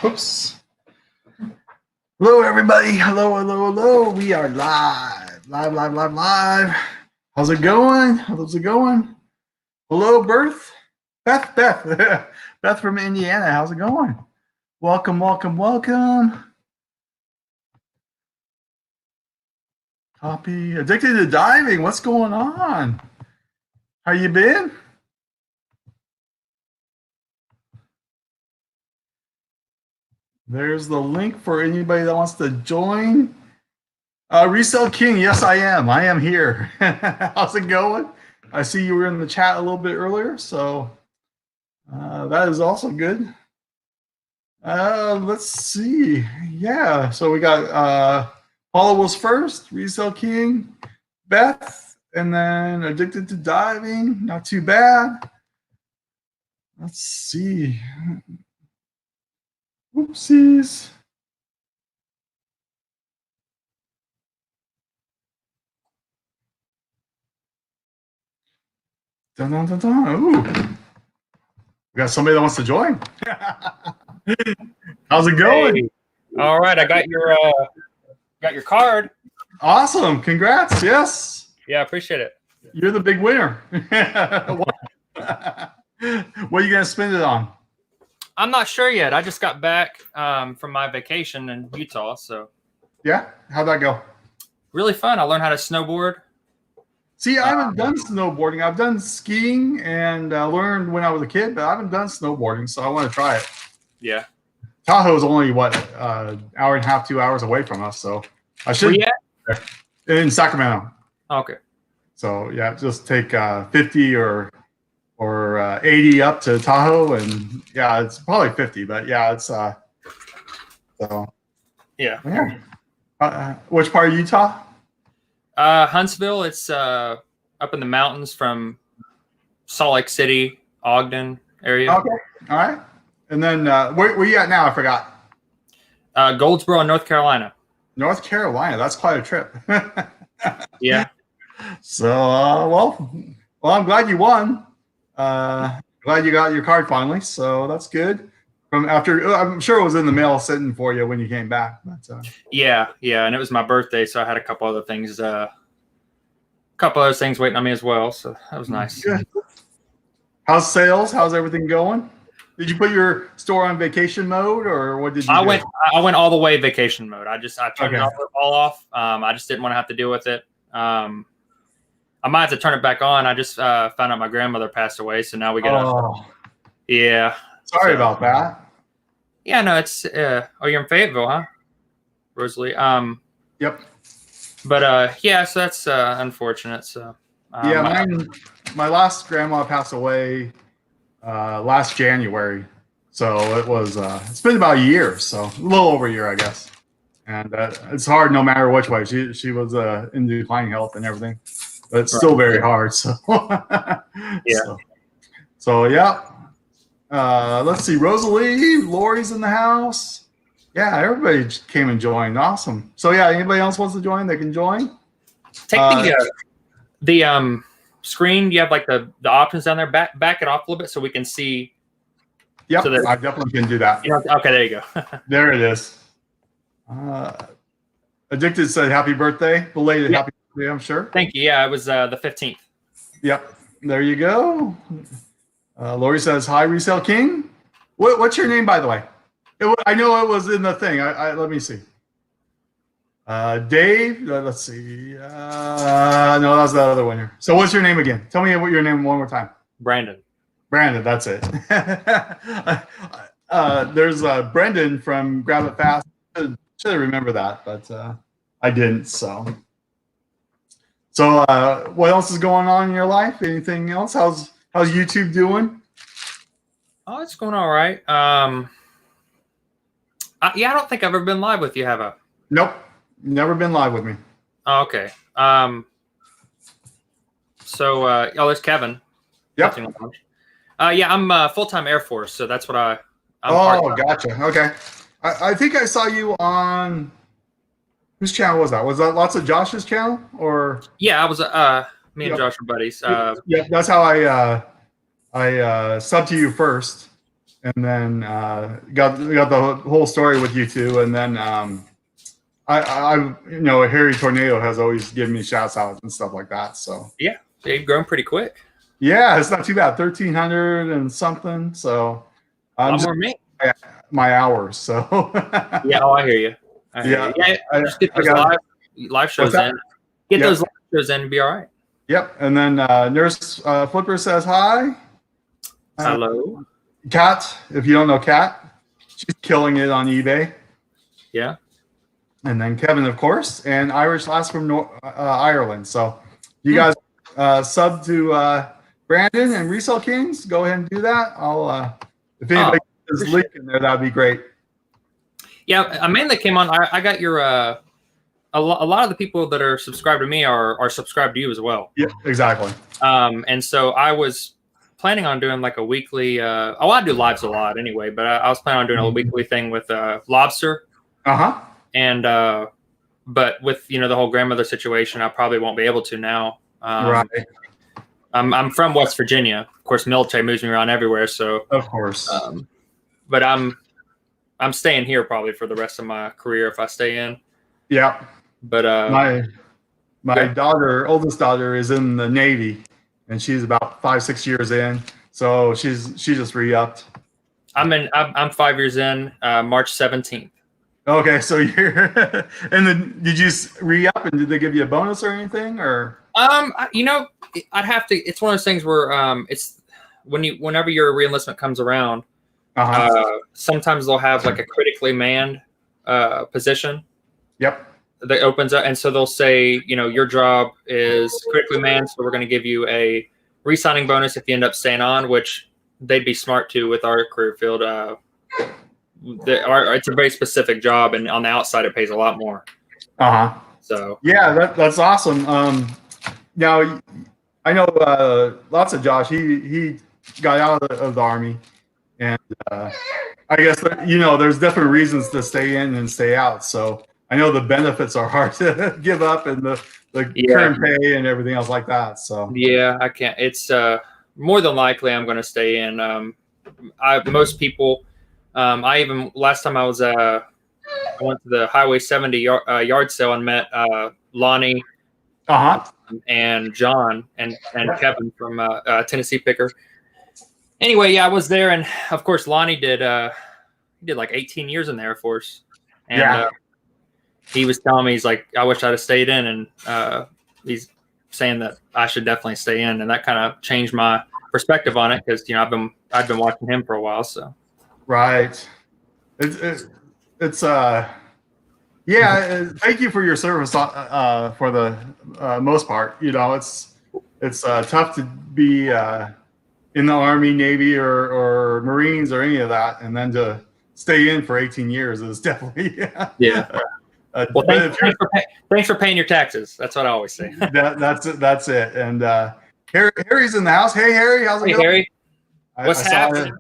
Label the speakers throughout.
Speaker 1: Oops. Hello, everybody. Hello. We are live. How's it going? Hello, Beth. Beth from Indiana. How's it going? Welcome. Copy. Addicted to diving. What's going on? How you been? There's the link for anybody that wants to join. Resale King, yes, I am. I am here. How's it going? I see you were in the chat a little bit earlier, so that is also good. Let's see. Yeah, so we got Paula was first, Resale King, Beth, and then Addicted to Diving. Not too bad. Let's see. Oopsies. Dun. Ooh. We got somebody that wants to join. How's it going?
Speaker 2: Hey. All right, I got your card.
Speaker 1: Awesome. Congrats. Yes.
Speaker 2: Yeah, I appreciate it.
Speaker 1: You're the big winner. What are you going to spend it on?
Speaker 2: I'm not sure yet. I just got back from my vacation in Utah, so.
Speaker 1: Yeah? How'd that go?
Speaker 2: Really fun. I learned how to snowboard.
Speaker 1: See, I haven't done snowboarding. I've done skiing and learned when I was a kid, but I haven't done snowboarding, so I want to try it.
Speaker 2: Yeah.
Speaker 1: Tahoe is only, hour and a half, 2 hours away from us, so I should. In Sacramento.
Speaker 2: Okay.
Speaker 1: So, yeah, just take 50 or 80 up to Tahoe, and yeah, it's probably 50, but yeah, it's so.
Speaker 2: Yeah.
Speaker 1: Which part of Utah?
Speaker 2: Huntsville. It's up in the mountains from Salt Lake City, Ogden area.
Speaker 1: Okay. All right. And then where you at now? I forgot.
Speaker 2: Goldsboro, North Carolina.
Speaker 1: North Carolina. That's quite a trip.
Speaker 2: Yeah.
Speaker 1: So, well, I'm glad you won. Glad you got your card finally. So that's good. From after, I'm sure it was in the mail sitting for you when you came back. But,
Speaker 2: Yeah, and it was my birthday, so I had a couple other things waiting on me as well. So that was nice.
Speaker 1: Good. How's sales? How's everything going? Did you put your store on vacation mode, or what did you do?
Speaker 2: I went all the way vacation mode. I turned it all off. I just didn't want to have to deal with it. I might have to turn it back on. I just found out my grandmother passed away, so now we got yeah.
Speaker 1: Sorry about that.
Speaker 2: Yeah, no, it's you're in Fayetteville, huh? Rosalie.
Speaker 1: Yep.
Speaker 2: But yeah, so that's unfortunate. So
Speaker 1: yeah, my last grandma passed away last January. So it was it's been about a year, so a little over a year, I guess. And it's hard no matter which way. She was in declining health and everything, but it's still very hard. So
Speaker 2: yeah.
Speaker 1: So yeah. Let's see. Rosalie, Lori's in the house. Yeah, everybody came and joined. Awesome. So yeah, anybody else wants to join? They can join.
Speaker 2: Take the screen. You have like the options down there. Back it off a little bit so we can see.
Speaker 1: Yep,
Speaker 2: so
Speaker 1: I definitely can do that.
Speaker 2: Okay, there you go.
Speaker 1: There it is. Addicted said happy birthday. Belated happy birthday, I'm sure.
Speaker 2: Thank you. Yeah, it was the 15th.
Speaker 1: Yep. There you go. Lori says, hi, Resale King. What's your name, by the way? I know it was in the thing. Let me see. Dave, let's see. No, that's the other one here. So what's your name again? Tell me what your name one more time.
Speaker 2: Brandon,
Speaker 1: that's it. There's Brendan from Grab It Fast. Should remember that, but I didn't. So what else is going on in your life? Anything else? How's YouTube doing?
Speaker 2: Oh, it's going all right. Yeah, I don't think I've ever been live with you, have I?
Speaker 1: Nope, never been live with me.
Speaker 2: Oh, okay. So, there's Kevin.
Speaker 1: Yep.
Speaker 2: Yeah, I'm full-time Air Force, so that's what I'm
Speaker 1: gotcha. Okay. I think I saw you on whose channel was that? Was that lots of Josh's channel or?
Speaker 2: Yeah, I was. Me and Josh are buddies.
Speaker 1: Yeah, that's how I subbed to you first. and then got the whole story with you two, and then I Harry Tornado has always given me shouts out and stuff like that. So
Speaker 2: yeah, you've grown pretty quick.
Speaker 1: Yeah, it's not too bad. 1,300 and something. So
Speaker 2: I'm just more me.
Speaker 1: My hours. So
Speaker 2: yeah, I hear you. Yeah, just get those live shows in. Get those live shows in and be all right.
Speaker 1: Yep. And then Nurse Flipper says hi.
Speaker 2: Hello.
Speaker 1: Kat, if you don't know Kat, she's killing it on eBay.
Speaker 2: Yeah.
Speaker 1: And then Kevin, of course, and Irish Last from Ireland. So you guys sub to Brandon and Resale Kings. Go ahead and do that. I'll if anybody is link in there, that'd be great.
Speaker 2: Yeah, I mainly came on. I got your a lot of the people that are subscribed to me are subscribed to you as well.
Speaker 1: Yeah, exactly.
Speaker 2: And so I was planning on doing like a weekly. I do lives a lot anyway, but I was planning on doing a weekly thing with Lobster. And but with the whole grandmother situation, I probably won't be able to now.
Speaker 1: Right.
Speaker 2: I'm from West Virginia. Of course, military moves me around everywhere. So
Speaker 1: of course.
Speaker 2: But I'm staying here probably for the rest of my career if I stay in.
Speaker 1: Yeah.
Speaker 2: But
Speaker 1: my daughter, oldest daughter, is in the Navy, and she's about 5-6 years in. So she just re-upped.
Speaker 2: I'm 5 years in, March 17th.
Speaker 1: Okay, so you're and then did you re-up and did they give you a bonus or anything or?
Speaker 2: I'd have to. It's one of those things where it's whenever your re-enlistment comes around, sometimes they'll have like a critically manned position.
Speaker 1: Yep.
Speaker 2: That opens up, and so they'll say, your job is critically manned, so we're going to give you a re-signing bonus if you end up staying on, which they'd be smart to with our career field. It's a very specific job, and on the outside, it pays a lot more. So
Speaker 1: yeah, that's awesome. Now I know lots of Josh. He got out of the Army, and I guess there's different reasons to stay in and stay out. So I know the benefits are hard to give up, and the current pay and everything else like that. So
Speaker 2: yeah, I can't. It's more than likely I'm going to stay in. Most people. Last time I went to the Highway 70 yard sale and met Lonnie and John and Kevin from Tennessee Picker. Anyway, yeah, I was there, and of course Lonnie did like 18 years in the Air Force, and he was telling me, he's like, I wish I'd have stayed in, and he's saying that I should definitely stay in, and that kind of changed my perspective on it because I've been watching him for a while, so. Right.
Speaker 1: Thank you for your service for the most part. It's tough to be in the Army, Navy, or Marines or any of that, and then to stay in for 18 years is definitely
Speaker 2: well, thanks for paying your taxes. That's what I always say.
Speaker 1: That's it. And Harry's in the house. Hey Harry, how's it going?
Speaker 2: Hey Harry, what's happening?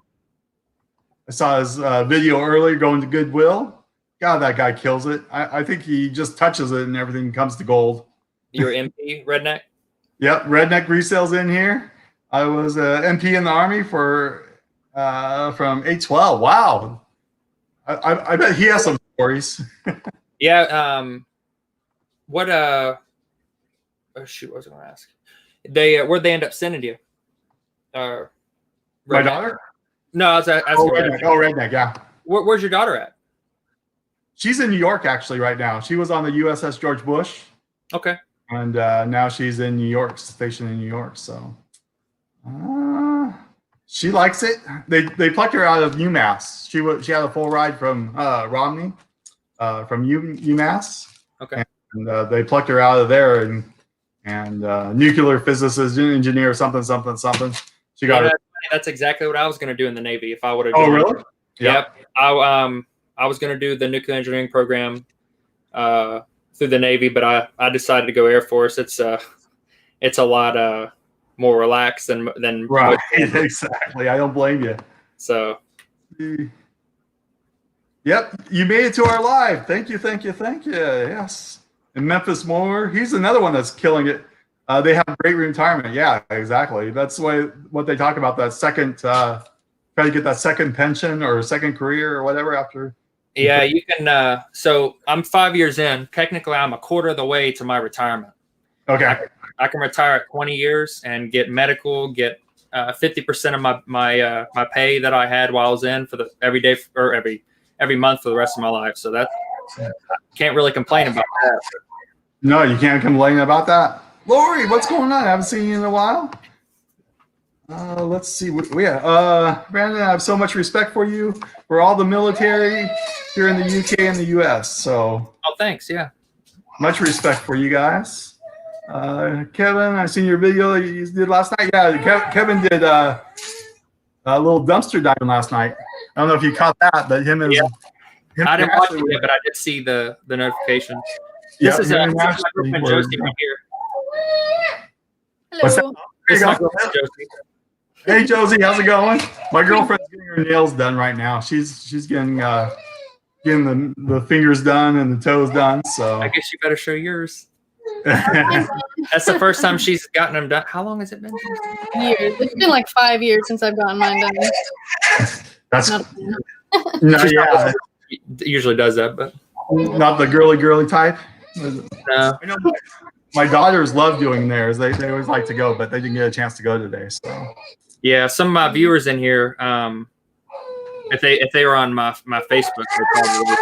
Speaker 1: I saw his video earlier going to Goodwill. God, that guy kills it. I think he just touches it and everything comes to gold.
Speaker 2: You're MP, Redneck?
Speaker 1: Yep, Redneck Resale's in here. I was MP in the Army from 8/12. Wow. I bet he has some stories.
Speaker 2: Yeah. What oh shoot, what was I going to ask? Where'd they end up sending you?
Speaker 1: My daughter?
Speaker 2: No, I was asking.
Speaker 1: Redneck, yeah.
Speaker 2: Where's your daughter at?
Speaker 1: She's in New York actually right now. She was on the USS George Bush. Okay. And now she's in New York, stationed in New York. So she likes it. They plucked her out of UMass. She had a full ride from Romney, from UMass.
Speaker 2: Okay.
Speaker 1: And they plucked her out of there and nuclear physicist, engineer, something. She got her.
Speaker 2: That's exactly what I was going to do in the Navy if I would have.
Speaker 1: Oh, really?
Speaker 2: Yep. I was going to do the nuclear engineering program through the Navy, but I decided to go Air Force. It's a lot more relaxed than
Speaker 1: right. Exactly. I don't blame you.
Speaker 2: So.
Speaker 1: Yep, you made it to our live. Thank you. Yes. And Memphis Moore, he's another one that's killing it. They have great retirement. Yeah, exactly. That's what they talk about, that second try to get that second pension or second career or whatever after?
Speaker 2: Yeah, you can. So I'm 5 years in. Technically, I'm a quarter of the way to my retirement.
Speaker 1: Okay.
Speaker 2: I can retire at 20 years and get medical, get 50% of my pay that I had while I was in for the every day or every month for the rest of my life. So that can't really complain about that.
Speaker 1: No, you can't complain about that. Lori, what's going on? I haven't seen you in a while. Let's see. Brandon, I have so much respect for you, for all the military here in the UK and the US. So,
Speaker 2: Oh, thanks. Yeah.
Speaker 1: much respect for you guys. Kevin, I seen your video you did last night. Yeah, Kevin did a little dumpster diving last night. I don't know if you caught that, but him and
Speaker 2: I didn't watch it yet, but I did see the notification. This is my girlfriend Josie right here.
Speaker 1: What's that?
Speaker 3: Hello.
Speaker 1: There you
Speaker 2: This is my
Speaker 1: go.
Speaker 2: girlfriend Josie.
Speaker 1: Hey Josie, how's it going? My girlfriend's getting her nails done right now. She's getting the fingers done and the toes done. So
Speaker 2: I guess you better show yours. That's the first time she's gotten them done. How long has it been?
Speaker 3: Years. It's been like 5 years since I've gotten mine done.
Speaker 1: that's
Speaker 3: Not-
Speaker 1: no,
Speaker 2: She's
Speaker 1: yeah,
Speaker 2: not- usually does that, but
Speaker 1: not the girly type.
Speaker 2: no.
Speaker 1: I know my daughters love doing theirs. They always like to go, but they didn't get a chance to go today. So
Speaker 2: Yeah, some of my viewers in here, if they were on my Facebook, they probably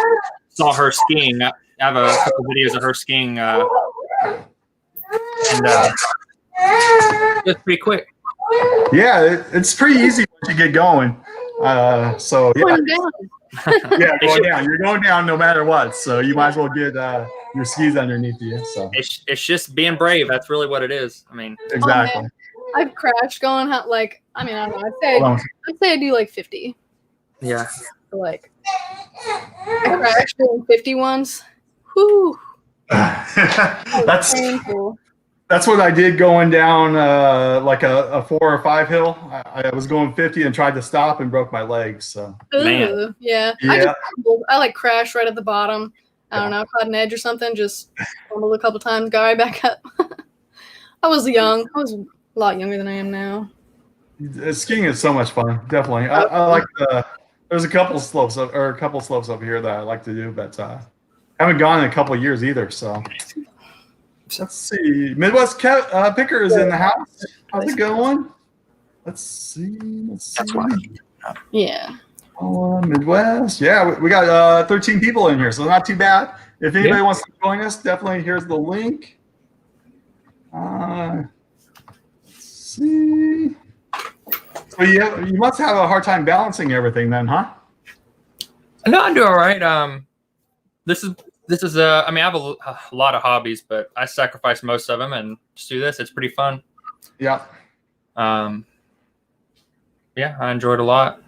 Speaker 2: saw her skiing. I have a couple videos of her skiing, and it's pretty quick.
Speaker 1: yeah, it's pretty easy once you get going. So yeah,
Speaker 3: Going down.
Speaker 1: yeah, going down. You're going down no matter what. So you might as well get your skis underneath you. So
Speaker 2: It's just being brave. That's really what it is. I mean,
Speaker 1: exactly.
Speaker 3: I've crashed going like I don't know.
Speaker 1: Hold on.
Speaker 3: I'd say I do like 50.
Speaker 2: yeah.
Speaker 3: So, like I crashed doing 50 once. Whew. That was painful.
Speaker 1: That's what I did going down like a 4 or 5 hill. I was going 50 and tried to stop and broke my legs. So
Speaker 2: Man.
Speaker 3: Ooh, yeah.
Speaker 1: Yeah.
Speaker 3: I like crashed right at the bottom. I don't know, caught an edge or something. Just stumbled a couple times, got right back up. I was young. I was a lot younger than I am now.
Speaker 1: skiing is so much fun. Definitely, I like there's a couple slopes over here that I like to do, but haven't gone in a couple of years either. So let's see. Midwest Picker is in the house. How's it going? Let's see.
Speaker 2: That's why.
Speaker 3: Yeah.
Speaker 1: Midwest. Yeah, we got 13 people in here, so not too bad. If anybody wants to join us, definitely here's the link. Let's see. So you must have a hard time balancing everything then, huh?
Speaker 2: No, I do all right. This is I mean, I have a lot of hobbies, but I sacrifice most of them and just do this. It's pretty fun.
Speaker 1: Yeah.
Speaker 2: Yeah, I enjoyed a lot.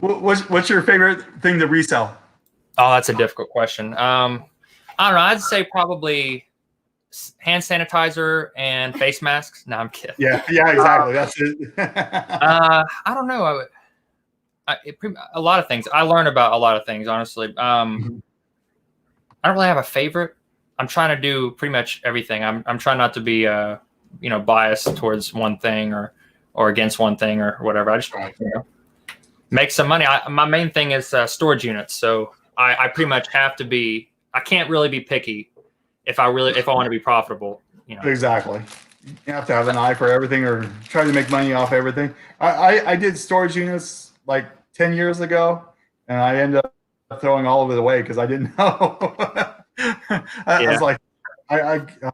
Speaker 1: What's your favorite thing to resell?
Speaker 2: Oh, that's a difficult question. I don't know. I'd say probably hand sanitizer and face masks. No, I'm kidding.
Speaker 1: Yeah, exactly. That's it.
Speaker 2: I don't know. A lot of things. I learn about a lot of things, honestly. I don't really have a favorite. I'm trying to do pretty much everything. I'm trying not to be biased towards one thing or against one thing or whatever. I just make some money. My main thing is storage units. So I pretty much have to be. I can't really be picky if I want to be profitable.
Speaker 1: Exactly. You have to have an eye for everything or try to make money off everything. I did storage units like 10 years ago, and I ended up throwing all of it away because I didn't know. I was like,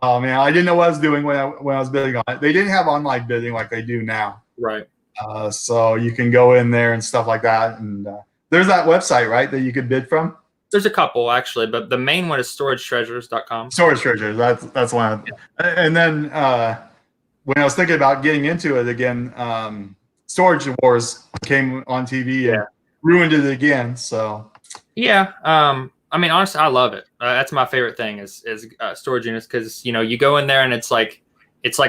Speaker 1: oh man, I didn't know what I was doing when I was bidding on it. They didn't have online bidding like they do now.
Speaker 2: Right.
Speaker 1: So you can go in there and stuff like that. And there's that website, right, that you could bid from?
Speaker 2: There's a couple actually, but the main one is storagetreasures.com.
Speaker 1: Storage Treasures, that's one. And then when I was thinking about getting into it again, Storage Wars came on TV and ruined it again. So
Speaker 2: yeah, I mean, honestly, I love it. That's my favorite thing is storage units because you go in there and it's like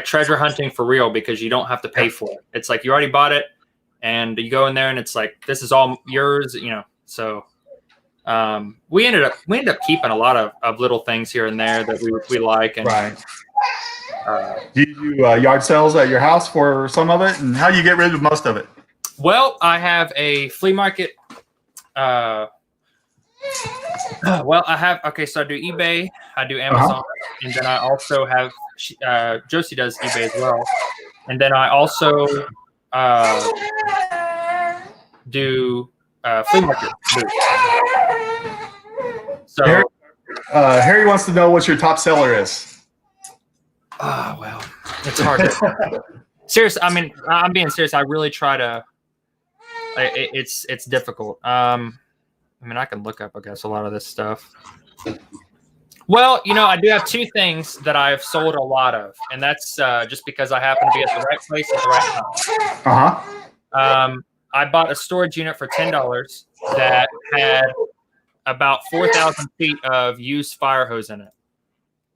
Speaker 2: treasure hunting for real because you don't have to pay for it. It's like you already bought it, and you go in there and it's like this is all yours. So we ended up keeping a lot of little things here and there that we like. And
Speaker 1: right. Do you do yard sales at your house for some of it, and how do you get rid of most of it?
Speaker 2: Well, I have a flea market. Well, I have so I do eBay, I do Amazon, and then I also have Josie does eBay as well, and then I also do flea market. So
Speaker 1: Harry wants to know what your top seller is.
Speaker 2: Well, it's hard. Seriously, I mean, I'm being serious. I really try to. It's difficult. I mean, I can look up, I guess, a lot of this stuff. Well, I do have two things that I've sold a lot of, and that's just because I happen to be at the right place at the right time. I bought a storage unit for $10 that had about 4,000 feet of used fire hose in it,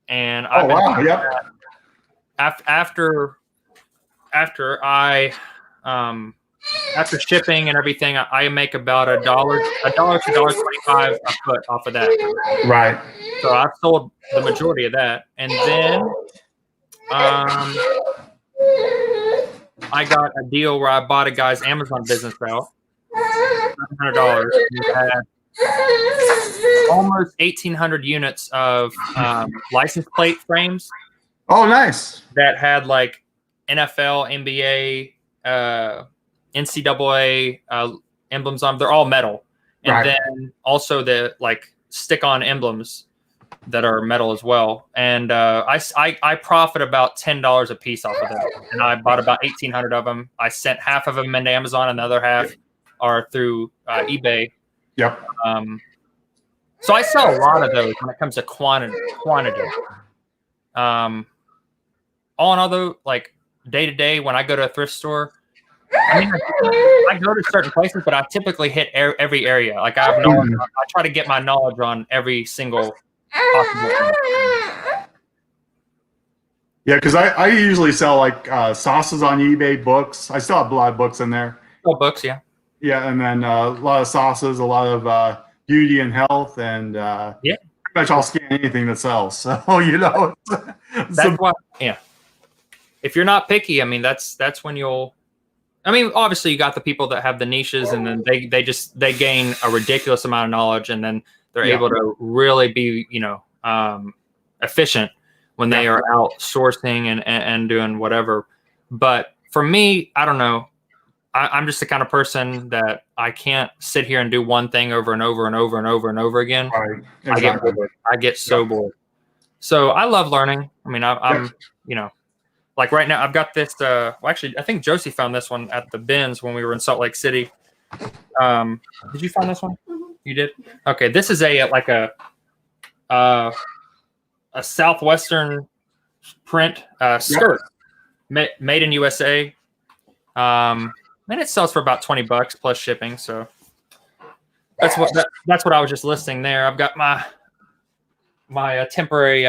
Speaker 2: and after shipping and everything, I make about $1 to $1.25 a foot off of that.
Speaker 1: Right.
Speaker 2: So I've sold the majority of that, and then I got a deal where I bought a guy's Amazon business out, $700. He had almost 1,800 units of license plate frames.
Speaker 1: Oh, nice.
Speaker 2: That had like NFL, NBA, NCAA emblems on. They're all metal, and then also the like stick-on emblems that are metal as well. And I profit about $10 a piece off of that, and I bought about 1,800 of them. I sent half of them into Amazon, and the other half are through eBay.
Speaker 1: Yep.
Speaker 2: So I sell a lot of those when it comes to quantity. All in all, though, like day to day, when I go to a thrift store, I mean, I go to certain places, but I typically hit every area. Like I have knowledge. I try to get my knowledge on every single possible thing.
Speaker 1: Yeah, because I usually sell like sauces on eBay, books. I still have a lot of books in there.
Speaker 2: Oh, books, yeah.
Speaker 1: Yeah, and then a lot of sauces, a lot of beauty and health, and pretty much I'll scan anything that sells. So
Speaker 2: that's why. Yeah. If you're not picky, I mean, that's when you'll. I mean, obviously, you got the people that have the niches, and then they gain a ridiculous amount of knowledge, and then they're able to really be, efficient when they are out sourcing and doing whatever. But for me, I don't know. I'm just the kind of person that I can't sit here and do one thing over and over and over and over and over again.
Speaker 1: Right. Exactly.
Speaker 2: I get so bored. So I love learning. I mean, I'm like right now I've got this. Actually, I think Josie found this one at the bins when we were in Salt Lake City. Did you find this one? You did? Okay. This is a Southwestern print skirt made in USA. And it sells for about $20 plus shipping. So that's what I was just listing there. I've got my temporary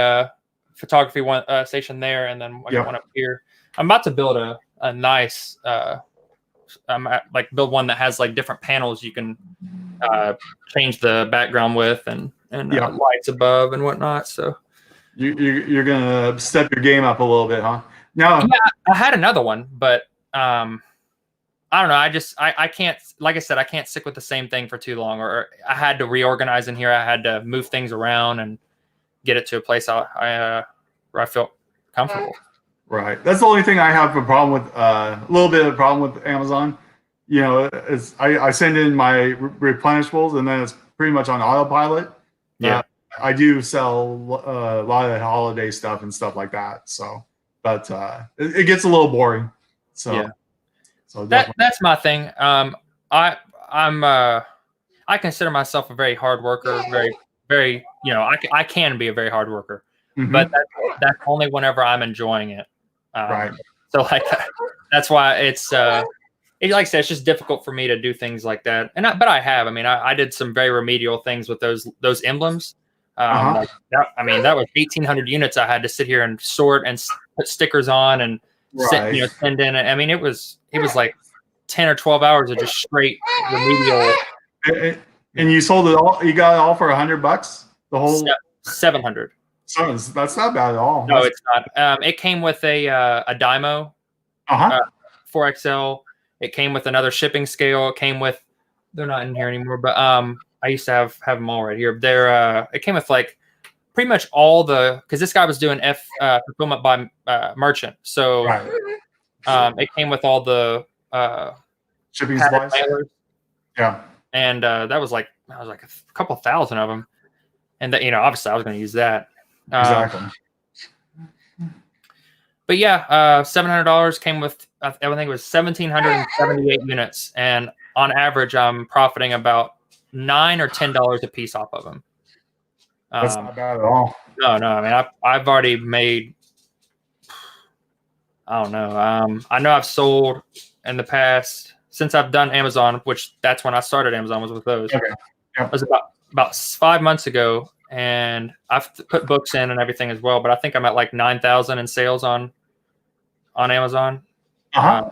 Speaker 2: photography station there, and then I got one up here. I'm about to build a nice build one that has like different panels you can change the background with and lights above and whatnot. So
Speaker 1: you're gonna step your game up a little bit, huh? No.
Speaker 2: Yeah, I had another one, but I don't know. I can't, like I said, I can't stick with the same thing for too long, or I had to reorganize in here. I had to move things around and get it to a place where I felt comfortable.
Speaker 1: Right. That's the only thing I have a problem with, a little bit of a problem with Amazon. Is I send in my replenishables, and then it's pretty much on autopilot.
Speaker 2: Yeah.
Speaker 1: I do sell a lot of holiday stuff and stuff like that. So, but it gets a little boring. So.
Speaker 2: Yeah. So that's my thing. I consider myself a very hard worker, very, I can be a very hard worker, but that's only whenever I'm enjoying it.
Speaker 1: Right.
Speaker 2: So like, that's why it's, like I said, it's just difficult for me to do things like that. But I have, I did some very remedial things with those emblems. That was 1,800 units. I had to sit here and sort and put stickers on and send in. It was like 10 or 12 hours of just straight remedial.
Speaker 1: And you sold it all. You got it all for $100. The whole
Speaker 2: 700.
Speaker 1: So that's not bad at all.
Speaker 2: No, it's not. It came with a Dymo 4XL, It came with another shipping scale. It came with, they're not in here anymore, but I used to have them all right here. It came with like pretty much all because this guy was doing fulfillment by merchant. So
Speaker 1: Right.
Speaker 2: it came with all the
Speaker 1: Shipping
Speaker 2: padded
Speaker 1: supplies.
Speaker 2: mailers,
Speaker 1: Yeah.
Speaker 2: and that was like a couple thousand of them. And that, obviously I was going to use that.
Speaker 1: Exactly.
Speaker 2: But yeah, $700 came with, I think it was 1,778 units, and on average, I'm profiting about $9 or $10 a piece off of them.
Speaker 1: That's not bad at all.
Speaker 2: No, I mean, I've already made, I don't know. I know I've sold in the past since I've done Amazon, which that's when I started Amazon, was with those.
Speaker 1: Okay. Yep.
Speaker 2: It was about 5 months ago, and I've put books in and everything as well. But I think I'm at like 9,000 in sales on Amazon.
Speaker 1: Uh-huh.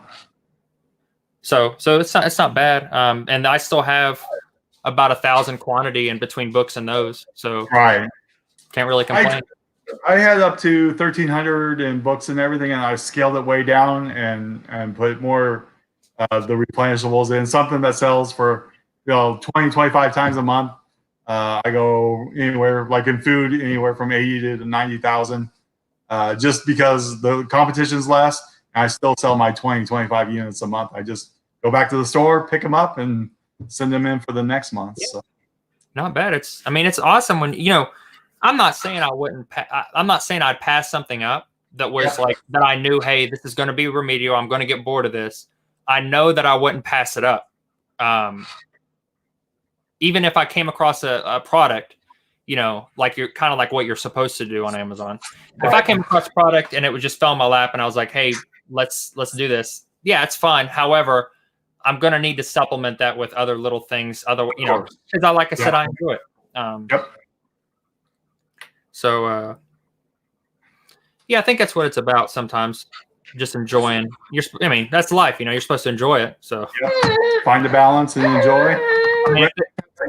Speaker 2: So it's not bad. And I still have about 1,000 quantity in between books and those. So
Speaker 1: Right.
Speaker 2: can't really complain.
Speaker 1: I had up to 1,300 in books and everything, and I scaled it way down and put more the replenishables in, something that sells for 20, 25 times a month. I go anywhere, like in food, anywhere from 80 to 90,000, just because the competition's less. And I still sell my 20, 25 units a month. I just go back to the store, pick them up, and send them in for the next month.
Speaker 2: Yeah.
Speaker 1: So.
Speaker 2: Not bad. It's awesome when, I'm not saying I wouldn't, I'm not saying I'd pass something up that was like, that I knew, hey, this is going to be remedial. I'm going to get bored of this. I know that I wouldn't pass it up. Even if I came across a product, like you're kind of like what you're supposed to do on Amazon. Right. If I came across a product and it just fell in my lap and I was like, hey, let's do this. Yeah, it's fine. However, I'm going to need to supplement that with other little things, because like I said, I enjoy it.
Speaker 1: Yep.
Speaker 2: So, I think that's what it's about sometimes. Just enjoying. That's life. You're supposed to enjoy it. So
Speaker 1: find a balance and enjoy.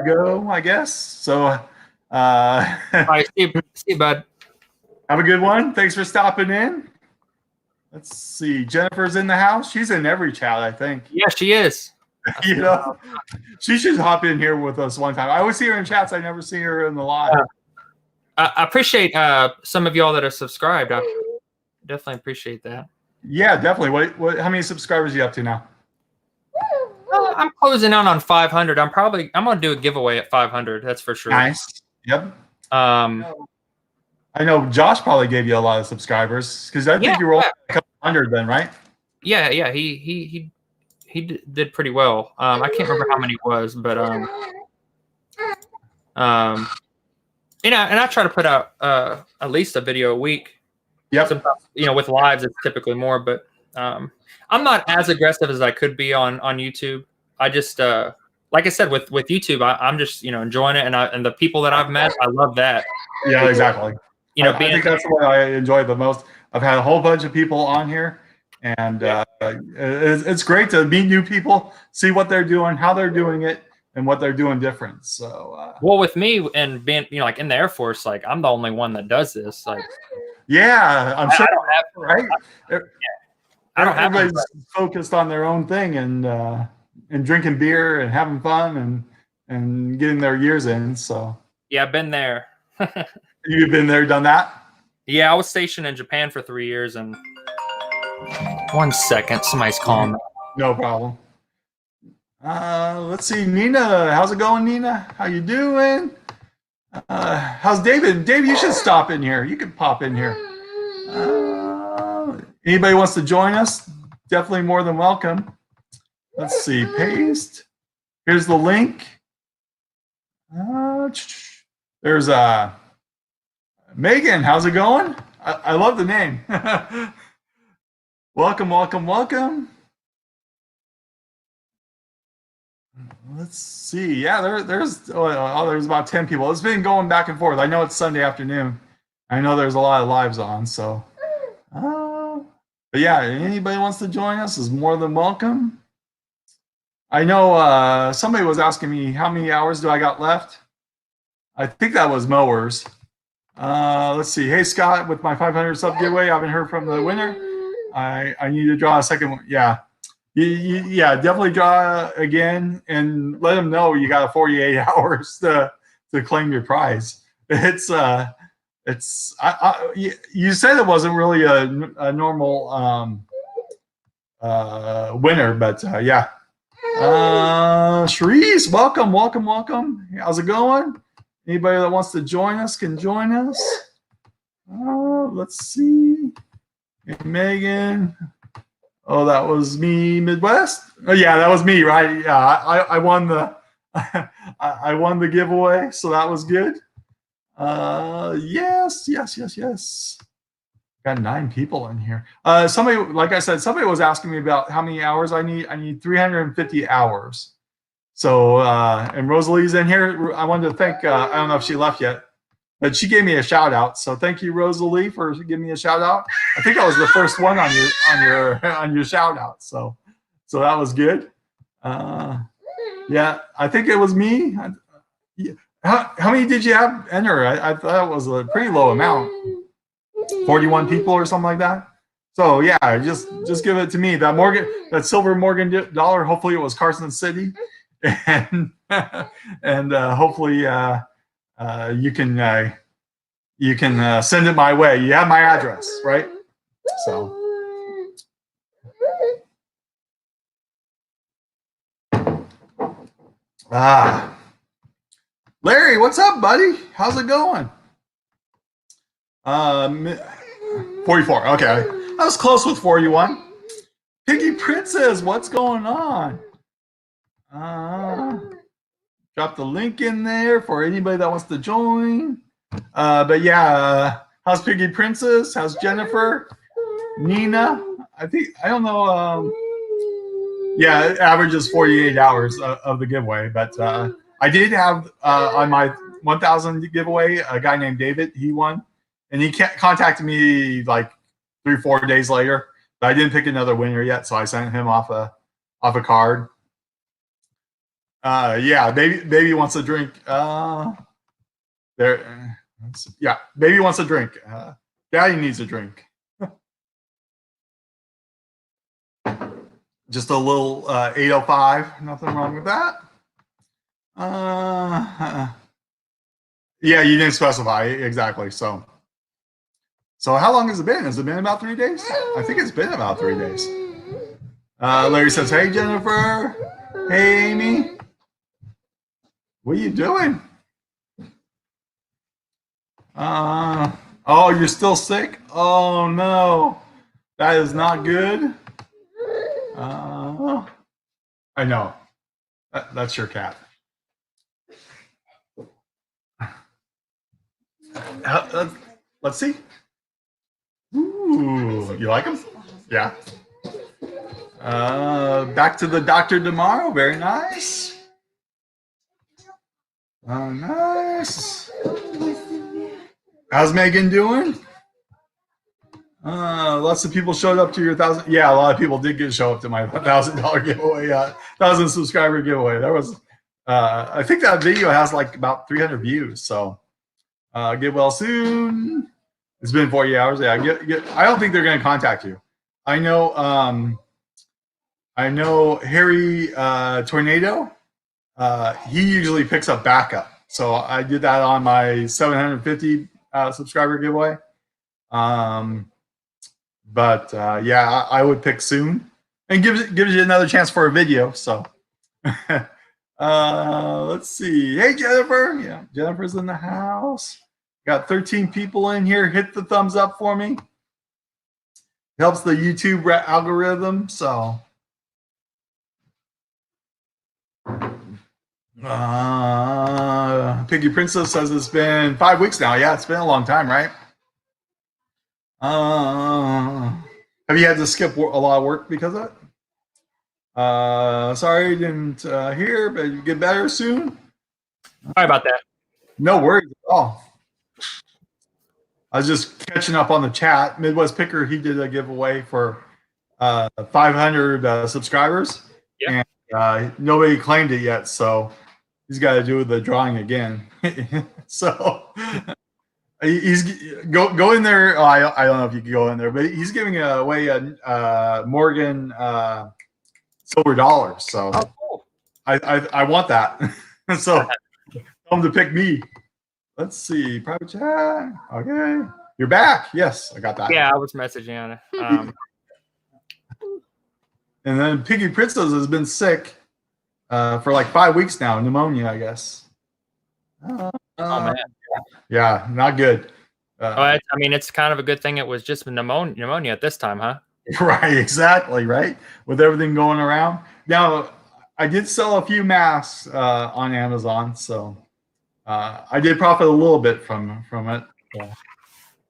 Speaker 1: Go, I guess. So,
Speaker 2: all right, see you, bud.
Speaker 1: Have a good one. Thanks for stopping in. Let's see. Jennifer's in the house. She's in every chat, I think.
Speaker 2: Yeah, she is.
Speaker 1: She should hop in here with us one time. I always see her in chats. I never see her in the live.
Speaker 2: I appreciate some of y'all that are subscribed. I definitely appreciate that.
Speaker 1: Yeah, definitely. What? How many subscribers are you up to now?
Speaker 2: I'm closing out on 500. I'm going to do a giveaway at 500. That's for sure.
Speaker 1: Nice. Yep. I know Josh probably gave you a lot of subscribers because I think you were only a couple hundred then, right?
Speaker 2: Yeah. He did pretty well. I can't remember how many it was, but and I try to put out at least a video a week.
Speaker 1: Yep.
Speaker 2: Sometimes, with lives it's typically more, but I'm not as aggressive as I could be on YouTube. I just like I said with YouTube, I'm just enjoying it, and the people that I've met, I love that.
Speaker 1: Yeah, exactly. I think that's what I enjoy the most. I've had a whole bunch of people on here, and it's great to meet new people, see what they're doing, how they're doing it, and what they're doing different. So
Speaker 2: well, with me and being like in the Air Force, like I'm the only one that does this. Like,
Speaker 1: yeah, I'm sure.
Speaker 2: I don't have
Speaker 1: right. I don't have. Everybody's focused on their own thing and drinking beer and having fun and getting their years in. So
Speaker 2: yeah, I've been there.
Speaker 1: You've been there, done that?
Speaker 2: Yeah, I was stationed in Japan for 3 years. And 1 second, somebody's calling me.
Speaker 1: No problem. Let's see, Nina. How's it going, Nina? How you doing? How's David? Dave, you should stop in here. You can pop in here. Anybody wants to join us? Definitely more than welcome. Let's see, paste. Here's the link. There's Megan. How's it going? I love the name. Welcome. Let's see. Yeah, there's about 10 people. It's been going back and forth. I know it's Sunday afternoon. I know there's a lot of lives on. So, but yeah, anybody wants to join us is more than welcome. I know somebody was asking me how many hours do I got left. I think that was mowers. Let's see. Hey, Scott, with my 500 sub giveaway, I haven't heard from the winner. I need to draw a second one. Yeah. Yeah, definitely draw again and let them know you got 48 hours to claim your prize. You said it wasn't really a normal winner, but yeah. Sharice, welcome. How's it going? Anybody that wants to join us can join us. Let's see. And Megan. Oh, that was me, Midwest. Oh, yeah, that was me, right? Yeah, I won the I won the giveaway, so that was good. Yes. Got 9 people in here. Somebody, like I said, somebody was asking me about how many hours I need. I need 350 hours. So, and Rosalie's in here. I wanted to thank. I don't know if she left yet, but she gave me a shout out. So thank you, Rosalie, for giving me a shout out. I think I was the first one on your shout out. So that was good. Yeah, I think it was me. How many did you have enter? I thought it was a pretty low amount. 41 people or something like that. So yeah, just give it to me. That silver Morgan dollar. Hopefully it was Carson City, and hopefully you can send it my way. You have my address, right? So. Larry, what's up, buddy? How's it going? 44. Okay, I was close with 41. Piggy Princess, what's going on? Drop the link in there for anybody that wants to join. But yeah, how's Piggy Princess? How's Jennifer? Nina? I don't know. Yeah, it averages 48 hours of the giveaway. But I did have on my 1,000 giveaway a guy named David. He won, and he contacted me like 3-4 days later. But I didn't pick another winner yet, so I sent him off a card. Yeah, baby wants a drink. There. Yeah, baby wants a drink. Daddy needs a drink. Just a little 805. Nothing wrong with that. Yeah, you didn't specify exactly. So how long has it been? Has it been about 3 days? I think it's been about 3 days. Larry says, "Hey Jennifer, hey Amy, what are you doing? Oh, you're still sick? Oh no, that is not good." I know. That's your cat. Let's see. Ooh, you like him? Yeah. Back to the doctor tomorrow. Very nice. Nice. How's Megan doing? Lots of people showed up to your 1,000. Yeah, a lot of people did show up to my $1,000 giveaway, 1,000 subscriber giveaway. That was, I think that video has like about 300 views. So, get well soon. It's been 40 hours. Yeah, I don't think they're going to contact you. I know Harry Tornado. He usually picks up backup. So I did that on my 750 subscriber giveaway. But yeah, I would pick soon, and gives you another chance for a video. So let's see. Hey Jennifer, yeah, Jennifer's in the house. Got 13 people in here. Hit the thumbs up for me. Helps the YouTube algorithm. So Piggy Princess says it's been 5 weeks now. Yeah, it's been a long time, right? Have you had to skip a lot of work because of it? Sorry, didn't hear, but you get better soon.
Speaker 2: Sorry about that.
Speaker 1: No worries at all. I was just catching up on the chat. Midwest Picker, he did a giveaway for 500 subscribers, and nobody claimed it yet, so he's got to do the drawing again. So he's go in there. I don't know if you can go in there, but he's giving away a Morgan silver dollars. So
Speaker 2: Oh, cool.
Speaker 1: I want that. So tell them to pick me. Let's see. Private chat. Okay. You're back. Yes, I got that.
Speaker 2: Yeah, I was messaging on it.
Speaker 1: And then Piggy Princess has been sick for like 5 weeks now. Pneumonia, I guess.
Speaker 2: Oh man.
Speaker 1: Yeah, not good.
Speaker 2: I mean, it's kind of a good thing it was just pneumonia at this time, huh?
Speaker 1: Right, exactly, right? With everything going around. Now, I did sell a few masks on Amazon, so I did profit a little bit from it.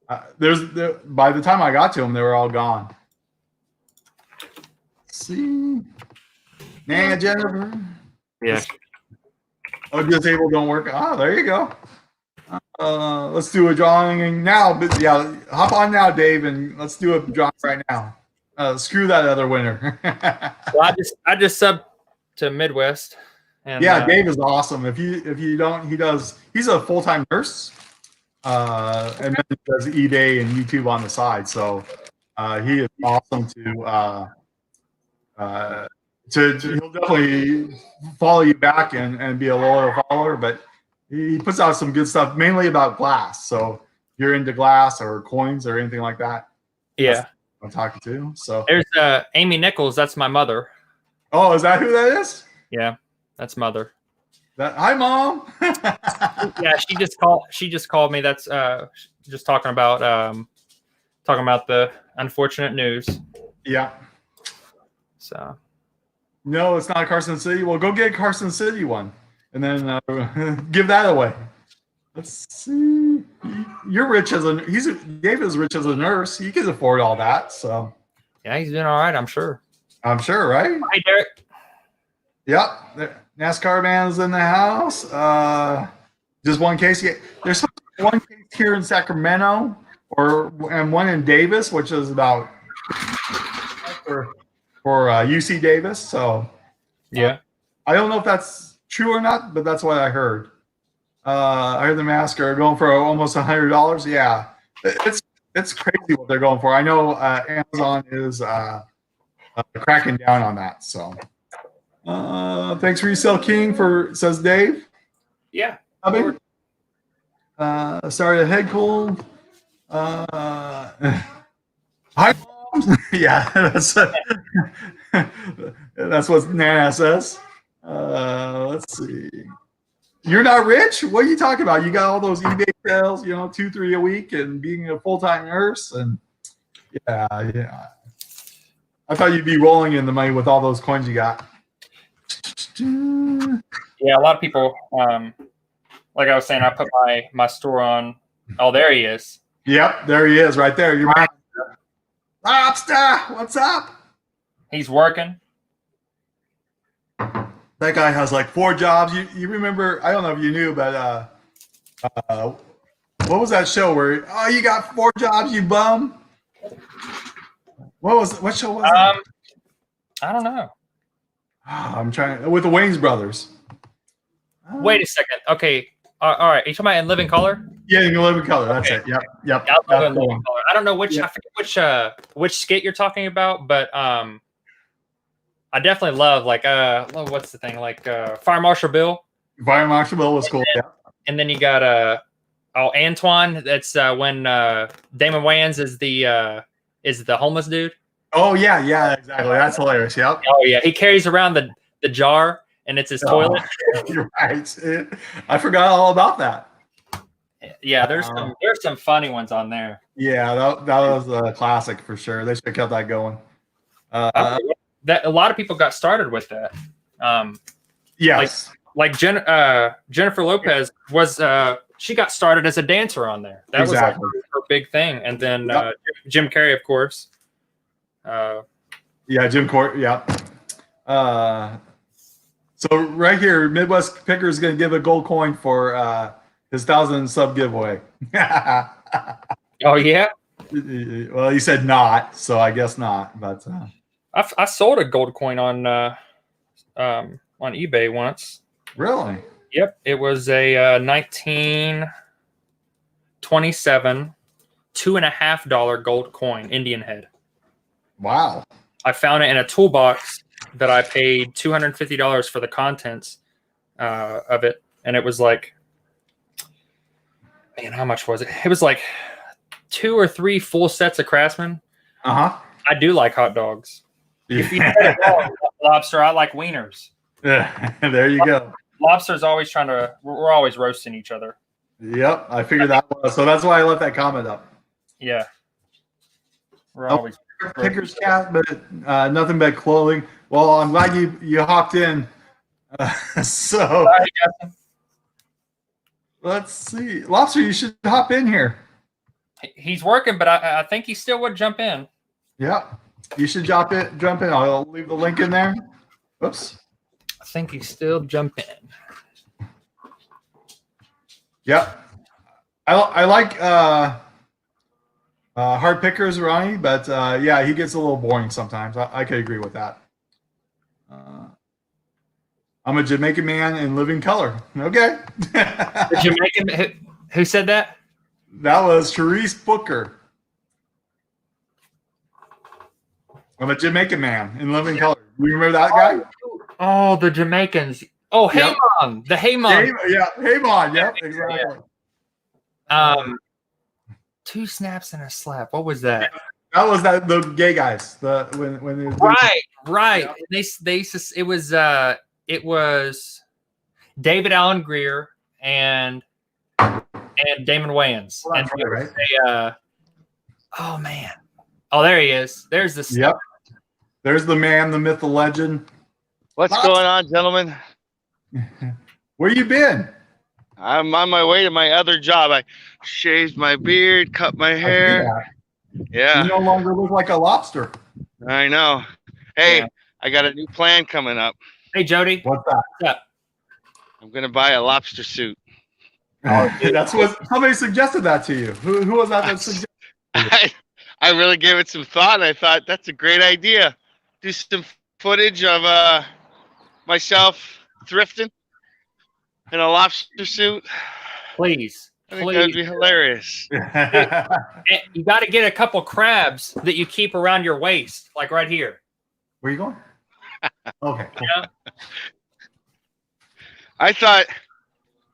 Speaker 1: By the time I got to them, they were all gone. Let's see, nah, Jennifer.
Speaker 2: Yeah.
Speaker 1: Oh, disable don't work. Oh, there you go. Let's do a drawing now. But yeah, hop on now, Dave, and let's do a drawing right now. Screw that other winner.
Speaker 2: Well, I just subbed to Midwest. And,
Speaker 1: yeah, Dave is awesome. If you don't, he's a full-time nurse, and then he does eBay and YouTube on the side. So he is awesome he'll definitely follow you back and be a loyal follower, but he puts out some good stuff, mainly about glass. So if you're into glass or coins or anything like that.
Speaker 2: Yeah.
Speaker 1: I'm talking to. So
Speaker 2: there's Amy Nichols. That's my mother.
Speaker 1: Oh, is that who that is?
Speaker 2: Yeah, that's mother.
Speaker 1: Hi, Mom.
Speaker 2: Yeah, she just called me. That's just talking about the unfortunate news.
Speaker 1: Yeah.
Speaker 2: So.
Speaker 1: No, it's not Carson City. Well, go get a Carson City one, and then give that away. Let's see. You're rich Dave is rich as a nurse. He can afford all that. So.
Speaker 2: Yeah, he's doing all right. I'm sure.
Speaker 1: I'm sure, right?
Speaker 2: Hi, Derek.
Speaker 1: Yep. NASCAR man's in the house. Just one case. There's one case here in Sacramento, and one in Davis, which is about for UC Davis. So
Speaker 2: yeah,
Speaker 1: I don't know if that's true or not, but that's what I heard. I heard the masks are going for almost $100. Yeah, it's crazy what they're going for. I know Amazon is cracking down on that. So thanks Resale King says Dave.
Speaker 2: Yeah.
Speaker 1: Sorry to head cold. Hi, Mom. Yeah, that's what Nana says. Let's see. You're not rich? What are you talking about? You got all those eBay sales, 2-3 a week, and being a full-time nurse, and yeah. I thought you'd be rolling in the money with all those coins you got.
Speaker 2: Yeah, a lot of people. Like I was saying, I put my store on. Oh, there he is.
Speaker 1: Yep, there he is, right there. You're right. Lobster, what's up?
Speaker 2: He's working.
Speaker 1: That guy has like 4 jobs. You remember? I don't know if you knew, but what was that show where you got 4 jobs, you bum? What show was it?
Speaker 2: I don't know.
Speaker 1: I'm trying with the Wayans brothers.
Speaker 2: Wait a second. Okay. All right. Are you talking about In Living Color?
Speaker 1: Yeah, In Living Color. That's it. Yep.
Speaker 2: Yeah, In Living Color. I don't know which. Yeah. I forget which skit you're talking about, but I definitely love what's the thing Fire Marshal Bill.
Speaker 1: Fire Marshal Bill was cool. Yeah.
Speaker 2: And then you got Antoine. That's when Damon Wayans is the homeless dude.
Speaker 1: Oh yeah, exactly. That's hilarious. Yep.
Speaker 2: Oh yeah, he carries around the jar and it's his toilet.
Speaker 1: You're right. I forgot all about that.
Speaker 2: Yeah, there's some funny ones on there.
Speaker 1: Yeah, that was a classic for sure. They should have kept that going.
Speaker 2: That a lot of people got started with that.
Speaker 1: Yes.
Speaker 2: Like Jennifer Lopez was she got started as a dancer on there. That was like her big thing. And then Jim Carrey, of course.
Speaker 1: Jim Court. Yeah. So right here, Midwest Picker is going to give a gold coin for his 1,000 sub giveaway.
Speaker 2: Oh yeah.
Speaker 1: Well, he said not, so I guess not. But
Speaker 2: I sold a gold coin on eBay once.
Speaker 1: Really?
Speaker 2: Yep. It was a 1927 $2.50 gold coin, Indian head.
Speaker 1: Wow.
Speaker 2: I found it in a toolbox that I paid $250 for the contents of it, and it was like, man, how much was it? It was like 2 or 3 full sets of Craftsman.
Speaker 1: Uh-huh.
Speaker 2: I do like hot dogs. If you had a dog, lobster, I like wieners.
Speaker 1: Yeah, there you go.
Speaker 2: Lobster's always trying to. We're always roasting each other.
Speaker 1: Yep, I figured that was. So that's why I left that comment up.
Speaker 2: Yeah. We're
Speaker 1: Oh,
Speaker 2: always.
Speaker 1: Picker's cat, but nothing but clothing. Well, I'm glad you hopped in. So let's see, Lobster, you should hop in here.
Speaker 2: He's working, but I think he still would jump in.
Speaker 1: Yeah, you should jump in. I'll leave the link in there. Oops.
Speaker 2: I think he still jump in.
Speaker 1: Yep. I like hard pickers, Ronnie, but yeah, he gets a little boring sometimes. I could agree with that. I'm a Jamaican man in living color. Okay.
Speaker 2: The Jamaican, who said that?
Speaker 1: That was Therese Booker. I'm a Jamaican man in living color. You remember that guy?
Speaker 2: Oh, the Jamaicans. Oh,
Speaker 1: Yep.
Speaker 2: Haymon. The Haymon.
Speaker 1: Yeah, Haymon. Yep, exactly.
Speaker 2: 2 snaps and a slap. What was that?
Speaker 1: That was the gay guys. When
Speaker 2: Right.
Speaker 1: Yeah.
Speaker 2: It was David Allen Greer and Damon Wayans.
Speaker 1: Well, that's
Speaker 2: and
Speaker 1: right.
Speaker 2: Oh man. Oh, there he is. There's the
Speaker 1: Yep. There's the man, the myth, the legend.
Speaker 4: What's going on, gentlemen?
Speaker 1: Where you been?
Speaker 4: I'm on my way to my other job. I shaved my beard, cut my
Speaker 1: I see
Speaker 4: hair.
Speaker 1: that.
Speaker 4: Yeah,
Speaker 1: You no longer look like a lobster.
Speaker 4: I know. Hey,
Speaker 2: Yeah.
Speaker 4: I got a new plan coming up.
Speaker 2: Hey Jody.
Speaker 1: What's that?
Speaker 2: What's up?
Speaker 4: I'm gonna buy a lobster suit.
Speaker 1: That's what somebody suggested that to you. Who was that suggested?
Speaker 4: I really gave it some thought, and I thought that's a great idea. Do some footage of myself thrifting in a lobster suit.
Speaker 2: Please.
Speaker 4: I think that'd
Speaker 2: Please.
Speaker 4: be hilarious.
Speaker 2: You got to get a couple crabs that you keep around your waist, like right here.
Speaker 1: Where you going? Okay. Cool.
Speaker 2: Yeah.
Speaker 4: I thought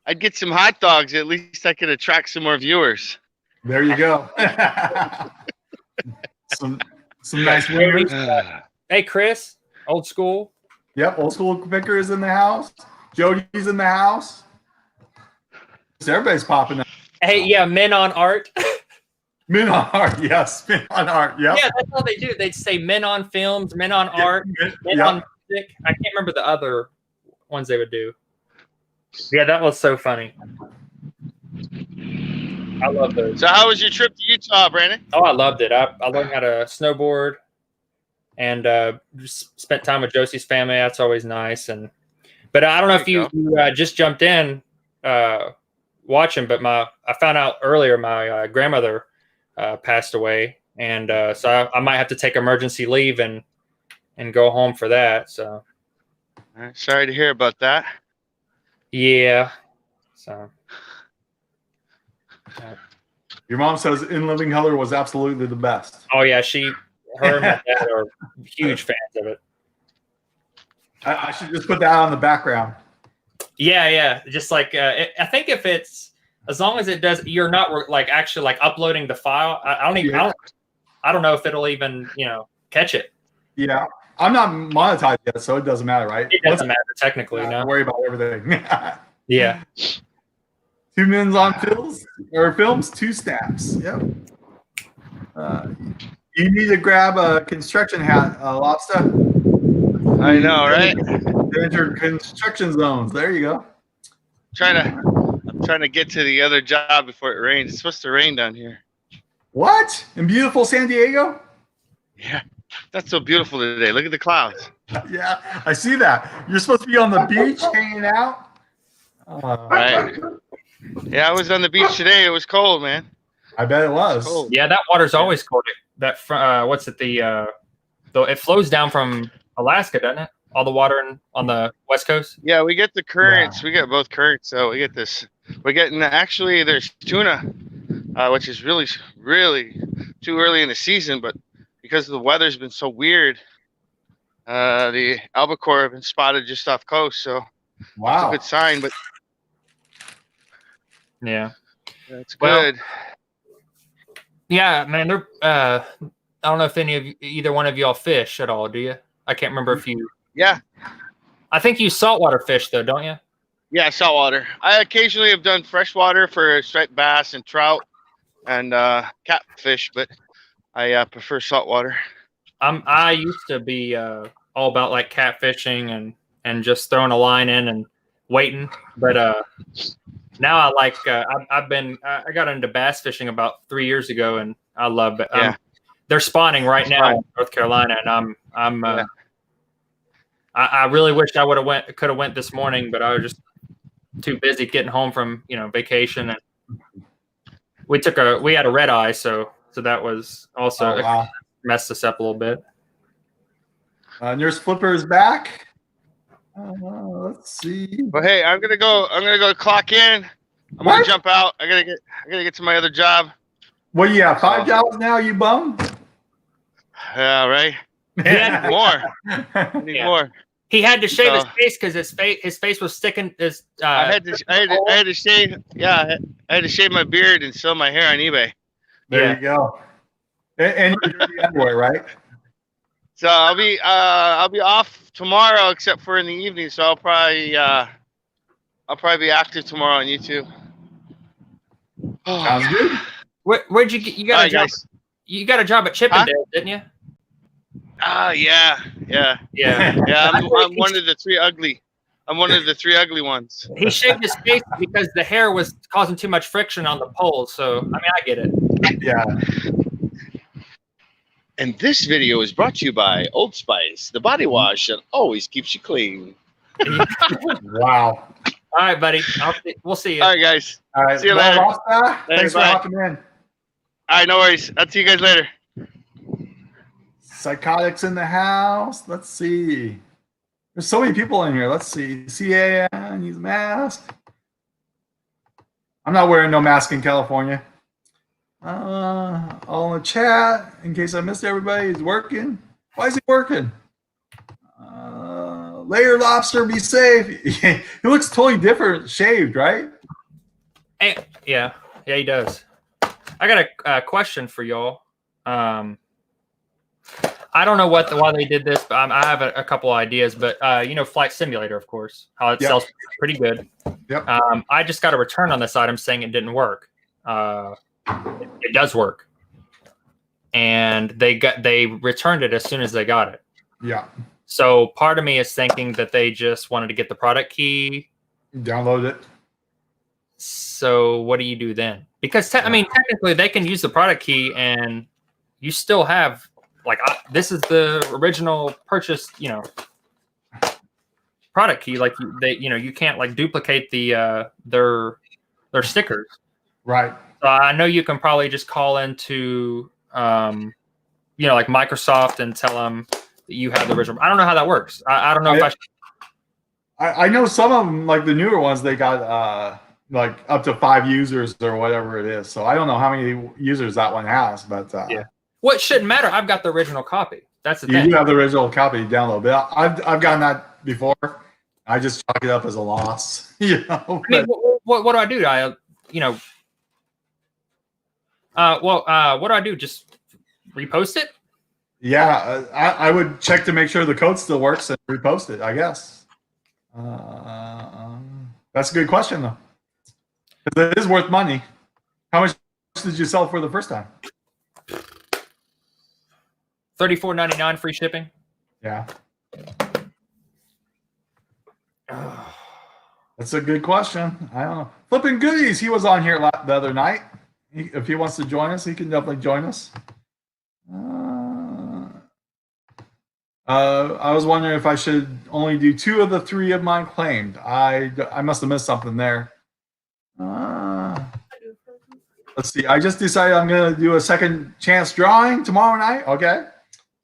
Speaker 4: I'd get some hot dogs. At least I could attract some more viewers.
Speaker 1: There you go. some nice winners.
Speaker 2: Hey Chris, old school.
Speaker 1: Yep, old school picker is in the house. Jody's in the house. Everybody's popping up.
Speaker 2: Hey, yeah, Men on Art.
Speaker 1: Men on art, yes. Men on art, yep.
Speaker 2: Yeah, that's all they do. They'd say Men on Films, Men on Art, Men
Speaker 1: Yep.
Speaker 2: on Music. I can't remember the other ones they would do. Yeah, that was so funny. I love those.
Speaker 4: So, how was your trip to Utah, Brandon?
Speaker 2: Oh, I loved it. I learned how to snowboard and just spent time with Josie's family. That's always nice. But I don't know if you just jumped in watching, but I found out earlier my grandmother passed away, and so I might have to take emergency leave and go home for that. So
Speaker 4: Sorry to hear about that.
Speaker 2: yeah, so.
Speaker 1: Your mom says In Living Color was absolutely the best.
Speaker 2: Oh yeah, her and my dad are huge fans of it.
Speaker 1: I should just put that on the background.
Speaker 2: Yeah. Just like I think if it's as long as it does, you're not like actually like uploading the file. I don't know if it'll even catch it.
Speaker 1: Yeah. I'm not monetized yet, so it doesn't matter, right?
Speaker 2: It doesn't matter technically.
Speaker 1: Don't
Speaker 2: No.
Speaker 1: worry about everything.
Speaker 2: Yeah.
Speaker 1: 2 minutes on films, 2 snaps. Yep. You need to grab a construction hat, Lobster.
Speaker 4: I know, right?
Speaker 1: Enter construction zones. There you go.
Speaker 4: I'm trying to get to the other job before it rains. It's supposed to rain down here.
Speaker 1: What? In beautiful San Diego?
Speaker 4: Yeah, that's so beautiful today. Look at the clouds.
Speaker 1: Yeah, I see that. You're supposed to be on the beach hanging out.
Speaker 4: Right. Yeah, I was on the beach today. It was cold, man.
Speaker 1: I bet it was.
Speaker 4: Cold.
Speaker 2: Yeah, that water's always cold. That what's it? It flows down from Alaska, doesn't it? All the water on the west coast.
Speaker 4: Yeah, we get the currents.
Speaker 1: Yeah.
Speaker 4: We get both currents. So we get this. We're getting actually there's tuna, which is really, really too early in the season. But because the weather's been so weird, The albacore have been spotted just off coast, so it's a
Speaker 1: Wow.
Speaker 4: good sign. But
Speaker 2: Yeah.
Speaker 4: that's
Speaker 2: Well,
Speaker 4: good.
Speaker 2: Yeah, man. They're. I don't know if either one of y'all fish at all. Do you? I can't remember if you.
Speaker 4: Yeah,
Speaker 2: I think you saltwater fish though, don't you?
Speaker 4: yeah, saltwater. I occasionally have done freshwater for striped bass and trout and catfish, but I prefer saltwater.
Speaker 2: I used to be all about like catfishing and just throwing a line in and waiting, but now I like I got into bass fishing about 3 years ago, and I love it.
Speaker 4: Yeah.
Speaker 2: They're spawning right
Speaker 4: That's
Speaker 2: now
Speaker 4: fine.
Speaker 2: in North Carolina, and I'm
Speaker 4: Yeah.
Speaker 2: I really wish I could have went this morning, but I was just too busy getting home from vacation, and we had a red eye, so that was also
Speaker 1: Oh, wow.
Speaker 2: messed us up a little bit.
Speaker 1: Nurse Flipper is back. Let's see.
Speaker 4: But hey, I'm gonna go clock in. I'm
Speaker 1: What?
Speaker 4: gonna jump out. I gotta get to my other job.
Speaker 1: What do you have? 5 jobs now, you bum?
Speaker 4: Yeah, right.
Speaker 2: Yeah.
Speaker 4: More. I need
Speaker 2: Yeah.
Speaker 4: more.
Speaker 2: He had to shave his
Speaker 4: So-
Speaker 2: face because his face was sticking.
Speaker 4: I had to shave. Yeah, I had to shave my beard and sell my hair on eBay.
Speaker 1: There
Speaker 2: Yeah.
Speaker 1: you go. And your dirty underwear, right?
Speaker 4: So I'll be off tomorrow, except for in the evening. So I'll probably be active tomorrow on YouTube.
Speaker 1: Sounds good.
Speaker 2: Where'd you get? You got
Speaker 4: All
Speaker 2: a
Speaker 4: right,
Speaker 2: job?
Speaker 4: guys.
Speaker 2: You got a job at Chippendale, didn't you?
Speaker 4: Yeah.
Speaker 2: Yeah.
Speaker 4: Yeah, I'm one of the three ugly. I'm one of the three ugly ones.
Speaker 2: He shaved his face because the hair was causing too much friction on the poles. So I mean, I get it.
Speaker 1: Yeah.
Speaker 4: And this video is brought to you by Old Spice, the body wash that always keeps you clean.
Speaker 1: Wow.
Speaker 2: All right, buddy. We'll see you.
Speaker 4: All right, guys.
Speaker 1: All right.
Speaker 4: See you
Speaker 1: Well,
Speaker 4: later.
Speaker 1: Rasta, thanks for
Speaker 4: bye.
Speaker 1: hopping in.
Speaker 4: All right, no worries. I'll see you guys later.
Speaker 1: Psychotics in the house. Let's see. There's so many people in here. Let's see. CAN, use mask. I'm not wearing no mask in California. All in the chat, in case I missed everybody, he's working. Why is he working? Layer lobster, be safe. He looks totally different, shaved, right?
Speaker 2: Hey, yeah, he does. I got a question for y'all. I don't know why they did this, but I have a couple ideas. But Flight Simulator, of course, how it
Speaker 1: Yep.
Speaker 2: sells pretty good.
Speaker 1: Yep.
Speaker 2: I just got a return on this item saying it didn't work. It does work, and they returned it as soon as they got it.
Speaker 1: Yeah.
Speaker 2: So part of me is thinking that they just wanted to get the product key.
Speaker 1: Download it.
Speaker 2: So what do you do then? Because technically they can use the product key, and you still have this is the original purchase, product key. Like you can't duplicate the their stickers.
Speaker 1: Right.
Speaker 2: So I know you can probably just call into like Microsoft and tell them that you have the original. I don't know how that works. I don't know if I should.
Speaker 1: I know some of them, like the newer ones, they got up to 5 users or whatever it is. So I don't know how many users that one has, but
Speaker 2: Yeah. Well, it shouldn't matter. I've got the original copy. That's the
Speaker 1: you
Speaker 2: thing.
Speaker 1: do have the original copy to download. But I've gotten that before. I just chalk it up as a loss.
Speaker 2: I mean, what do I do? What do I do? Just repost it?
Speaker 1: Yeah, I would check to make sure the code still works and repost it, I guess. That's a good question, though. 'Cause it is worth money. How much did you sell for the first time?
Speaker 2: $34.99 free shipping.
Speaker 1: Yeah. That's a good question. I don't know. Flipping Goodies, he was on here the other night. If he wants to join us, he can definitely join us. I was wondering if I should only do 2 of the 3 of mine claimed. I must have missed something there. Let's see. I just decided I'm going to do a second chance drawing tomorrow night. Okay.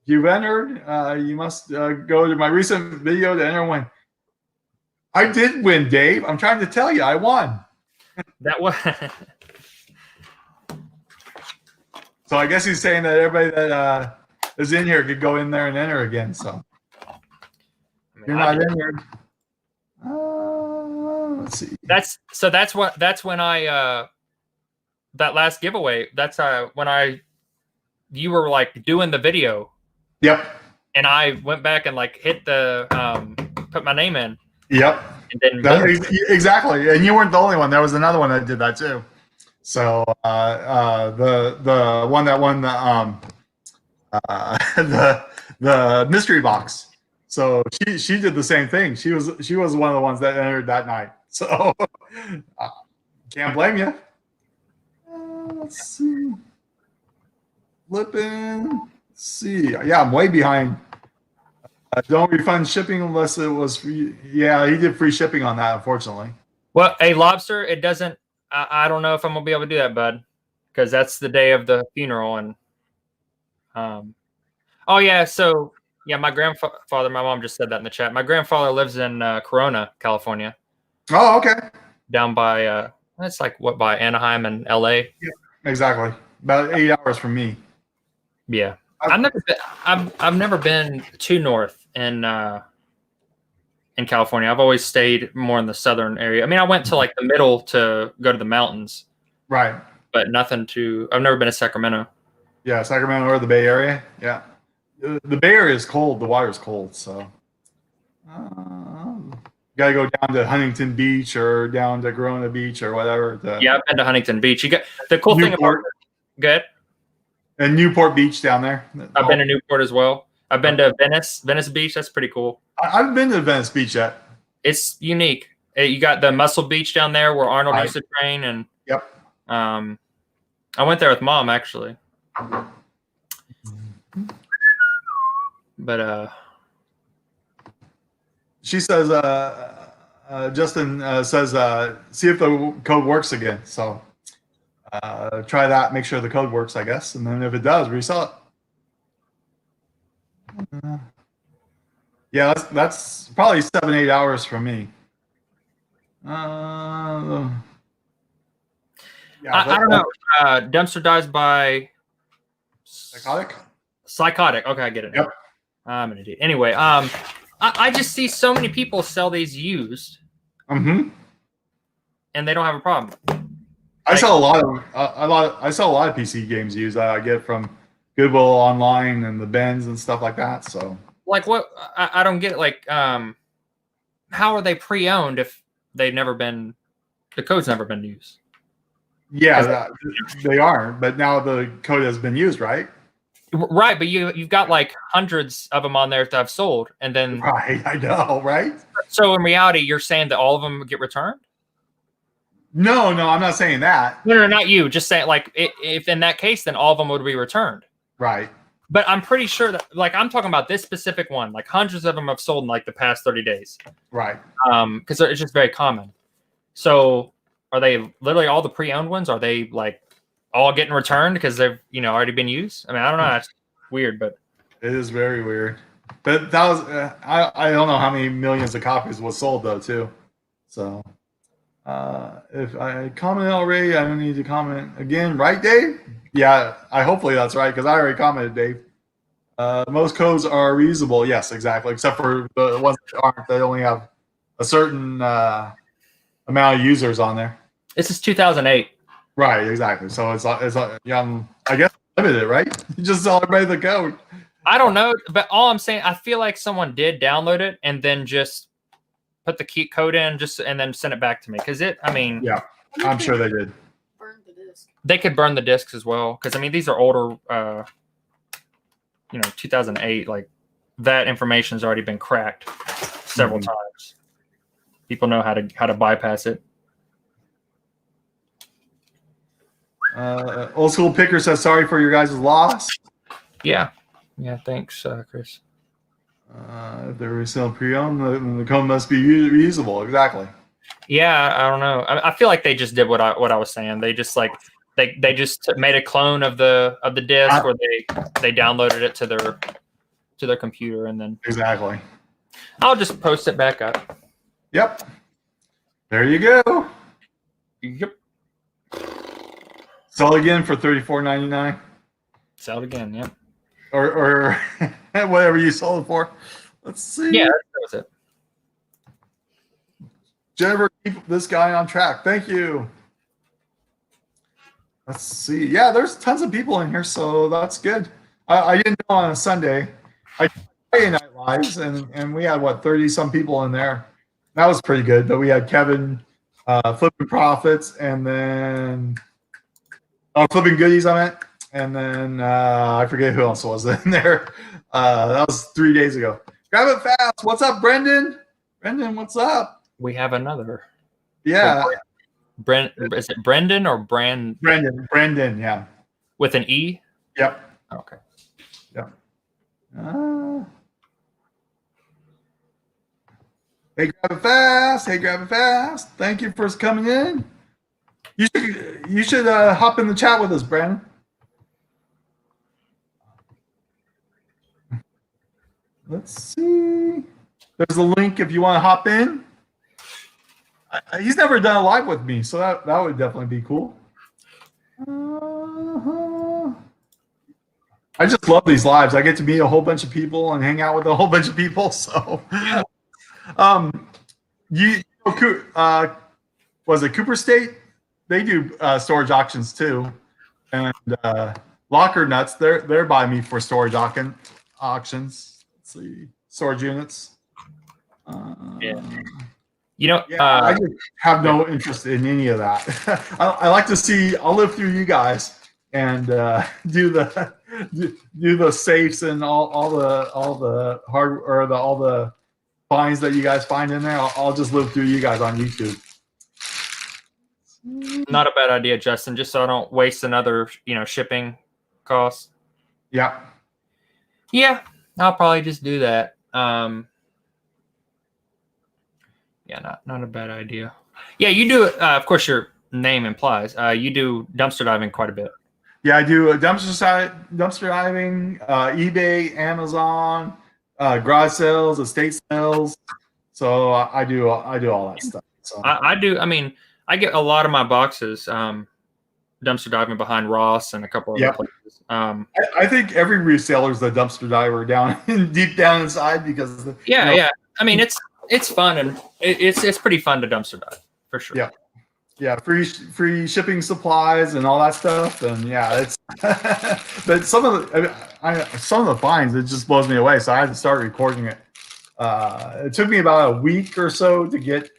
Speaker 1: If you've entered, you must go to my recent video to enter and win. I did win, Dave. I'm trying to tell you, I won.
Speaker 2: That was.
Speaker 1: So I guess he's saying that everybody that is in here could go in there and enter again. So You're not in here. Let's see.
Speaker 2: That's when I that last giveaway. That's when you were like doing the video.
Speaker 1: Yep.
Speaker 2: And I went back and like hit the put my name in.
Speaker 1: Yep.
Speaker 2: And then
Speaker 1: exactly. And you weren't the only one. There was another one that did that too. So the one that won the mystery box. So she did the same thing. She was one of the ones that entered that night. So can't blame you. Let's see. Flipping. Let's see. Yeah, I'm way behind. Don't refund shipping unless it was free. Yeah, he did free shipping on that, unfortunately.
Speaker 2: Well, a lobster, it doesn't. I don't know if I'm gonna be able to do that, bud, because that's the day of the funeral. And oh yeah, so yeah, my grandfather, my mom just said that in the chat. My grandfather lives in Corona, California.
Speaker 1: Oh, okay.
Speaker 2: Down by that's like what, by Anaheim and LA.
Speaker 1: Yeah, exactly. About 8 hours from me.
Speaker 2: Yeah. I've never been too north in California. I've always stayed more in the southern area. I mean, I went to like the middle to go to the mountains.
Speaker 1: Right.
Speaker 2: But nothing to. I've never been to Sacramento.
Speaker 1: Yeah, Sacramento or the Bay Area. Yeah. The Bay Area is cold. The water's cold, so gotta go down to Huntington Beach or down to Corona Beach or whatever.
Speaker 2: Yeah, I've been to Huntington Beach. You got the cool thing about good.
Speaker 1: And Newport Beach down there.
Speaker 2: I've been to Newport as well. I've been to Venice Beach. That's pretty cool.
Speaker 1: I've been to Venice Beach yet.
Speaker 2: It's unique. You got the Muscle Beach down there where Arnold used to train, and
Speaker 1: yep.
Speaker 2: I went there with Mom actually. But
Speaker 1: she says Justin says see if the code works again. So try that, make sure the code works, I guess, and then if it does, resell it. Yeah, that's probably 7-8 hours from me. Yeah,
Speaker 2: I don't know. Dumpster dies by psychotic. Okay, I get it.
Speaker 1: Yep.
Speaker 2: I'm an idiot. Anyway, I just see so many people sell these used,
Speaker 1: and
Speaker 2: they don't have a problem.
Speaker 1: I sell I sell a lot of PC games used that I get from Goodwill online and the bins and stuff like that. So, like,
Speaker 2: what I don't get, like, how are they pre-owned if they've never been, the code's never been used?
Speaker 1: Yeah, they are, but now the code has been used, right?
Speaker 2: Right, but you've got like hundreds of them on there that I've sold, and then
Speaker 1: right, I know, right?
Speaker 2: So in reality, you're saying that all of them get returned?
Speaker 1: No, I'm not saying that.
Speaker 2: No, not you. Just saying, like, if in that case, then all of them would be returned.
Speaker 1: Right.
Speaker 2: But I'm pretty sure that, like, I'm talking about this specific one. Like, hundreds of them have sold in like the past 30 days.
Speaker 1: Right.
Speaker 2: Because it's just very common. So, are they literally all the pre-owned ones? Are they like all getting returned because they've already been used? I mean, I don't know. That's weird, but
Speaker 1: it is very weird. But that was I don't know how many millions of copies was sold though too. So. If I commented already, I don't need to comment again, right, Dave? Yeah, hopefully that's right because I already commented, Dave. Most codes are reusable, yes, exactly, except for the ones that aren't. They only have a certain amount of users on there.
Speaker 2: This is 2008.
Speaker 1: Right, exactly. So it's young, I guess, limited, right? You just tell everybody the code.
Speaker 2: I don't know, but all I'm saying, I feel like someone did download it and then just put the key code in and then send it back to me.
Speaker 1: Yeah, I'm sure they did.
Speaker 3: Burn the disc.
Speaker 2: They could burn the discs as well. Cause these are older, 2008, like that information's already been cracked several times. People know how to bypass it.
Speaker 1: Old School Picker says, sorry for your guys' loss.
Speaker 2: Yeah. Thanks, Chris.
Speaker 1: If they're still pre-owned, the code must be reusable. Exactly.
Speaker 2: Yeah, I don't know. I feel like they just did what I was saying. They just they just made a clone of the disc where they downloaded it to their computer and then
Speaker 1: exactly.
Speaker 2: I'll just post it back up.
Speaker 1: Yep. There you go.
Speaker 2: Yep.
Speaker 1: Sell again for $34.99.
Speaker 2: Sell it again. Yep.
Speaker 1: Or whatever you sold it for. Let's see.
Speaker 2: Yeah, that was it.
Speaker 1: Jennifer, keep this guy on track. Thank you. Let's see. Yeah, there's tons of people in here, so that's good. I didn't know on a Sunday. I did Friday Night Lives, and we had, what, 30 some people in there. That was pretty good. But we had Kevin, Flipping Profits, and then Flipping Goodies, I meant. And then I forget who else was in there. That was 3 days ago. Grab it fast. What's up, Brendan? Brendan, what's up?
Speaker 2: We have another.
Speaker 1: Yeah.
Speaker 2: Is it Brendan or Brand
Speaker 1: Brendan, yeah.
Speaker 2: with an E?
Speaker 1: Yep.
Speaker 2: Okay.
Speaker 1: Yep. Hey, grab it fast. Hey, grab it fast. Thank you for coming in. You should hop in the chat with us, Brandon. Let's see. There's a link if you want to hop in. He's never done a live with me, so that would definitely be cool. I just love these lives. I get to meet a whole bunch of people and hang out with a whole bunch of people. So, was it Cooper State? They do storage auctions too, and Locker Nuts. They're by me for storage auctions. Let's see, storage units.
Speaker 2: Yeah. You know,
Speaker 1: I just have no interest in any of that. I like to see. I'll live through you guys and do the safes and all the hard or all the finds that you guys find in there. I'll just live through you guys on YouTube.
Speaker 2: not a bad idea, Justin. Just so I don't waste another, shipping cost.
Speaker 1: Yeah.
Speaker 2: Yeah, I'll probably just do that. Yeah, not a bad idea. Yeah, you do it. Of course, your name implies you do dumpster diving quite a bit.
Speaker 1: Yeah, I do dumpster diving, eBay, Amazon, garage sales, estate sales. So I do all that stuff. So
Speaker 2: I do. I mean, I get a lot of my boxes dumpster diving behind Ross and a couple other places.
Speaker 1: I think every reseller is a dumpster diver down deep down inside because
Speaker 2: yeah. I mean, it's fun and it's pretty fun to dumpster dive for sure.
Speaker 1: Yeah, free shipping supplies and all that stuff, and yeah, it's. But some of the finds, it just blows me away. So I had to start recording it. It took me about a week or so to get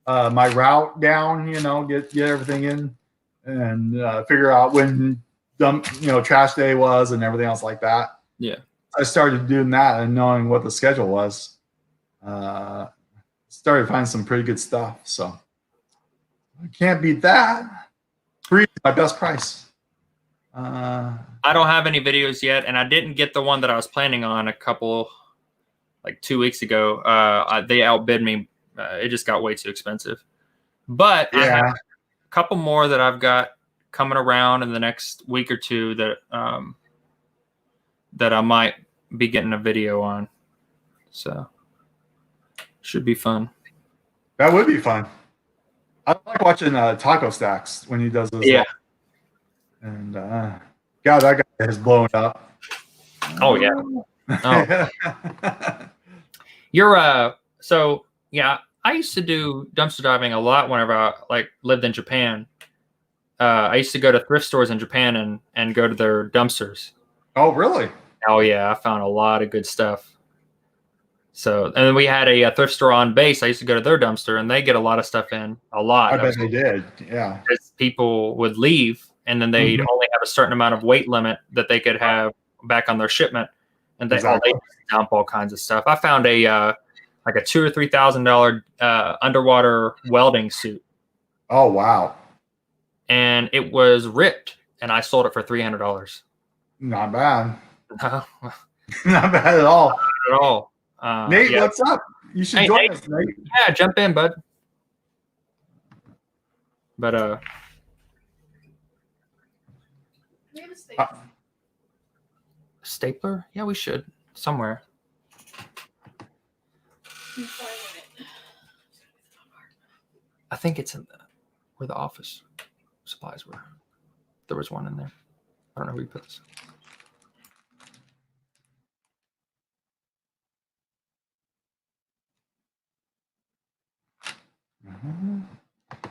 Speaker 1: my route down. Get everything in, and figure out when trash day was and everything else like that.
Speaker 2: Yeah,
Speaker 1: I started doing that and knowing what the schedule was. Started finding some pretty good stuff. So. I can't beat that. Free is my best price.
Speaker 2: I don't have any videos yet, and I didn't get the one that I was planning on a couple, like 2 weeks ago. They outbid me. It just got way too expensive. But I have a couple more that I've got coming around in the next week or two that I might be getting a video on. So should be fun.
Speaker 1: That would be fun. I like watching Taco Stacks when he does this.
Speaker 2: Yeah.
Speaker 1: And God, that guy has blown up.
Speaker 2: Oh yeah. Oh. You're so yeah. I used to do dumpster diving a lot whenever I lived in Japan. I used to go to thrift stores in Japan and go to their dumpsters.
Speaker 1: Oh really?
Speaker 2: Oh yeah, I found a lot of good stuff. So, and then we had a thrift store on base. I used to go to their dumpster, and they get a lot of stuff in. A lot.
Speaker 1: I bet they did. Yeah.
Speaker 2: Because people would leave, and then they'd only have a certain amount of weight limit that they could have back on their shipment, and they dump all kinds of stuff. I found a $2,000 or $3,000 underwater welding suit.
Speaker 1: Oh wow!
Speaker 2: And it was ripped, and I sold it for $300.
Speaker 1: Not bad.
Speaker 2: No,
Speaker 1: not bad at all.
Speaker 2: Not at all.
Speaker 1: Nate, what's up? You should join us, Nate.
Speaker 2: Yeah, jump in, bud. But
Speaker 3: We have a stapler.
Speaker 2: stapler? Yeah, we should somewhere. I think it's in where the office supplies were. There was one in there. I don't know where you put this.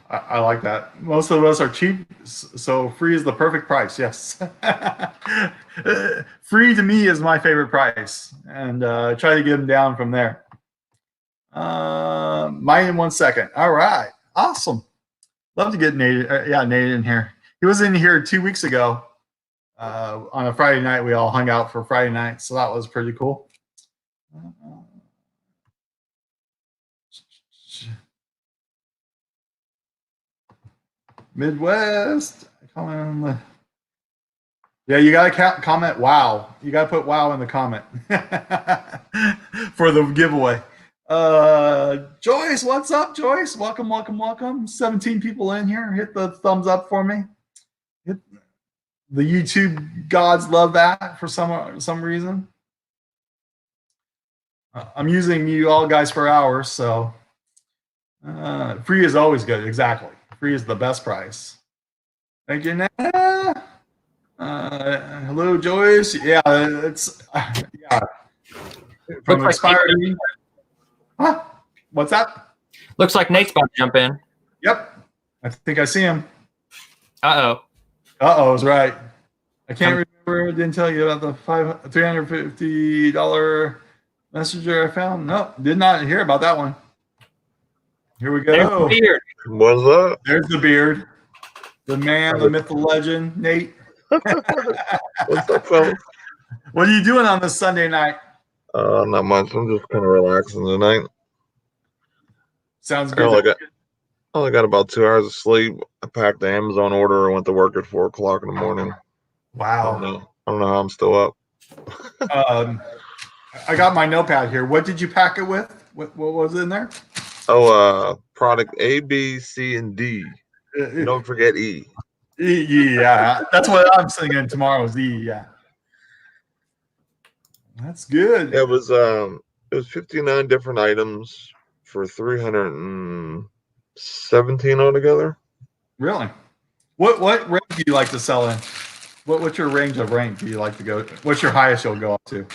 Speaker 1: I like that. Most of us are cheap, so free is the perfect price. Yes. Free to me is my favorite price, and try to get them down from there. Mine in 1 second. All right. Awesome. Love to get Nate. Nate in here. He was in here 2 weeks ago. On a Friday night, we all hung out for Friday night, so that was pretty cool. Midwest. Yeah, you gotta comment wow. You gotta put wow in the comment for the giveaway. Joyce, what's up, Joyce? Welcome. 17 people in here. Hit the thumbs up for me. The YouTube gods love that for some reason. I'm using you all guys for hours, so free is always good. Exactly, free is the best price. Thank you, Nana. Hello, Joyce. Yeah, it's yeah. From expired. Huh? What's that?
Speaker 2: Looks like Nate's about to jump in.
Speaker 1: Yep, I think I see him.
Speaker 2: Uh-oh.
Speaker 1: Is right. I can't remember. I didn't tell you about the $350 messenger I found. No, did not hear about that one. Here we go.
Speaker 2: There's the beard.
Speaker 5: What's up?
Speaker 1: There's the beard. The man, the myth, the legend, Nate.
Speaker 5: What's up, fellas?
Speaker 1: What are you doing on this Sunday night?
Speaker 5: Not much. I'm just kind of relaxing tonight.
Speaker 1: Sounds
Speaker 5: I
Speaker 1: good.
Speaker 5: only got about 2 hours of sleep. I packed the Amazon order and went to work at 4 o'clock in the morning.
Speaker 1: Wow.
Speaker 5: I don't know how I'm still up.
Speaker 1: I got my notepad here. What did you pack it with? What was in there?
Speaker 5: Product A, B, C, and D. Don't forget E.
Speaker 1: Yeah, that's what I'm singing tomorrow is E. Yeah, that's good.
Speaker 5: It was 59 different items for 317 altogether.
Speaker 1: Really? What range do you like to sell in? What's your range of rank do you like to go? What's your highest you'll go up to?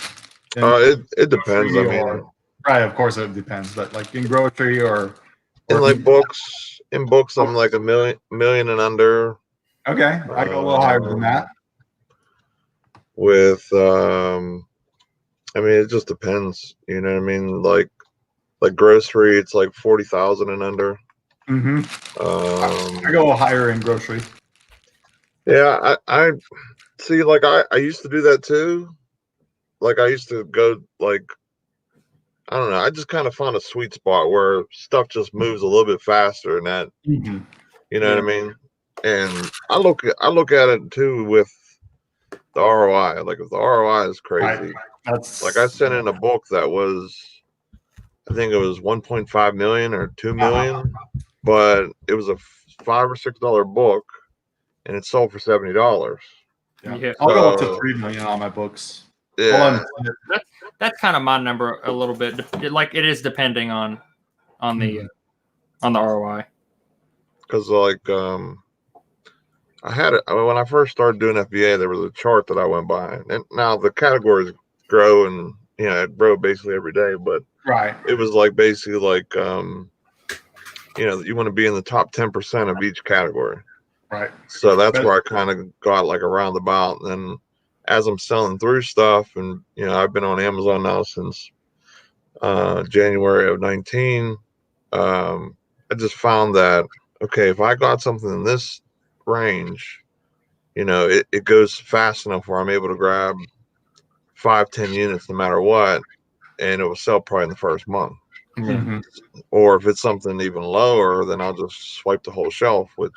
Speaker 5: It depends. I mean,
Speaker 1: right, of course it depends, but like in grocery or
Speaker 5: in like books, I'm like a million and under.
Speaker 1: Okay, I go a little higher than that.
Speaker 5: With I mean, it just depends. You know what I mean? Like grocery, it's like 40,000 and under.
Speaker 1: Mm-hmm. I go a little higher in grocery.
Speaker 5: Yeah, I see. Like I used to do that too. Like I used to go like, I don't know. I just kind of found a sweet spot where stuff just moves a little bit faster, and that
Speaker 1: Mm-hmm.
Speaker 5: you know what I mean. And I look at it too with the ROI. Like if the ROI is crazy,
Speaker 1: That's
Speaker 5: like I sent in a book that was, I think it was 1.5 million or 2 million, but it was a $5 or $6 book, and it sold for $70.
Speaker 2: Yeah.
Speaker 1: I'll go up to 3 million on my books.
Speaker 5: Yeah,
Speaker 2: That's kind of my number a little bit. Like it is depending on the ROI.
Speaker 5: because like I had it when I first started doing FBA. There was a chart that I went by, and now the categories grow, and it grow basically every day. But
Speaker 1: Right.
Speaker 5: it was like basically like you want to be in the top 10% of each category.
Speaker 1: Right.
Speaker 5: So that's where I kind of got like a roundabout. And as I'm selling through stuff, and I've been on Amazon now since January of 19. I just found that okay, if I got something in this range, it goes fast enough where I'm able to grab 5-10 units no matter what, and it will sell probably in the first month.
Speaker 1: Mm-hmm.
Speaker 5: Or if it's something even lower, then I'll just swipe the whole shelf, which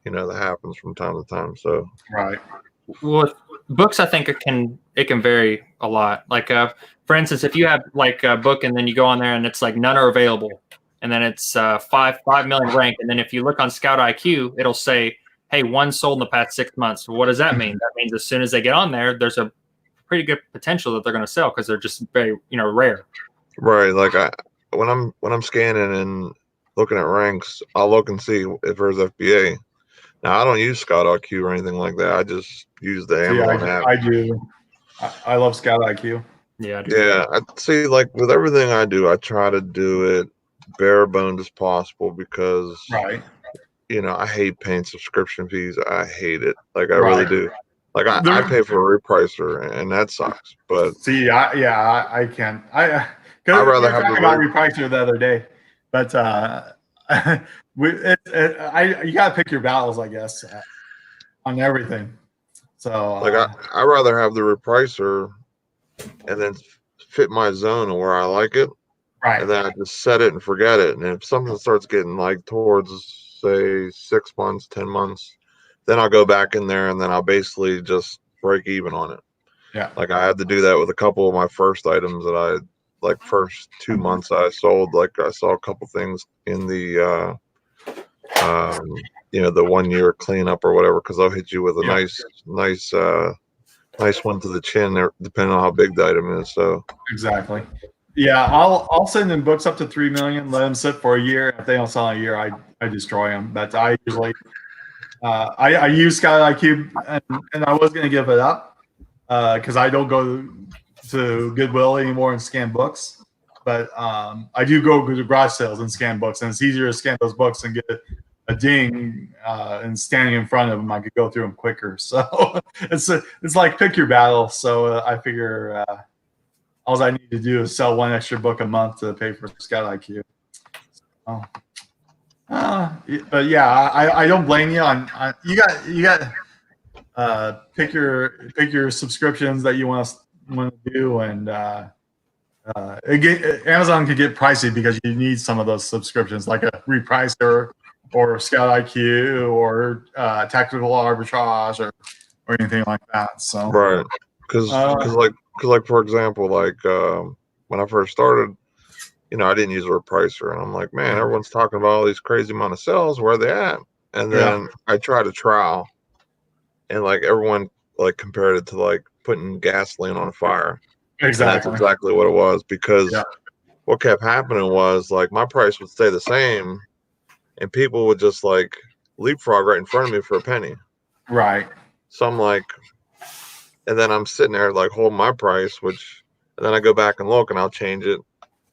Speaker 5: that happens from time to time. So
Speaker 1: Right.
Speaker 2: With books, I think it can vary a lot. Like for instance, if you have like a book and then you go on there and it's like none are available, and then it's 5 million rank, and then if you look on Scout IQ, it'll say, hey, one sold in the past 6 months. What does that mean? That means as soon as they get on there, there's a pretty good potential that they're going to sell because they're just very rare.
Speaker 5: right, like when I'm scanning and looking at ranks, I'll look and see if there's FBA. Now I don't use Scout IQ or anything like that. I just use the Amazon app.
Speaker 1: I do. I love Scout IQ.
Speaker 2: Yeah. I do.
Speaker 5: Yeah, I see. Like with everything I do, I try to do it bare bones as possible because
Speaker 1: Right.
Speaker 5: you know I hate paying subscription fees. I hate it. Like I
Speaker 1: Right.
Speaker 5: really do. Like I
Speaker 1: There-
Speaker 5: pay for a repricer, and that sucks. But
Speaker 1: See, I can't.
Speaker 5: I'd
Speaker 1: We
Speaker 5: rather
Speaker 1: were
Speaker 5: have
Speaker 1: talking about repricer the other day, but you gotta pick your battles, I guess, on everything. So
Speaker 5: like I rather have the repricer and then fit my zone and where I like it,
Speaker 1: right,
Speaker 5: and then I just set it and forget it. And if something starts getting like towards say 6 months, 10 months, then I'll go back in there and then I'll basically just break even on it.
Speaker 1: yeah,
Speaker 5: Like I had to do that with a couple of my first items that I like first 2 months I sold. Like I saw a couple things in the you know, the 1 year cleanup or whatever, because I'll hit you with a
Speaker 1: Yeah.
Speaker 5: nice one to the chin there, depending on how big the item is. So
Speaker 1: exactly. Yeah, I'll send them books up to 3 million, let them sit for a year. If they don't sell in a year, I destroy them. But I usually I use Skylight Cube, and I was gonna give it up because I don't go to Goodwill anymore and scan books. But I do go to garage sales and scan books, and it's easier to scan those books and get a ding and standing in front of them. I could go through them quicker. So it's like pick your battle. So I figure all I need to do is sell one extra book a month to pay for Skylight Cube. So, but yeah, I don't blame you on you got pick your subscriptions that you want to do, and Amazon can get pricey because you need some of those subscriptions, like a repricer or Scout IQ or tactical arbitrage or anything like that. So
Speaker 5: right, because like for example, like when I first started, you know, I didn't use a repricer, and I'm like, man, everyone's talking about all these crazy amount of sales. Where are they at? And then I tried a trial, and like everyone like compared it to like putting gasoline on a fire.
Speaker 1: exactly.
Speaker 5: And that's exactly what it was, because what kept happening was like my price would stay the same, and people would just like leapfrog right in front of me for a penny.
Speaker 1: Right.
Speaker 5: So I'm like, and then I'm sitting there like holding my price, and then I go back and look, and I'll change it,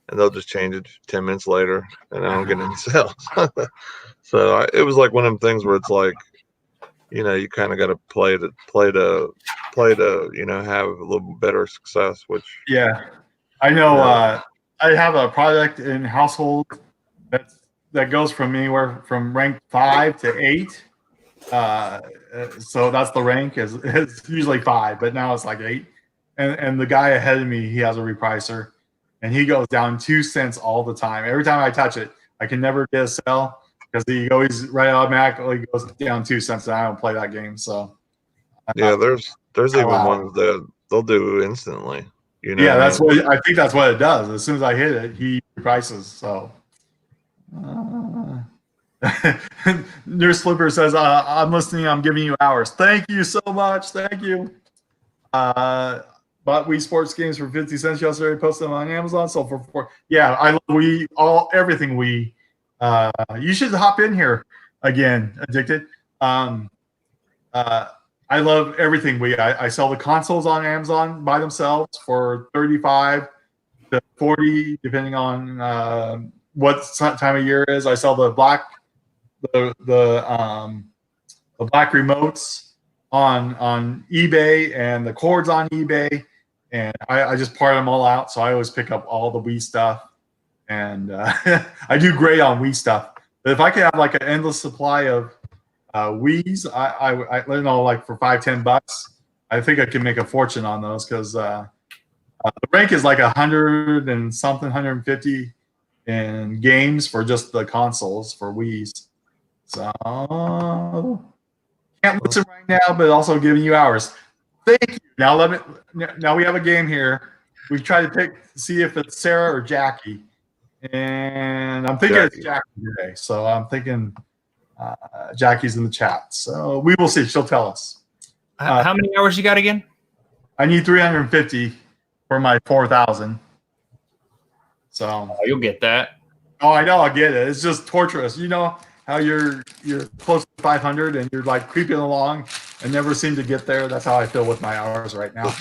Speaker 5: and they'll just change it 10 minutes later, and I don't get any sales. So it was like one of them things where it's like, you know, you kind of got to play to, you know, have a little better success, which.
Speaker 1: Yeah. I know I have a product in household that goes from anywhere from rank 5 to 8. So that's the rank it's usually 5, but now it's like 8. And the guy ahead of me, he has a repricer, and he goes down 2 cents all the time. Every time I touch it, I can never get a sell because he always right automatically goes down 2 cents, and I don't play that game. So
Speaker 5: yeah, there's even ones that they'll do instantly. You know,
Speaker 1: yeah, that's what I think. That's what it does. As soon as I hit it, he reprices. So. Nurse Slipper says, I'm listening. I'm giving you hours. Thank you so much. Thank you. Bought Wii Sports games for 50 cents yesterday. Posted them on Amazon. So for 4. Yeah, I love everything Wii. You should hop in here again, Addicted. I love everything Wii. I sell the consoles on Amazon by themselves for 35 to 40, depending on what time of year it is. I sell the black remotes on eBay, and the cords on eBay, and I just part them all out. So I always pick up all the Wii stuff, and I do great on Wii stuff. But if I could have like an endless supply of Wii's, I you know, like for $5-10, I think I can make a fortune on those, because the rank is like 100 and something, 150 in games for just the consoles for Wii's. So can't listen right now, but also giving you hours. Thank you. Now we have a game here. We try to see if it's Sarah or Jackie, and I'm thinking it's Jackie today. So I'm thinking Jackie's in the chat. So we will see. She'll tell us.
Speaker 2: How many hours you got again?
Speaker 1: I need 350 for my 4,000. So
Speaker 2: you'll get that.
Speaker 1: Oh, I know. I'll get it. It's just torturous. You know how you're close to 500 and you're like creeping along and never seem to get there. That's how I feel with my hours right now.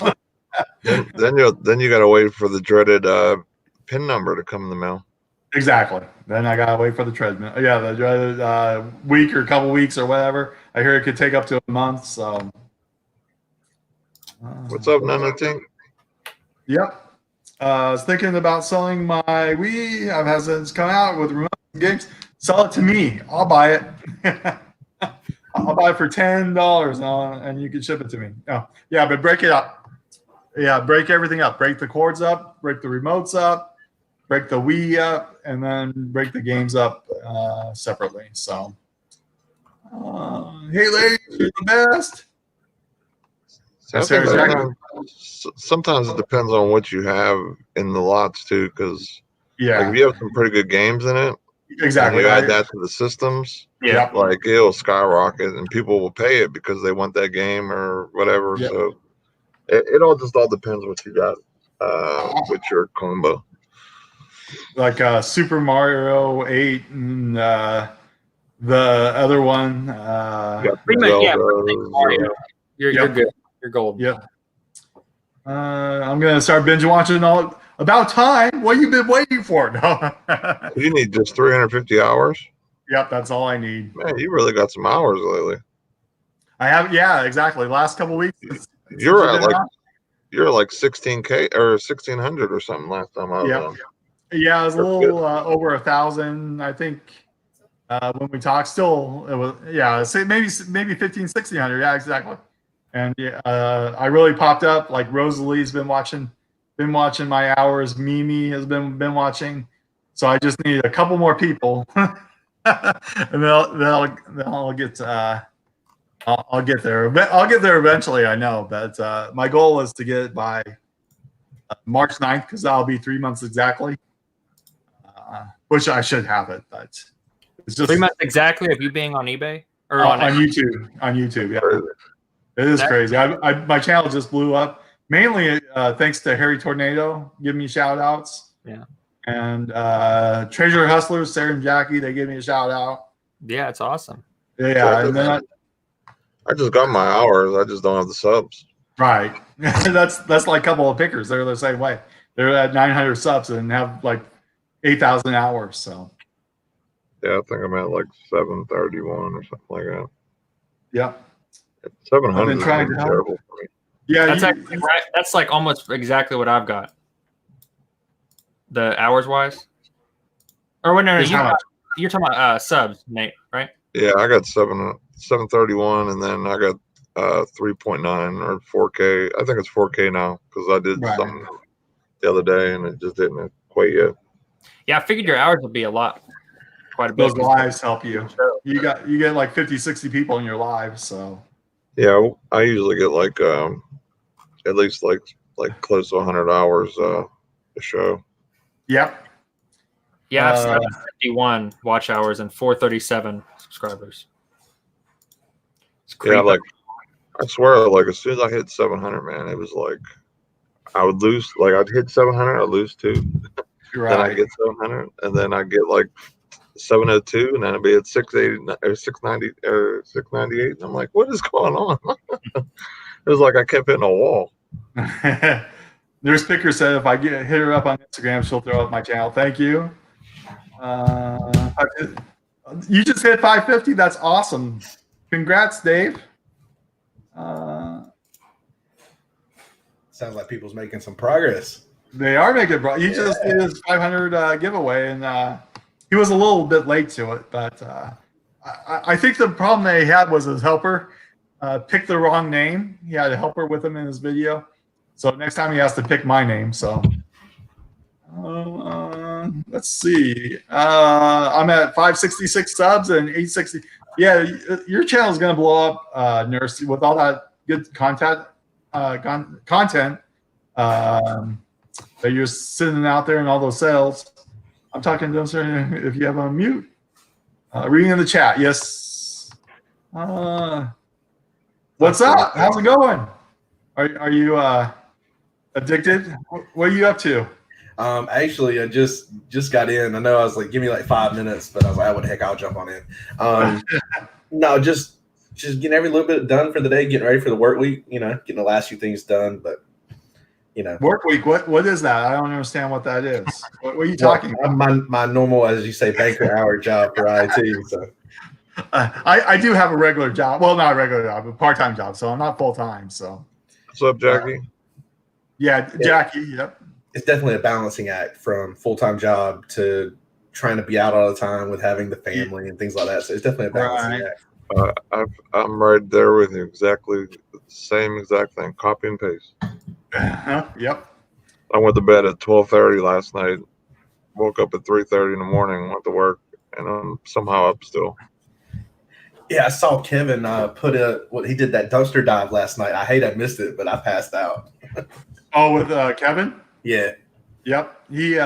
Speaker 5: then you got to wait for the dreaded PIN number to come in the mail.
Speaker 1: Exactly. Then I gotta wait for the treadmill. Yeah, the week or couple weeks or whatever. I hear it could take up to a month. So,
Speaker 5: What's up, Nano Tink?
Speaker 1: Yep. I was thinking about selling my Wii. I've had since come out with remote games. Sell it to me. I'll buy it. I'll buy it for $10 and you can ship it to me. Oh, yeah, but break it up. Yeah, break everything up. Break the cords up. Break the remotes up. Break the Wii up, and then break the games up separately. So, hey, ladies, you're the best.
Speaker 5: I think sometimes it depends on what you have in the lots too, because
Speaker 1: Yeah,
Speaker 5: if you have some pretty good games in it,
Speaker 1: exactly.
Speaker 5: and you add that to the systems,
Speaker 1: Yeah.
Speaker 5: like it'll skyrocket, and people will pay it because they want that game or whatever.
Speaker 1: Yep.
Speaker 5: So it all depends what you got with your combo.
Speaker 1: Like Super Mario 8 and the other one.
Speaker 2: Pretty much, yeah.
Speaker 5: Zeldas,
Speaker 2: Mario. You're
Speaker 1: Yep.
Speaker 2: good. You're gold.
Speaker 1: Yeah. I'm gonna start binge watching all. About time. What you been waiting for? No.
Speaker 5: You need just 350 hours.
Speaker 1: Yep, that's all I need.
Speaker 5: Man, you really got some hours lately.
Speaker 1: I have. Yeah, exactly. Last couple weeks.
Speaker 5: You're at like 16K or 1600 or something last time I was
Speaker 1: Yeah.
Speaker 5: on.
Speaker 1: Yeah, it was a
Speaker 5: That's
Speaker 1: little over 1,000. I think when we talked, still it was say maybe 15, 1600. Yeah, exactly. And I really popped up. Like Rosalie's been watching my hours. Mimi has been watching. So I just need a couple more people, and they'll get. I'll get there. I'll get there eventually. I know, but my goal is to get it by March 9th because that'll be 3 months exactly. Which I should have it, but it's just
Speaker 2: 3 months exactly of you being on eBay or
Speaker 1: on YouTube. On YouTube, yeah, it is crazy. My channel just blew up mainly thanks to Harry Tornado giving me shout outs.
Speaker 2: Yeah,
Speaker 1: and Treasure Hustlers, Sarah and Jackie, they gave me a shout out.
Speaker 2: Yeah, it's awesome.
Speaker 1: Yeah, and then
Speaker 5: I just got my hours. I just don't have the subs.
Speaker 1: right. that's like a couple of pickers. They're the same way. They're at 900 subs and have like 8,000 hours. So
Speaker 5: Yeah, I think I'm at like 731 or something like that.
Speaker 1: yeah.
Speaker 5: 700
Speaker 1: I've been trying
Speaker 5: is
Speaker 1: to help.
Speaker 5: terrible for me.
Speaker 1: Yeah,
Speaker 2: That's actually right. That's like almost exactly what I've got. The hours wise, or what? No,
Speaker 1: Is how much?
Speaker 2: you're talking about subs, Nate, right?
Speaker 5: Yeah, I got 731, and then I got 3.9 or 4K. I think it's 4K now because I did
Speaker 1: Right.
Speaker 5: something the other day and it just didn't quite yet.
Speaker 2: Yeah, I figured your hours would be quite a bit.
Speaker 1: Those lives help you. You get like 50, 60 people in your lives. So
Speaker 5: Yeah, I usually get like at least like close to 100 hours a show.
Speaker 1: yep.
Speaker 2: Yeah, I have 751 watch hours and 437 subscribers. It's
Speaker 5: Yeah,
Speaker 2: creeping.
Speaker 5: like I swear, like as soon as I hit 700, man, it was like I would lose. Like I'd hit 700, I'd lose 2.
Speaker 1: You're
Speaker 5: Then I
Speaker 1: right.
Speaker 5: get 700, and then I get like 702, and then I'd be at 680 or 690 or 698. And I'm like, what is going on? It was like I kept hitting a wall.
Speaker 1: Nurse Picker said if I hit her up on Instagram, she'll throw up my channel. Thank you. You just hit 550. That's awesome. Congrats, Dave.
Speaker 6: Sounds like people's making some progress.
Speaker 1: They are making He just did his 500 giveaway, and he was a little bit late to it. But I think the problem they had was his helper picked the wrong name. He had a helper with him in his video. So next time he has to pick my name. So let's see. I'm at 566 subs and 860. Yeah, your channel is going to blow up, Nurse, with all that good content. That you're sitting out there and all those sales. I'm talking to them, sir, if you have on mute. Reading in the chat. Yes. What's up? How's it going? Are you addicted? What are you up to?
Speaker 6: Actually, I just got in. I know I was like, give me like 5 minutes, but I was like, what the heck, I'll jump on in. No, just getting every little bit done for the day, getting ready for the work week, getting the last few things done. But you know.
Speaker 1: Work week. What is that? I don't understand what that is. What are you talking about?
Speaker 6: My normal, as you say, banker hour job for IT. So
Speaker 1: I do have a regular job. Well, not a regular job, a part-time job. So I'm not full-time. So
Speaker 5: What's up, Jackie?
Speaker 1: yeah, Jackie. Yep.
Speaker 6: it's definitely a balancing act from full-time job to trying to be out all the time with having the family and things like that. So it's definitely a balancing act.
Speaker 5: I'm right there with you. Exactly the same exact thing. Copy and paste.
Speaker 1: Yep.
Speaker 5: I went to bed at 12:30 last night. Woke up at 3:30 in the morning. Went to work, and I'm somehow up still.
Speaker 6: Yeah, I saw Kevin he did that dumpster dive last night. I hate I missed it, but I passed out.
Speaker 1: Oh, with Kevin.
Speaker 6: Yeah.
Speaker 1: Yep. He's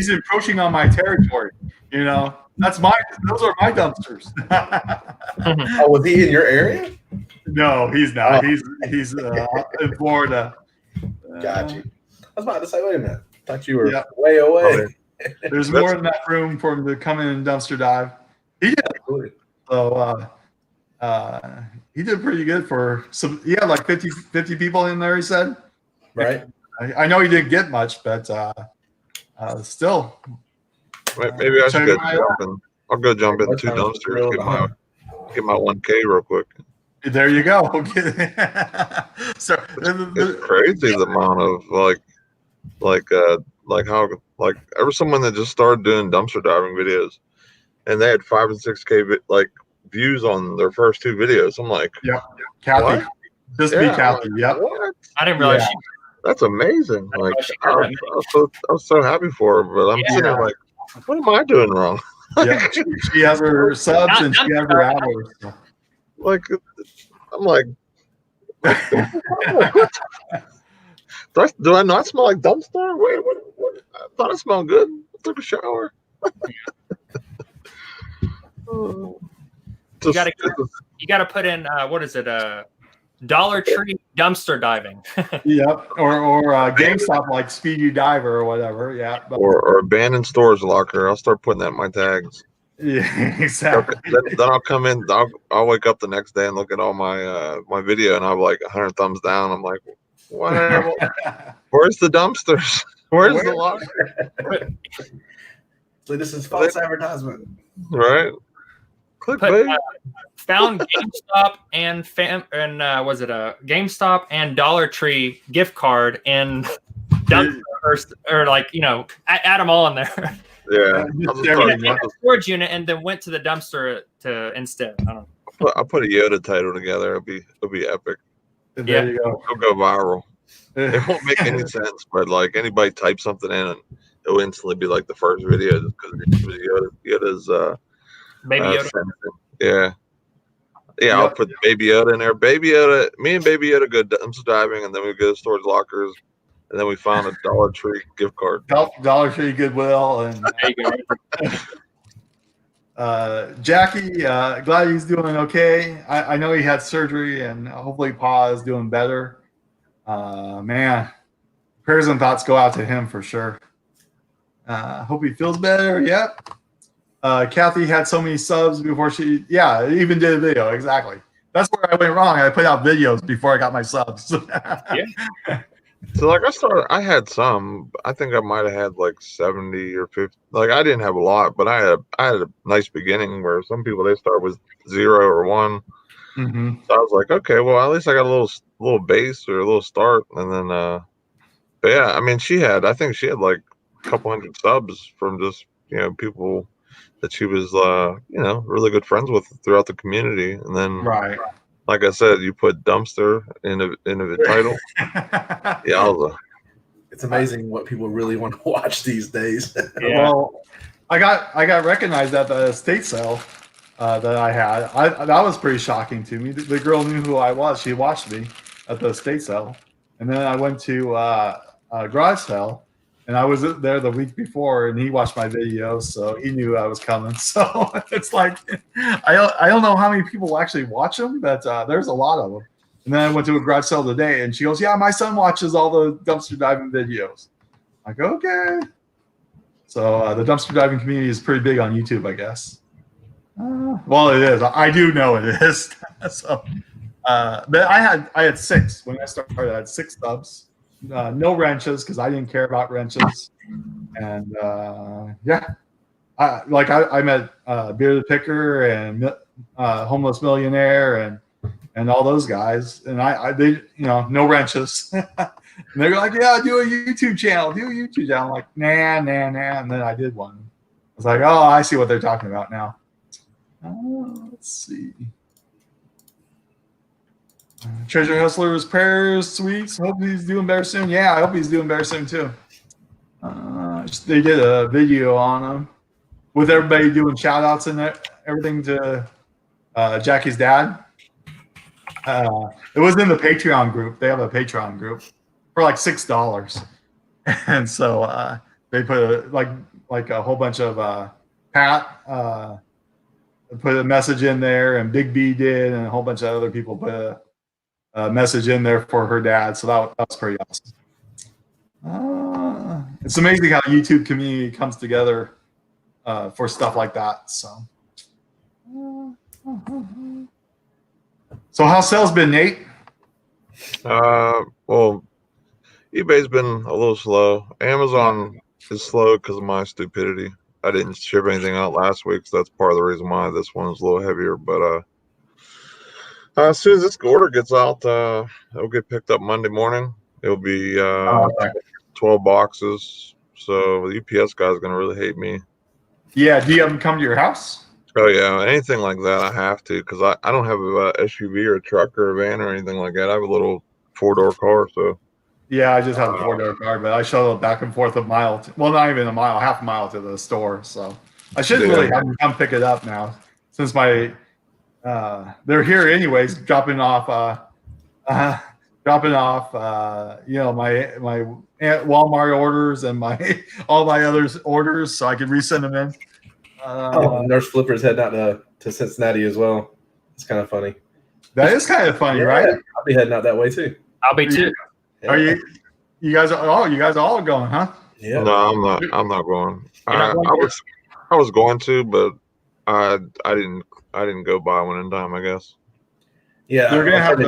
Speaker 1: encroaching on my territory. You know, those are my dumpsters.
Speaker 6: Oh, was he in your area?
Speaker 1: No, he's not.
Speaker 6: Oh.
Speaker 1: He's in Florida.
Speaker 6: Got you. I was about to say, wait a minute. Thought you were
Speaker 1: Yeah.
Speaker 6: way away.
Speaker 1: There's more in that room for him to come in and dumpster dive. He did.
Speaker 6: Absolutely.
Speaker 1: So he did pretty good for some. He had like 50 people in there, he said.
Speaker 6: Right.
Speaker 1: I know he didn't get much, but still.
Speaker 5: Maybe I should
Speaker 1: So
Speaker 5: I'll go jump in
Speaker 6: What
Speaker 5: 2
Speaker 6: time is the grill
Speaker 5: dumpsters. Get my 1K real quick.
Speaker 1: There you go. So
Speaker 5: It's crazy the amount of like ever someone that just started doing dumpster diving videos, and they had 5 and 6K views on their first 2 videos. I'm like,
Speaker 1: Kathy,
Speaker 5: what?
Speaker 1: just
Speaker 5: Yeah,
Speaker 1: be
Speaker 5: I'm
Speaker 1: Kathy.
Speaker 5: like,
Speaker 1: Yep.
Speaker 5: what?
Speaker 2: I didn't realize
Speaker 1: Yeah.
Speaker 5: That's amazing.
Speaker 2: I
Speaker 5: Like
Speaker 2: she
Speaker 5: I was so happy for her, but I'm sitting there like, what am I doing wrong?
Speaker 1: Yeah. She has her subs and she has her hours. So.
Speaker 5: Like I'm like, do I not smell like dumpster? Wait, what? I thought I smelled good. I took a shower.
Speaker 2: You gotta put in what is it? Dollar Tree dumpster diving.
Speaker 1: Yep. Or GameStop like Speed You Diver or whatever. Yeah. But,
Speaker 5: or abandoned stores locker. I'll start putting that in my tags.
Speaker 1: yeah, exactly.
Speaker 5: Then I'll come in. I'll wake up the next day and look at all my my video, and I'll be like 100 thumbs down. I'm like, what? Where's the dumpsters? Where's the locker?
Speaker 6: So this is false advertisement.
Speaker 5: Right?
Speaker 2: Put,
Speaker 5: Clickbait.
Speaker 2: found GameStop and was it a GameStop and Dollar Tree gift card and dumpster or like add them all in there.
Speaker 5: Yeah.
Speaker 2: In a storage unit and then went to the dumpster instead. I don't know.
Speaker 5: I'll put a Yoda title together. It'll be epic.
Speaker 1: There you go.
Speaker 5: It'll go viral. It won't make any sense, but like anybody type something in and it'll instantly be like the first video just because Yoda's
Speaker 2: Baby Yoda.
Speaker 5: Yeah, I'll put Baby Yoda in there. Baby Yoda, me and Baby Yoda go dumpster diving, and then we go to storage lockers, and then we found a Dollar Tree gift card.
Speaker 1: Dollar Tree, Goodwill, and Jackie. Glad he's doing okay. I know he had surgery, and hopefully Pa is doing better. Man, prayers and thoughts go out to him for sure. Hope he feels better. Yep. Kathy had so many subs before she even did a video. Exactly. That's where I went wrong. I put out videos before I got my subs.
Speaker 5: So like I had some. I think I might have had like 70 or 50. Like I didn't have a lot, but I had a nice beginning where some people they start with 0 or 1.
Speaker 1: Mm-hmm.
Speaker 5: So I was like, okay, well at least I got a little base or a little start, and then but yeah, I mean I think she had like a couple hundred subs from just people that she was really good friends with throughout the community, and then
Speaker 1: Right.
Speaker 5: like I said, you put dumpster in the title. Yeah,
Speaker 6: It's amazing what people really want to watch these days.
Speaker 2: Yeah.
Speaker 1: Well, I got recognized at the estate sale that I had. That was pretty shocking to me. The girl knew who I was. She watched me at the estate sale, and then I went to a garage sale, and I was there the week before, and he watched my videos, so he knew I was coming. So it's like I don't know how many people actually watch them, but there's a lot of them. And then I went to a garage sale today, and she goes, "Yeah, my son watches all the dumpster diving videos." I'm like, okay. So the dumpster diving community is pretty big on YouTube, I guess. Well, it is. I do know it is. So, but I had 6 when I started. I had 6 subs. no wrenches because I didn't care about wrenches. And yeah, I met Bearded Picker and Homeless Millionaire and all those guys, and they no wrenches. And they're like, yeah, do a YouTube channel. I'm like, nah. And then I did one. I was like, oh, I see what they're talking about now. Let's see. Treasure Hustler's prayers, sweets. Hope he's doing better soon. Yeah, I hope he's doing better soon too. They did a video on him with everybody doing shout outs and everything to Jackie's dad. It was in the Patreon group. They have a Patreon group for like $6. And so they put like a whole bunch of Pat put a message in there, and Big B did, and a whole bunch of other people put a message in there for her dad. So that was pretty awesome. It's amazing how YouTube community comes together for stuff like that. So how's sales been, Nate?
Speaker 5: Well, eBay's been a little slow. Amazon is slow because of my stupidity. I didn't ship anything out last week, so that's part of the reason why this one is a little heavier. But as soon as this order gets out, it'll get picked up Monday morning. It'll be 12 boxes. So the UPS guy's gonna really hate me.
Speaker 1: Yeah, do you have them come to your house?
Speaker 5: Oh yeah, anything like that I have to, because I don't have a SUV or a truck or a van or anything like that. I have a little 4-door car, so.
Speaker 1: Yeah, I just have a 4-door car, but I shuttle back and forth a mile. Well, not even a mile, half a mile to the store. So I should really have them come pick it up now, since they're here anyways, dropping off my Walmart orders and all my other orders, so I can resend them in.
Speaker 6: Nurse Flipper's heading out to Cincinnati as well. It's kind of funny.
Speaker 1: That is kind of funny, right?
Speaker 6: I'll be heading out that way too.
Speaker 2: I'll be too.
Speaker 6: Yeah.
Speaker 1: You guys are all going, huh?
Speaker 6: Yeah.
Speaker 5: No, I'm not going. I was going to, but I didn't go buy one in time, I guess.
Speaker 6: Yeah,
Speaker 1: they're gonna have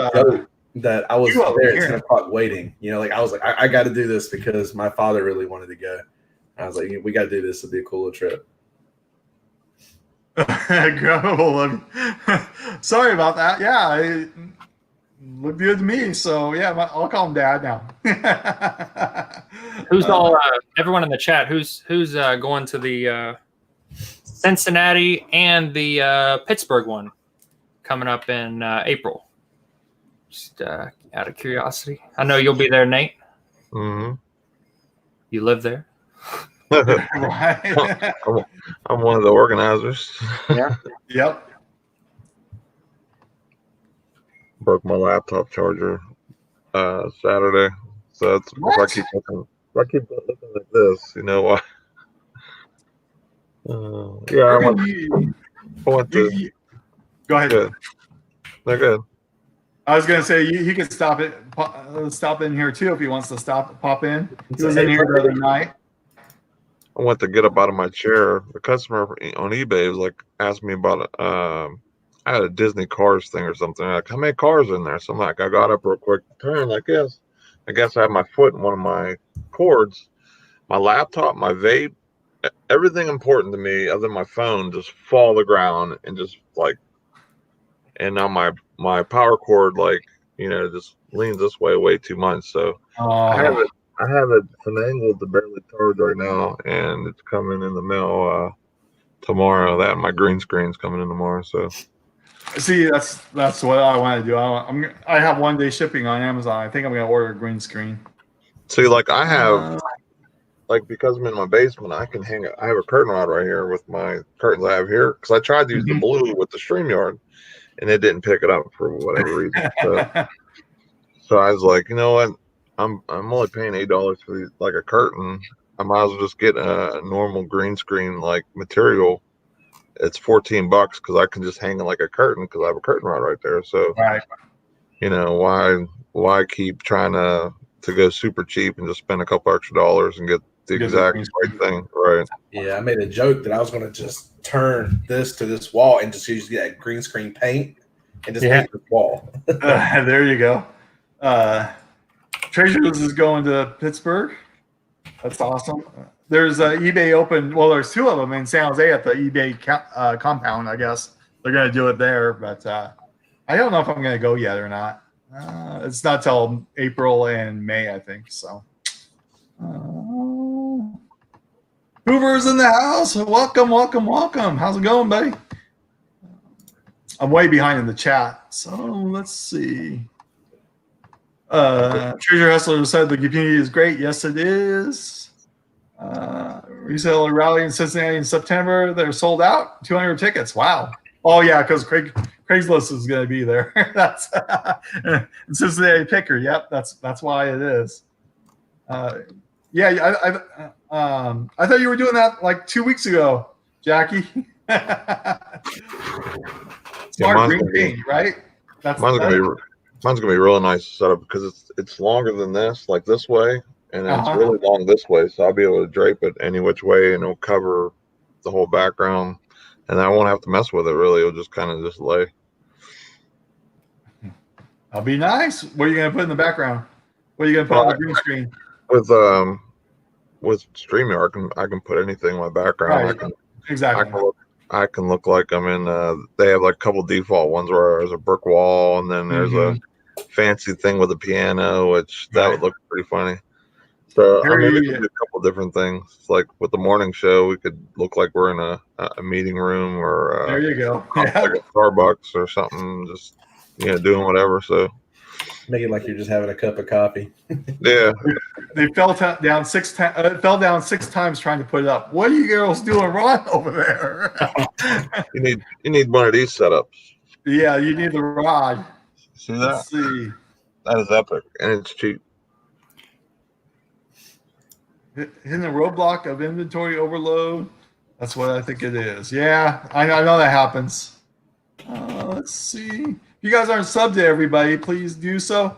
Speaker 6: that I was there at 10 o'clock waiting. I was like, I got to do this because my father really wanted to go. I was like, we got to do this. It'll be a cool trip.
Speaker 1: Sorry about that. Yeah, it looked good to me. So yeah, I'll call him Dad now.
Speaker 2: Who's all everyone in the chat? Who's going to the Cincinnati and the Pittsburgh one coming up in April? Just out of curiosity. I know you'll be there, Nate.
Speaker 5: Mm-hmm.
Speaker 2: You live there.
Speaker 5: I'm one of the organizers.
Speaker 2: Yeah.
Speaker 1: Yep.
Speaker 5: Broke my laptop charger Saturday, so if I keep looking like this, you know why? I went to.
Speaker 1: Go ahead.
Speaker 5: Good. They're good.
Speaker 1: I was gonna say he could stop in here too if he wants to pop in. He was in here the other night.
Speaker 5: I went to get up out of my chair. The customer on eBay was like, asked me about I had a Disney Cars thing or something. Like, how many cars in there? So I'm like, I got up real quick, turned like this. I guess I had my foot in one of my cords. My laptop, my vape, everything important to me other than my phone just fall to the ground and just like, and now my power cord just leans this way too much. So I have it finagled to barely charge right now, and it's coming in the mail tomorrow. That and my green screen's coming in tomorrow. So
Speaker 1: see, that's what I want to do. I have 1-day shipping on Amazon. I think I'm gonna order a green screen.
Speaker 5: See, like I have, because I'm in my basement, I can hang. I have a curtain rod right here with my curtains I have here because I tried to use the blue with the StreamYard, and it didn't pick it up for whatever reason. So I was like, you know what? I'm only paying $8 for these, like a curtain. I might as well just get a normal green screen like material. It's $14 because I can just hang it like a curtain because I have a curtain rod right there. So,
Speaker 1: right.
Speaker 5: Why keep trying to go super cheap and just spend a couple extra dollars and get the exact right thing, right?
Speaker 6: Yeah, I made a joke that I was going to just turn this to this wall and just use that green screen paint and just paint the wall.
Speaker 1: There you go. Treasures is going to Pittsburgh. That's awesome. There's eBay open. Well, there's two of them in San Jose at the eBay compound. I guess they're going to do it there, but I don't know if I'm going to go yet or not. It's not till April and May, I think. So, Hoover's in the house. Welcome, welcome, welcome. How's it going, buddy? I'm way behind in the chat, so let's see. Treasure Hustler said the community is great. Yes, it is. Reseller rally in Cincinnati in September. They're sold out. 200 tickets. Wow. Oh yeah, because Craigslist is going to be there. That's Cincinnati Picker. Yep, that's why it is. Yeah, I thought you were doing that like 2 weeks ago, Jackie. Smart green paint, right?
Speaker 5: Mine's gonna be really nice to set up because it's longer than this, like this way, and then it's really long this way, so I'll be able to drape it any which way, and it'll cover the whole background, and I won't have to mess with it really. It'll just kind of just lay.
Speaker 1: That'll be nice. What are you gonna put in the background? What are you gonna put on the green screen?
Speaker 5: With StreamYard, I can put anything in my background.
Speaker 1: Right. Exactly.
Speaker 5: I can look like I'm in. They have like a couple default ones where there's a brick wall, and then there's a fancy thing with a piano, which that would look pretty funny. So I mean, we could do a couple different things. Like with the morning show, we could look like we're in a meeting room or
Speaker 1: there you go,
Speaker 5: like a Starbucks or something, just doing whatever. So
Speaker 6: make it like you're just having a cup of coffee.
Speaker 5: Yeah,
Speaker 1: they fell down 6 times trying to put it up. What are you girls doing wrong over there?
Speaker 5: you need one of these setups.
Speaker 1: Yeah, you need the rod.
Speaker 5: See that?
Speaker 1: Let's see.
Speaker 5: That is epic, and it's cheap.
Speaker 1: Hitting a roadblock of inventory overload. That's what I think it is. Yeah, I know that happens. Let's see. If you guys aren't subbed to everybody, please do so.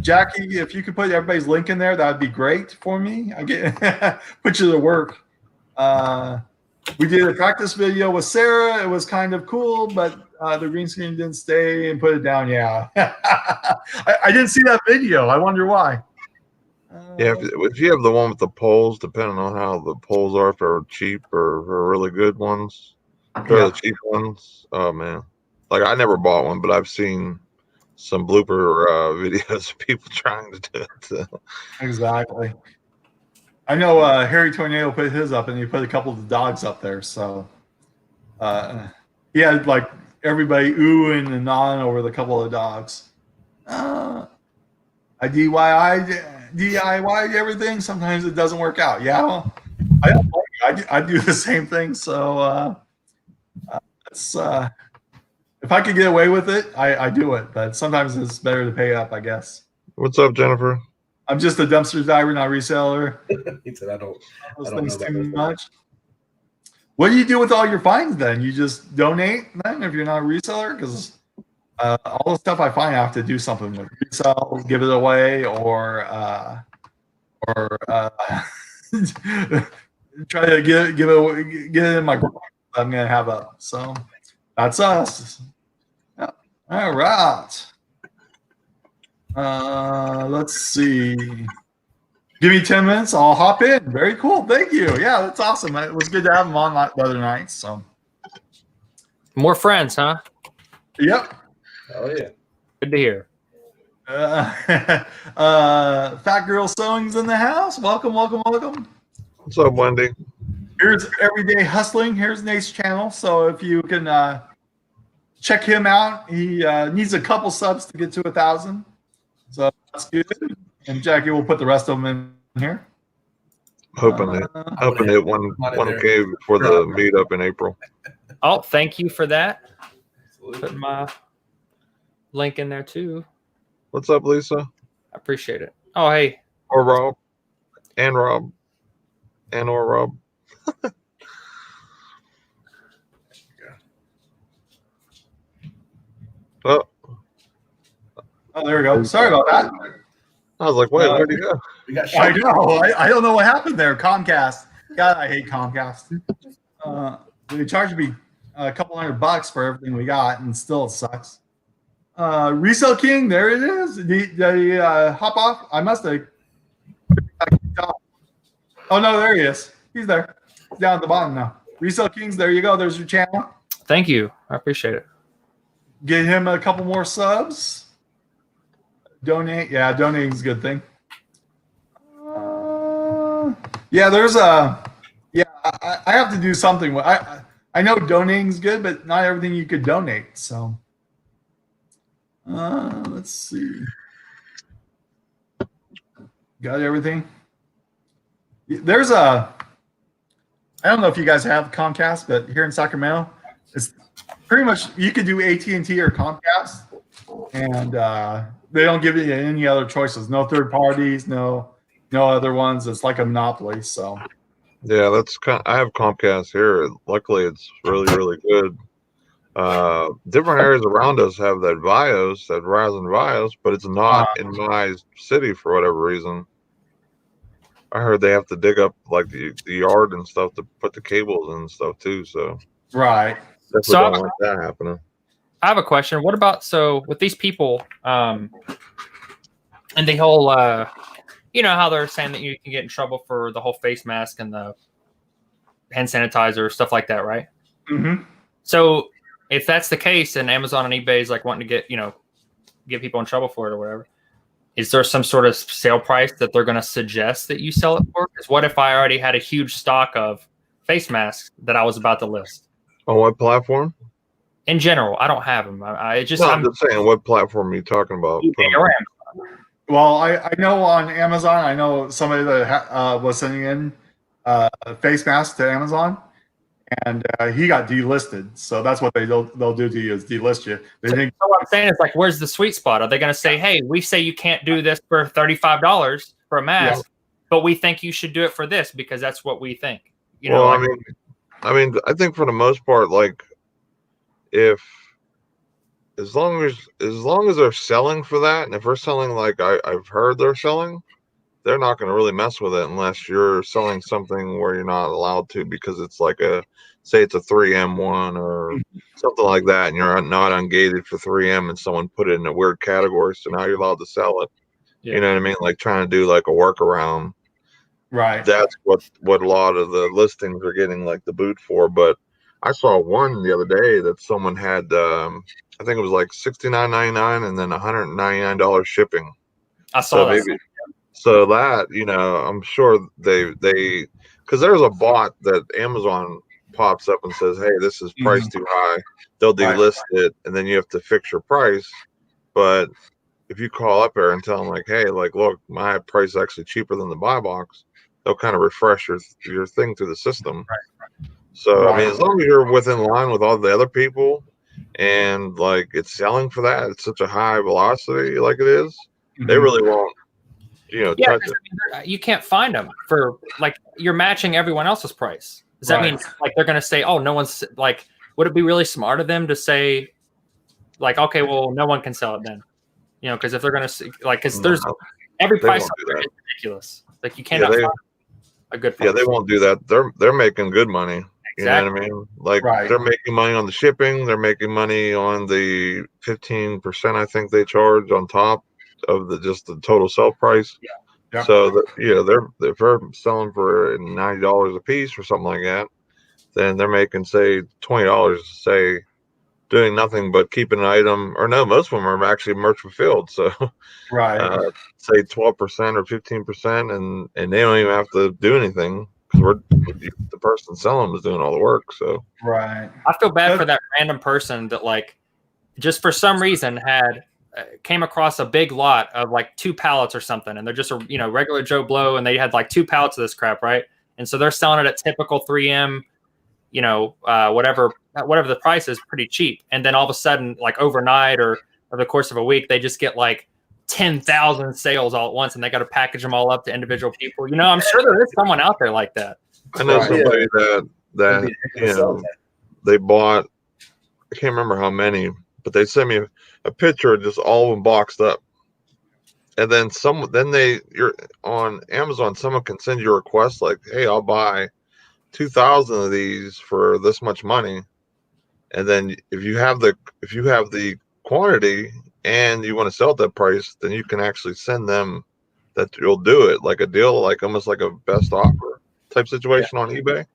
Speaker 1: Jackie, if you could put everybody's link in there, that would be great for me. I get put you to work. We did a practice video with Sarah. It was kind of cool, but the green screen didn't stay and put it down. Yeah, I didn't see that video. I wonder why.
Speaker 5: Yeah, if you have the one with the poles, depending on how the poles are, if they're cheap or really good ones, if they're the cheap ones, oh man. Like I never bought one, but I've seen some blooper videos of people trying to do it. So.
Speaker 1: Exactly. I know Harry Tornado put his up, and he put a couple of the dogs up there. So he had like everybody oohing and awing over the couple of dogs. I DIY everything. Sometimes it doesn't work out. Yeah, well, I don't like it. I do the same thing. So it's if I could get away with it, I do it. But sometimes it's better to pay up, I guess.
Speaker 5: What's up, Jennifer?
Speaker 1: I'm just a dumpster diver, not a reseller.
Speaker 6: He said, I don't
Speaker 1: things too much. What do you do with all your finds then? You just donate then if you're not a reseller? Because all the stuff I find I have to do something with. Resell, give it away, or try to get it in my group I'm gonna have up. So that's us. Yeah. All right. Let's see. Give me 10 minutes. I'll hop in. Very cool. Thank you. Yeah, that's awesome. It was good to have them on the other night. So
Speaker 2: more friends, huh?
Speaker 1: Yep.
Speaker 6: Oh yeah.
Speaker 2: Good to hear.
Speaker 1: Fat Girl Sewing's in the house. Welcome, welcome, welcome.
Speaker 5: What's up, Wendy?
Speaker 1: Here's Everyday Hustling. Here's Nate's channel. So if you can check him out, he needs a couple subs to get to 1,000. So that's good. And Jackie will put the rest of them in here.
Speaker 5: Hoping it 1K before the meetup in April.
Speaker 2: Oh, thank you for that. Putting my link in there too.
Speaker 5: What's up, Lisa?
Speaker 2: I appreciate it. Oh, hey.
Speaker 5: Or Rob. And Rob. And or Rob. Oh,
Speaker 1: there we go. Sorry about that.
Speaker 5: I was like, wait, where'd he go?
Speaker 1: I know. I don't know what happened there. Comcast. God, I hate Comcast. They charged me a couple $100 for everything we got, and still it sucks. Resale King, there it is. The hop off. I must have. Oh no, there he is. He's there. He's down at the bottom now. Resale Kings, there you go. There's your channel.
Speaker 2: Thank you. I appreciate it.
Speaker 1: Get him a couple more subs. Donate. Yeah, donating's a good thing. Yeah, there's a. Yeah, I have to do something. I know donating's good, but not everything you could donate. So. Let's see. Got everything? There's a, I don't know if you guys have Comcast, but here in Sacramento, it's pretty much, you could do AT&T or Comcast, and they don't give you any other choices. No third parties, no other ones. It's like a monopoly. So.
Speaker 5: Yeah, I have Comcast here. Luckily, it's really, really good. Different areas around us have that Verizon Vios, but it's not in my city for whatever reason. I heard they have to dig up like the yard and stuff to put the cables and stuff too. So
Speaker 1: right,
Speaker 5: definitely don't want that happening.
Speaker 2: I have a question. What about with these people and the whole you know how they're saying that you can get in trouble for the whole face mask and the hand sanitizer, stuff like that, right?
Speaker 1: Mm-hmm.
Speaker 2: So if that's the case and Amazon and eBay is like wanting to get people in trouble for it or whatever, is there some sort of sale price that they're going to suggest that you sell it for? Because what if I already had a huge stock of face masks that I was about to list?
Speaker 5: On what platform?
Speaker 2: In general, I don't have them. I'm
Speaker 5: just saying, what platform are you talking about?
Speaker 2: eBay or Amazon.
Speaker 1: Well, I know on Amazon, I know somebody that was sending in face masks to Amazon, and he got delisted. So that's what they'll do to you, is delist you. They think.
Speaker 2: So what I'm saying is, like, where's the sweet spot? Are they going to say, hey, we say you can't do this for $35 for a mask, but we think you should do it for this because that's what we think? You know,
Speaker 5: well, I mean, I think for the most part, like, as long as they're selling for that, and if they're selling like I've heard they're selling, they're not going to really mess with it unless you're selling something where you're not allowed to, because it's like say it's a 3M one or something like that, and you're not ungated for 3M, and someone put it in a weird category, so now you're allowed to sell it. Yeah. You know what I mean? Like trying to do like a workaround.
Speaker 1: Right.
Speaker 5: That's what a lot of the listings are getting like the boot for. But I saw one the other day that someone had, I think it was like $69.99 and then $199 shipping.
Speaker 2: I saw that.
Speaker 5: So that, you know, I'm sure they because there's a bot that Amazon pops up and says, hey, this is priced too high. They'll delist it, and then you have to fix your price. But if you call up there and tell them like, hey, like, look, my price is actually cheaper than the buy box, they'll kind of refresh your thing through the system. Right. So I mean, as long as you're within line with all the other people, and like it's selling for that, it's such a high velocity like it is, they really won't. You know, touch it.
Speaker 2: You can't find them for like you're matching everyone else's price. Does that mean like they're going to say, oh, no one's like, would it be really smart of them to say like, okay, well, no one can sell it then, you know, because if they're going to like, because there's every price is ridiculous. Like you cannot find a good price.
Speaker 5: Yeah, they won't do that. They're making good money. You know what I mean? Like they're making money on the shipping. They're making money on the 15%, I think they charge on top of the total sell price. Yeah. So if they're selling for $90 a piece or something like that, then they're making say $20, say, doing nothing but keeping an item, or no, most of them are actually merch fulfilled. So say 12% or 15%, and they don't even have to do anything because the person selling is doing all the work. So
Speaker 1: I
Speaker 2: feel bad for that random person that like just for some reason came across a big lot of like 2 pallets or something, and they're just a regular Joe Blow, and they had like 2 pallets of this crap, right? And so they're selling it at typical 3M, whatever the price is, pretty cheap. And then all of a sudden, like overnight or over the course of a week, they just get like 10,000 sales all at once, and they got to package them all up to individual people. I'm sure there is someone out there like that.
Speaker 5: I know somebody that they bought, I can't remember how many, but they sent me a picture of just all of them boxed up. And then you're on Amazon, someone can send you a request like, hey, I'll buy 2,000 of these for this much money. And then if you have the quantity, and you want to sell at that price, then you can actually send them that you'll do it, like a deal, like almost like a best offer type situation on eBay.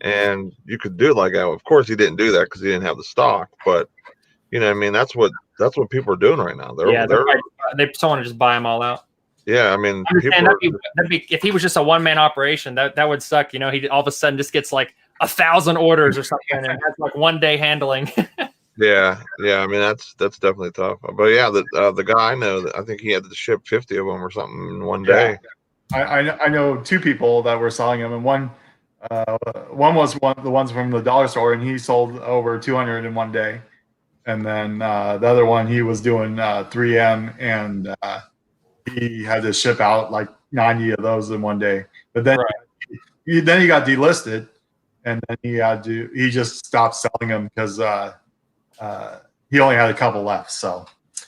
Speaker 5: And you could do it like that. Of course, he didn't do that because he didn't have the stock, but you know, I mean, that's what people are doing right now.
Speaker 2: They someone to just buy them all out.
Speaker 5: Yeah, I mean,
Speaker 2: that'd be if he was just a one-man operation, that would suck. You know, he all of a sudden just gets like 1,000 orders or something, and has like 1 day handling.
Speaker 5: Yeah. I mean, that's definitely tough. But yeah, the guy I know, I think he had to ship 50 of them or something in 1 day.
Speaker 1: I know 2 people that were selling them, and one was the ones from the dollar store, and he sold over 200 in 1 day. And then the other one, he was doing 3M, and he had to ship out like 90 of those in 1 day. But then he got delisted, and then he just stopped selling them because he only had a couple left. So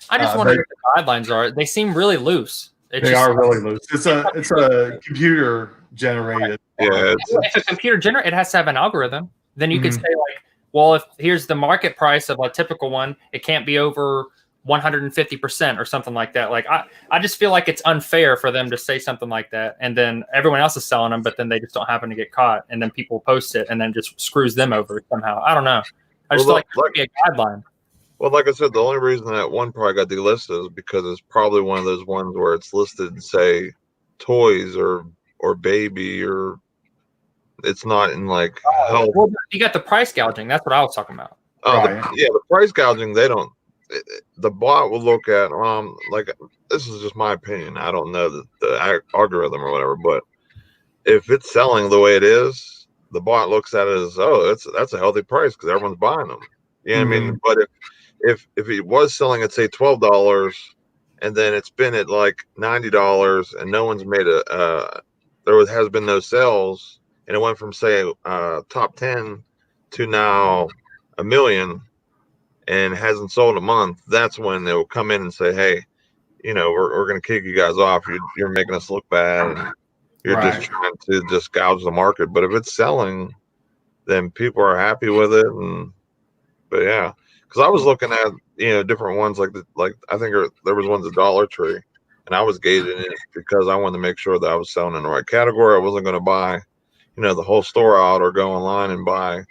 Speaker 2: I just wonder what the guidelines are. They seem really loose.
Speaker 1: They are really loose. It's a computer generated.
Speaker 5: Yeah,
Speaker 2: if a computer generated, it has to have an algorithm. Then you could say like, well, if here's the market price of a typical one, it can't be over 150% or something like that. Like I just feel like it's unfair for them to say something like that, and then everyone else is selling them, but then they just don't happen to get caught, and then people post it, and then just screws them over somehow. I don't know. I just feel like there should be a guideline.
Speaker 5: Well, like I said, the only reason that one probably got delisted is because it's probably one of those ones where it's listed, say, toys or baby, or it's not in like health.
Speaker 2: Well, you got the price gouging. That's what I was talking about.
Speaker 5: Oh, the price gouging. They don't. The bot will look at like, this is just my opinion. I don't know the algorithm or whatever, but if it's selling the way it is, the bot looks at it as, oh, that's a healthy price because everyone's buying them. You know what I mean? But if it was selling at say $12 and then it's been at like $90 and no one's made has been no sales, and it went from say top 10 to now 1 million and hasn't sold a month, that's when they will come in and say, hey, you know, we're going to kick you guys off. You're making us look bad, and you're just trying to just gouge the market. But if it's selling, then people are happy with it. But yeah, because I was looking at, you know, different ones like I think there was ones at Dollar Tree, and I was gauging it because I wanted to make sure that I was selling in the right category. I wasn't going to buy, you know, the whole store out or go online and buy,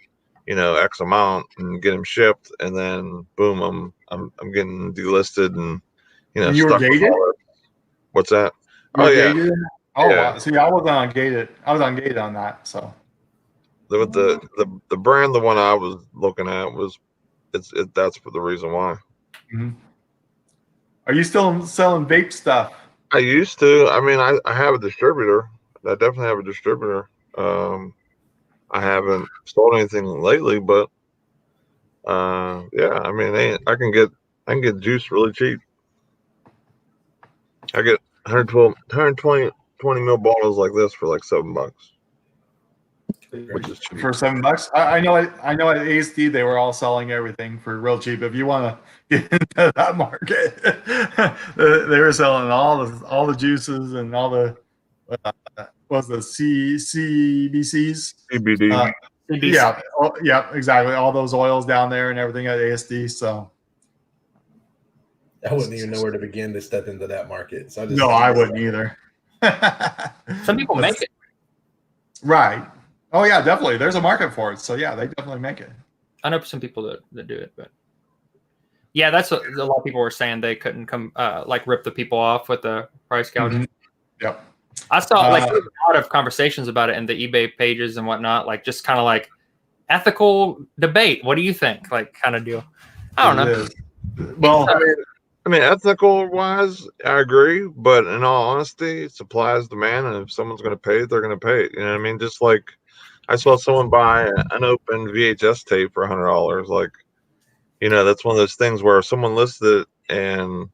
Speaker 5: you know, X amount and get them shipped, and then boom, I'm getting delisted, and you know,
Speaker 1: you were gated.
Speaker 5: What's that?
Speaker 1: Gated? Oh, yeah. Wow. See, I wasn't on gated. I was on gated on that. So
Speaker 5: the brand, the one I was looking at was that's for the reason why.
Speaker 1: Are you still selling vape stuff?
Speaker 5: I used to. I mean, I have a distributor. I definitely have a distributor. I haven't sold anything lately, but yeah, I mean, I can get juice really cheap. I get 120 mil bottles like this for like $7, which is cheap.
Speaker 1: For $7. I know at ASD they were all selling everything for real cheap. If you want to get into that market, they were selling all the juices and all the was the CBCs?
Speaker 5: CBD.
Speaker 1: Yeah, exactly. All those oils down there and everything at ASD. So
Speaker 6: I wouldn't even know where to begin to step into that market. So
Speaker 1: I wouldn't either.
Speaker 2: Some people make it.
Speaker 1: Right. Oh yeah, definitely. There's a market for it. So yeah, they definitely make it.
Speaker 2: I know some people that do it, but yeah, that's what a lot of people were saying. They couldn't come like rip the people off with the price gouging.
Speaker 1: Yep.
Speaker 2: I saw like there's a lot of conversations about it in the eBay pages and whatnot, like just kind of like ethical debate. What do you think? Like kind of deal. I don't know.
Speaker 1: Well,
Speaker 5: I mean, ethical wise, I agree, but in all honesty, supply is demand, and if someone's going to pay it, they're going to pay it. You know what I mean? Just like I saw someone buy an open VHS tape for $100. Like, you know, that's one of those things where someone listed it, and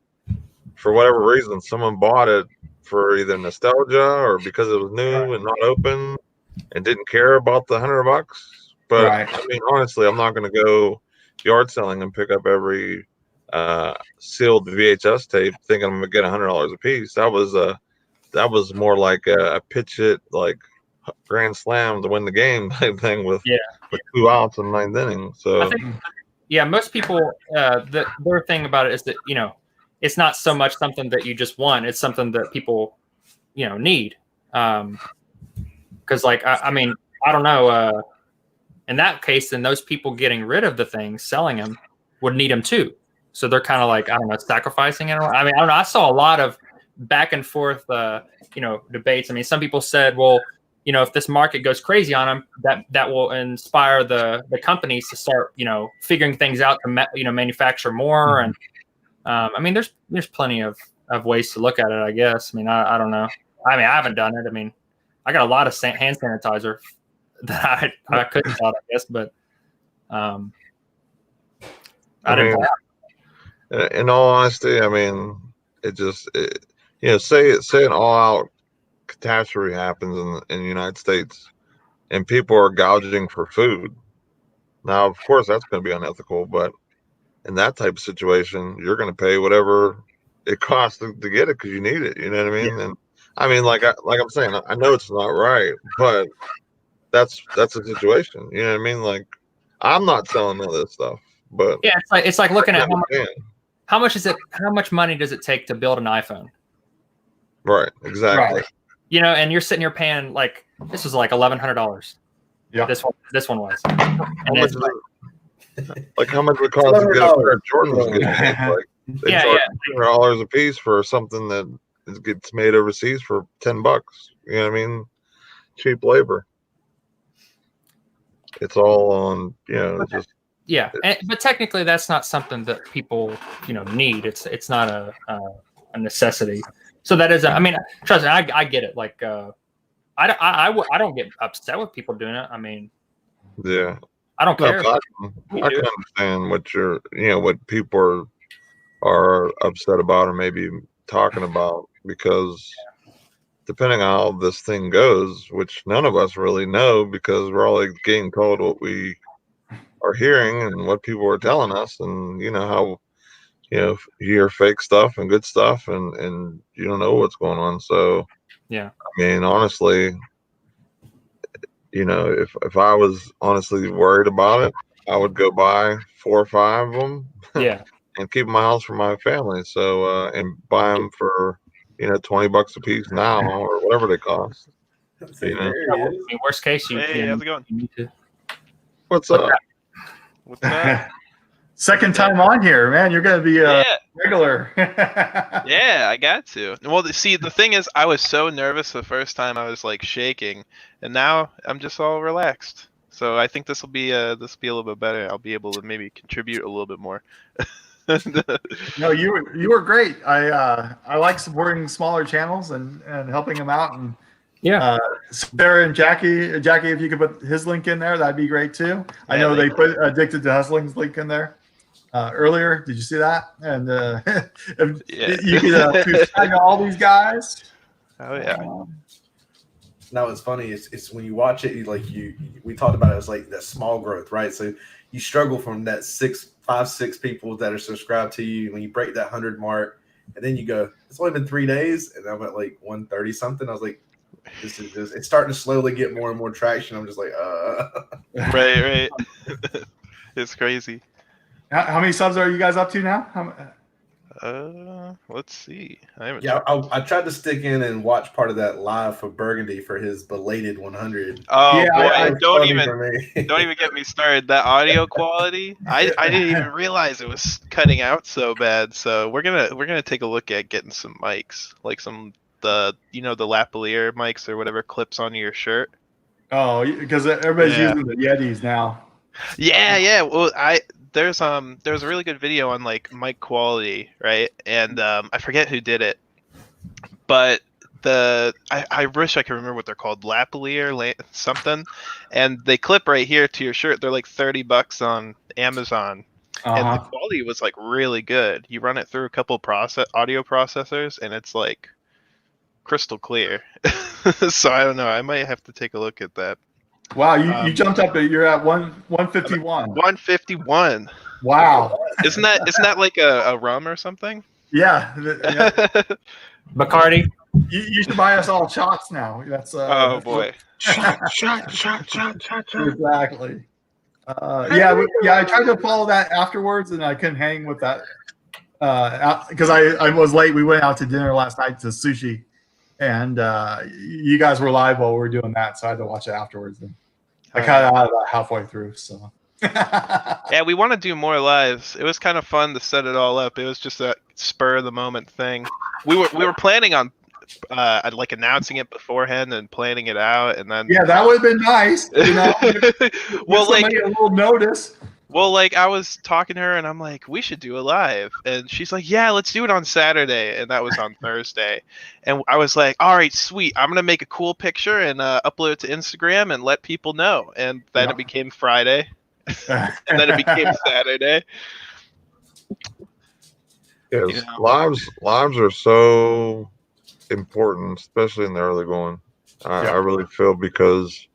Speaker 5: for whatever reason, someone bought it for either nostalgia or because it was new and not open and didn't care about the $100. But I mean, honestly, I'm not going to go yard selling and pick up every sealed VHS tape thinking I'm gonna get $100 a piece. That was more like a pitch it like grand slam to win the game type thing with 2 outs in the 9th inning. So
Speaker 2: I think, most people their thing about it is that, you know, it's not so much something that you just want. It's something that people, need. Because like, I mean, I don't know. In that case, then those people getting rid of the things, selling them, would need them too. So they're kind of like, I don't know, sacrificing it. I mean, I don't know. I saw a lot of back and forth, debates. I mean, some people said, well, if this market goes crazy on them, that will inspire the companies to start, figuring things out to, manufacture more. And I mean, there's plenty of ways to look at it, I guess. I mean, I don't know. I mean, I haven't done it. I mean, I got a lot of hand sanitizer that I couldn't thought, I guess, but I didn't.
Speaker 5: In all honesty, I mean, say an all-out catastrophe happens in the United States, and people are gouging for food. Now, of course, that's going to be unethical, but in that type of situation, you're going to pay whatever it costs to get it because you need it. You know what I mean? Yeah. And I mean, like I'm saying, I know it's not right, but that's a situation. You know what I mean? Like, I'm not selling all this stuff, but
Speaker 2: yeah, it's like looking at how much money does it take to build an iPhone?
Speaker 5: Right, exactly.
Speaker 2: Right. And you're sitting here paying like this was like $1,100. Yeah, this one was.
Speaker 5: Like how much would it cost to get a pair of Jordans? Like they charge $200 a piece for something that gets made overseas for $10. You know what I mean? Cheap labor. It's all on, just.
Speaker 2: Yeah, but technically that's not something that people, need. It's not a necessity. So that is, I mean, trust me, I get it. Like, I don't get upset with people doing it. I mean,
Speaker 5: yeah,
Speaker 2: I don't care.
Speaker 5: I can understand what people are upset about or maybe talking about, because depending on how this thing goes, which none of us really know because we're all like getting told what we are hearing and what people are telling us, and how you hear fake stuff and good stuff, and you don't know what's going on. So
Speaker 2: yeah,
Speaker 5: I mean, honestly, if I was honestly worried about it, I would go buy 4 or 5 of them, and keep them in my house for my family. So and buy them for $20 a piece now or whatever they cost.
Speaker 2: Worst case,
Speaker 7: hey, how's it going?
Speaker 5: What's up?
Speaker 7: What's up?
Speaker 1: Second time on here, man. You're gonna be a regular.
Speaker 7: Yeah, I got to. Well, see, the thing is, I was so nervous the first time. I was like shaking, and now I'm just all relaxed. So I think this will be a little bit better. I'll be able to maybe contribute a little bit more.
Speaker 1: No, you were great. I like supporting smaller channels and helping them out. And Sarah and Jackie, if you could put his link in there, that'd be great too. Yeah, I know they put Addicted to Hustling's link in there earlier. Did you see that? And you could tag all these guys.
Speaker 7: Oh yeah.
Speaker 6: Now it's funny. It's when you watch it, we talked about it as like that small growth, right? So you struggle from that 6 people that are subscribed to you. When you break that 100 mark, and then you go, it's only been 3 days, and I'm at like 130 something. I was like, this is just, it's starting to slowly get more and more traction. I'm just like,
Speaker 7: Right. It's crazy.
Speaker 1: How many subs are you guys up to now?
Speaker 7: Let's see.
Speaker 6: I tried to stick in and watch part of that live for Burgundy for his belated 100.
Speaker 7: Oh yeah, boy, don't even get me started. That audio quality, I didn't even realize it was cutting out so bad. So we're gonna take a look at getting some mics, like the lavalier mics or whatever clips onto your shirt.
Speaker 1: Oh, because everybody's using the Yetis now.
Speaker 7: Yeah. Well, there's a really good video on like mic quality, right? And I forget who did it, but I wish I could remember what they're called, lavalier something, and they clip right here to your shirt. They're like $30 on Amazon, and the quality was like really good. You run it through a couple audio processors, and it's like crystal clear. So I don't know. I might have to take a look at that.
Speaker 1: Wow, you jumped up. You're at 151.
Speaker 7: 151.
Speaker 1: Wow.
Speaker 7: Isn't that like a rum or something?
Speaker 1: Yeah.
Speaker 2: Bacardi.
Speaker 1: You should buy us all shots now. That's
Speaker 7: oh boy.
Speaker 5: Shot.
Speaker 1: Exactly. I tried to follow that afterwards, and I couldn't hang with that because I was late. We went out to dinner last night to sushi, and you guys were live while we were doing that, so I had to watch it afterwards. And I cut it out about halfway through. So
Speaker 7: Yeah, we want to do more lives. It was kind of fun to set it all up. It was just a spur of the moment thing. We were planning on like announcing it beforehand and planning it out, and then
Speaker 1: yeah, that would have been nice. You know,
Speaker 7: well, like
Speaker 1: a little notice.
Speaker 7: Well, like I was talking to her and I'm like, we should do a live. And she's like, yeah, let's do it on Saturday. And that was on Thursday. And I was like, all right, sweet. I'm going to make a cool picture and upload it to Instagram and let people know. And then it became Friday. And then it became Saturday.
Speaker 5: Yes,
Speaker 7: You know?
Speaker 5: lives are so important, especially in the early going. I really feel, because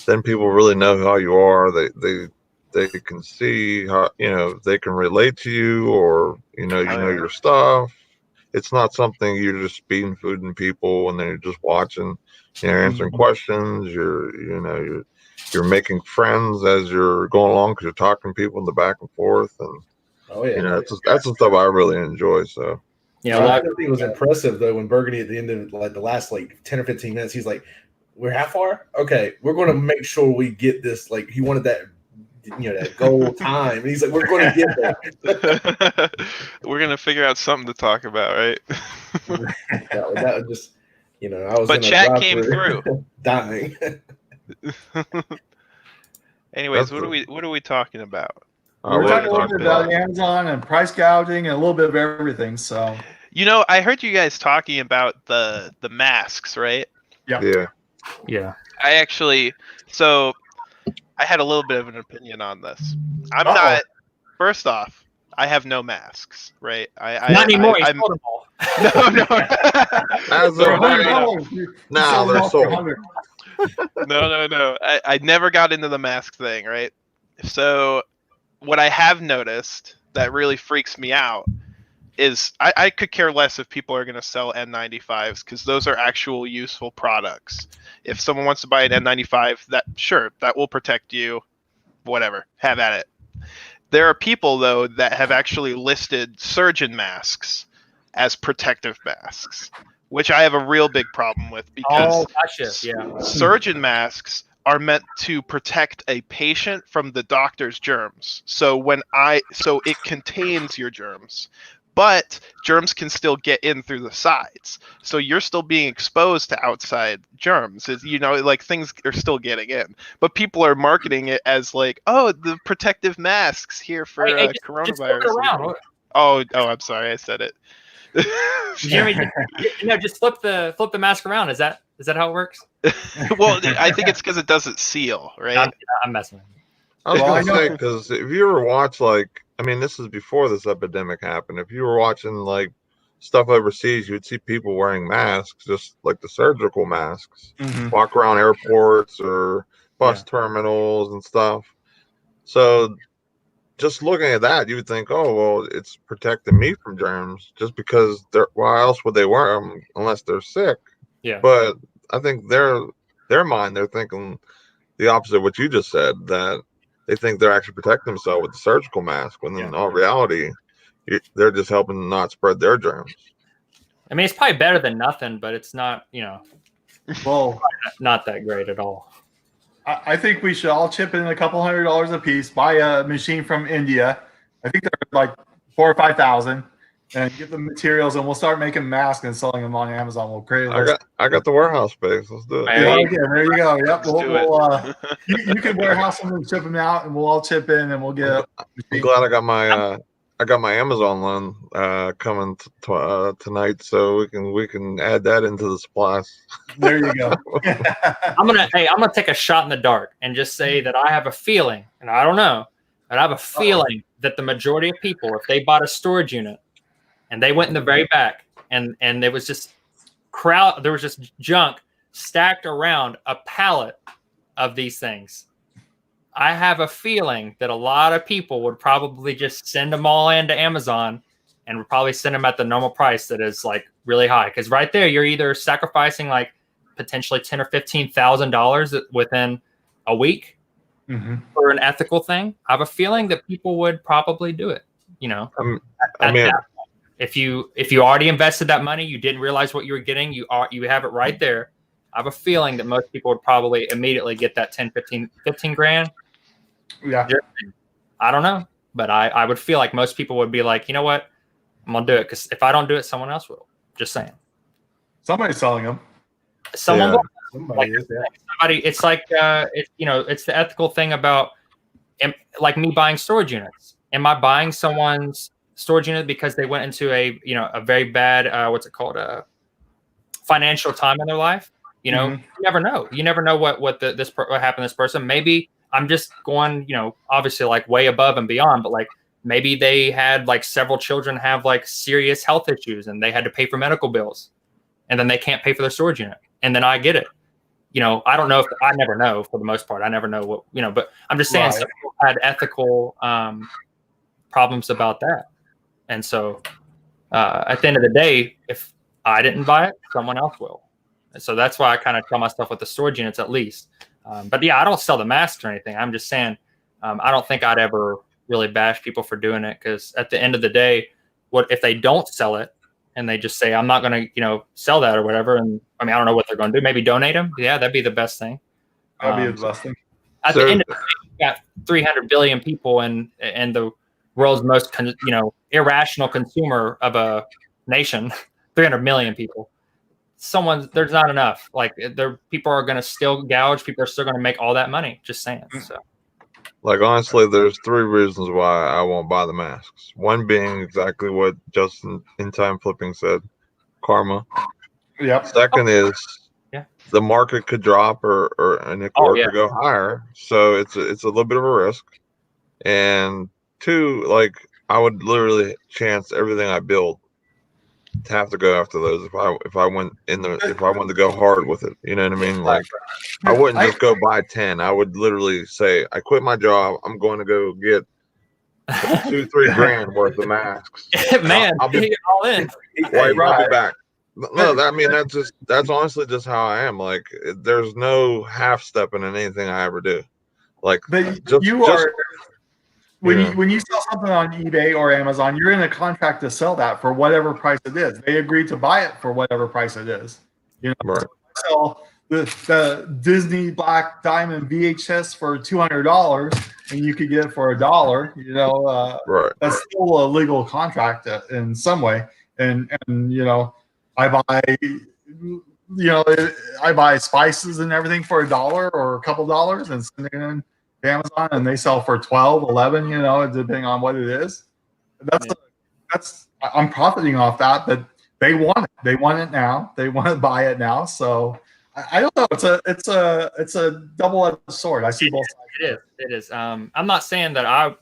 Speaker 5: then people really know how you are. They can see how, they can relate to you, or you know your stuff. It's not something you're just feeding food and people and then you're just watching, answering questions. You're making friends as you're going along, because you're talking to people in the back and forth, and that's the stuff I really enjoy. So
Speaker 2: Yeah,
Speaker 6: I think it was impressive though when Burgundy at the end of like the last 10 or 15 minutes, he's like, "We're how far? Okay, we're going to make sure we get this." Like he wanted that, that goal time, and he's like, "We're going to get there.
Speaker 7: We're going to figure out something to talk about, right?"
Speaker 6: that was just, I was.
Speaker 7: But chat came through,
Speaker 6: dying.
Speaker 7: Anyways, what are we talking about?
Speaker 1: We're talking a little bit about Amazon and price gouging and a little bit of everything. So,
Speaker 7: I heard you guys talking about the masks, right?
Speaker 1: Yeah.
Speaker 7: I actually, so I had a little bit of an opinion on this. I'm not. First off, I have no masks, right?
Speaker 2: Not anymore. I sold them all.
Speaker 5: No, they're sold.
Speaker 7: No. I never got into the mask thing, right? So what I have noticed that really freaks me out is I could care less if people are going to sell N95s, because those are actual useful products. If someone wants to buy an N95, that will protect you. Whatever, have at it. There are people, though, that have actually listed surgeon masks as protective masks, which I have a real big problem with, because surgeon masks are meant to protect a patient from the doctor's germs. So it contains your germs, but germs can still get in through the sides. So you're still being exposed to outside germs. Things are still getting in. But people are marketing it as like, oh, the protective masks here for coronavirus. Just look around. Oh, I'm sorry, I said it.
Speaker 2: Just flip the mask around. Is that how it works?
Speaker 7: Well, I think it's because it doesn't seal, right?
Speaker 2: I'm messing with you.
Speaker 5: I was going to say, because if you ever watch, this is before this epidemic happened. If you were watching stuff overseas, you'd see people wearing masks, just like the surgical masks, walk around airports or bus terminals and stuff. So just looking at that, you would think, oh, well, it's protecting me from germs, just because why else would they wear them unless they're sick?
Speaker 2: Yeah.
Speaker 5: But I think their mind, they're thinking the opposite of what you just said, that they think they're actually protecting themselves with the surgical mask, when in all reality, they're just helping not spread their germs.
Speaker 2: I mean, it's probably better than nothing, but it's not, not that great at all.
Speaker 1: I think we should all chip in a couple $100 a piece, buy a machine from India. I think they're like 4,000 or 5,000, and get the materials, and we'll start making masks and selling them on Amazon. We'll create a list.
Speaker 5: I got the warehouse space. Let's do it.
Speaker 1: There you go. Yep. You can warehouse them and ship them out, and we'll all chip in, and we'll get.
Speaker 5: I'm glad I got my Amazon loan coming tonight, so we can add that into the supplies.
Speaker 1: There you go.
Speaker 2: I'm gonna take a shot in the dark and just say that I have a feeling, and I don't know, but I have a feeling that the majority of people, if they bought a storage unit and they went in the very back, and there was just junk stacked around a pallet of these things, I have a feeling that a lot of people would probably just send them all into Amazon, and would probably send them at the normal price that is really high. Because right there, you're either sacrificing potentially $10,000 or $15,000 within a week for an ethical thing. I have a feeling that people would probably do it. If you already invested that money, you didn't realize what you were getting, you have it right there. I have a feeling that most people would probably immediately get that 10, 15 grand.
Speaker 1: Yeah.
Speaker 2: I don't know, but I would feel like most people would be like, you know what, I'm gonna do it, because if I don't do it, someone else will. Just saying.
Speaker 1: Somebody's selling them.
Speaker 2: Someone
Speaker 5: Yeah.
Speaker 2: will.
Speaker 6: Somebody is, yeah.
Speaker 2: Somebody. It's like it's the ethical thing about like me buying storage units. Am I buying someone's storage unit because they went into a very bad what's it called, financial time in their life? You never know. You never know what what happened to this person. Maybe I'm just going, obviously like way above and beyond, but like maybe they had like several children have like serious health issues and they had to pay for medical bills, and then they can't pay for their storage unit, and then I get it. I don't know if I never know for the most part. I never know what, but I'm just saying
Speaker 1: Right.
Speaker 2: some people had ethical problems about that. And so at the end of the day, if I didn't buy it, someone else will. And so that's why I kind of tell my stuff with the storage units at least. But yeah, I don't sell the masks or anything. I'm just saying I don't think I'd ever really bash people for doing it, because at the end of the day, what if they don't sell it and they just say, I'm not going to, sell that or whatever. And I mean, I don't know what they're going to do. Maybe donate them. Yeah, that'd be the best thing.
Speaker 1: That'd be the best thing.
Speaker 2: At the end of the day, you got 300 billion people and the world's most, irrational consumer of a nation, 300 million people. There's not enough. Like people are going to still gouge. People are still going to make all that money. Just saying. So.
Speaker 5: Like, honestly, there's 3 reasons why I won't buy the masks. One being exactly what Justin in Time Flipping said, karma.
Speaker 1: Yep.
Speaker 5: Second is the market could drop or it could go higher, so it's a little bit of a risk. And 2, like, I would literally chance everything I build to have to go after those if I wanted to go hard with it. You know what I mean? Like, I wouldn't just go buy 10. I would literally say, I quit my job. I'm going to go get 2-3 grand worth of masks.
Speaker 2: Man,
Speaker 5: I'll be
Speaker 2: all in.
Speaker 5: I'll be back. No, that's honestly just how I am. Like, there's no half stepping in anything I ever do. Like,
Speaker 1: when you sell something on eBay or Amazon, you're in a contract to sell that for whatever price it is. They agreed to buy it for whatever price it is.
Speaker 5: Right.
Speaker 1: Sell the Disney Black Diamond VHS for $200 and you could get it for $1.
Speaker 5: Right.
Speaker 1: That's still a legal contract in some way. And I buy spices and everything for $1 or a couple dollars and send it in to Amazon, and they sell for 12, 11, depending on what it is. I'm profiting off that, but they want it. They want it now. They want to buy it now. So I don't know. It's a double-edged sword. I see both sides.
Speaker 2: It is. I'm not saying that I,